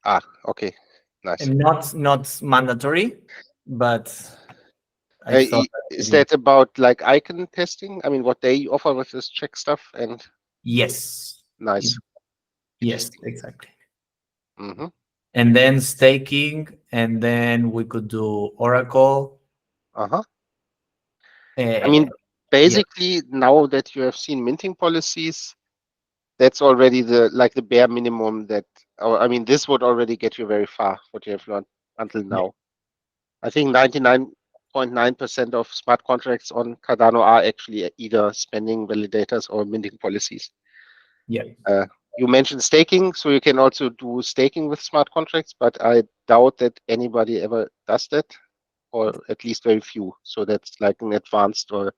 Ah, okay, nice. not mandatory, but I thought Is that about like icon testing? I mean, what they offer with this check stuff, and yes, nice. yes, exactly. Hmm. And then staking, and then we could do Oracle. Uh-huh. Uh, I mean, basically, now that you have seen minting policies, that's already the bare minimum that, or I mean, this would already get you very far, what you have learned until now. I think 99.9% of smart contracts on Cardano are actually either spending validators or minting policies. yeah, You mentioned staking, so you can also do staking with smart contracts, but I doubt that anybody ever does that, or at least very few. So that's like an advanced or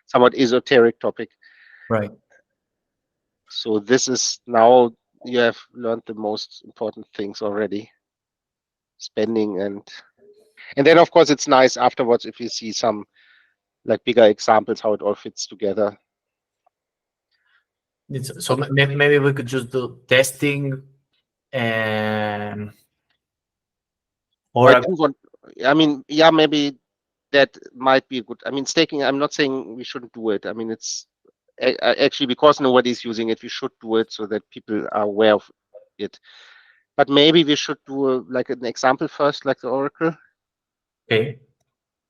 somewhat esoteric topic. right. So this is now you have learned the most important things already. Spending and then of course it's nice afterwards if you see some like bigger examples how it all fits together. So maybe we could just do testing and Or I Oracle. do want, I mean, yeah, maybe that might be good. I mean, staking, I'm not saying we shouldn't do it. I mean, it's actually because nobody's using it, we should do it so that people are aware of it. But maybe we should do like an example first, like the Oracle. Okay.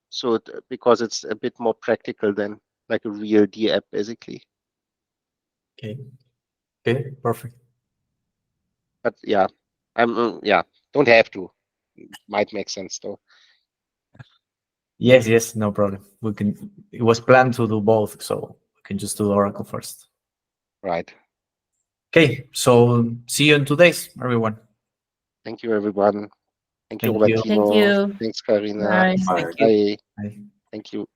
So because it's a bit more practical than like a real D app, basically. Okay. Okay. Perfect. But yeah, yeah, don't have to. Might make sense though. Yes. Yes. No problem. We can. It was planned to do both, so we can just do Oracle first. Right. Okay. So see you in 2 days, everyone. Thank you, everyone. Thank you, Thank you. Thank Robertino. you. Thanks, Karina. Bye. Thank you. Bye. Bye. Thank you.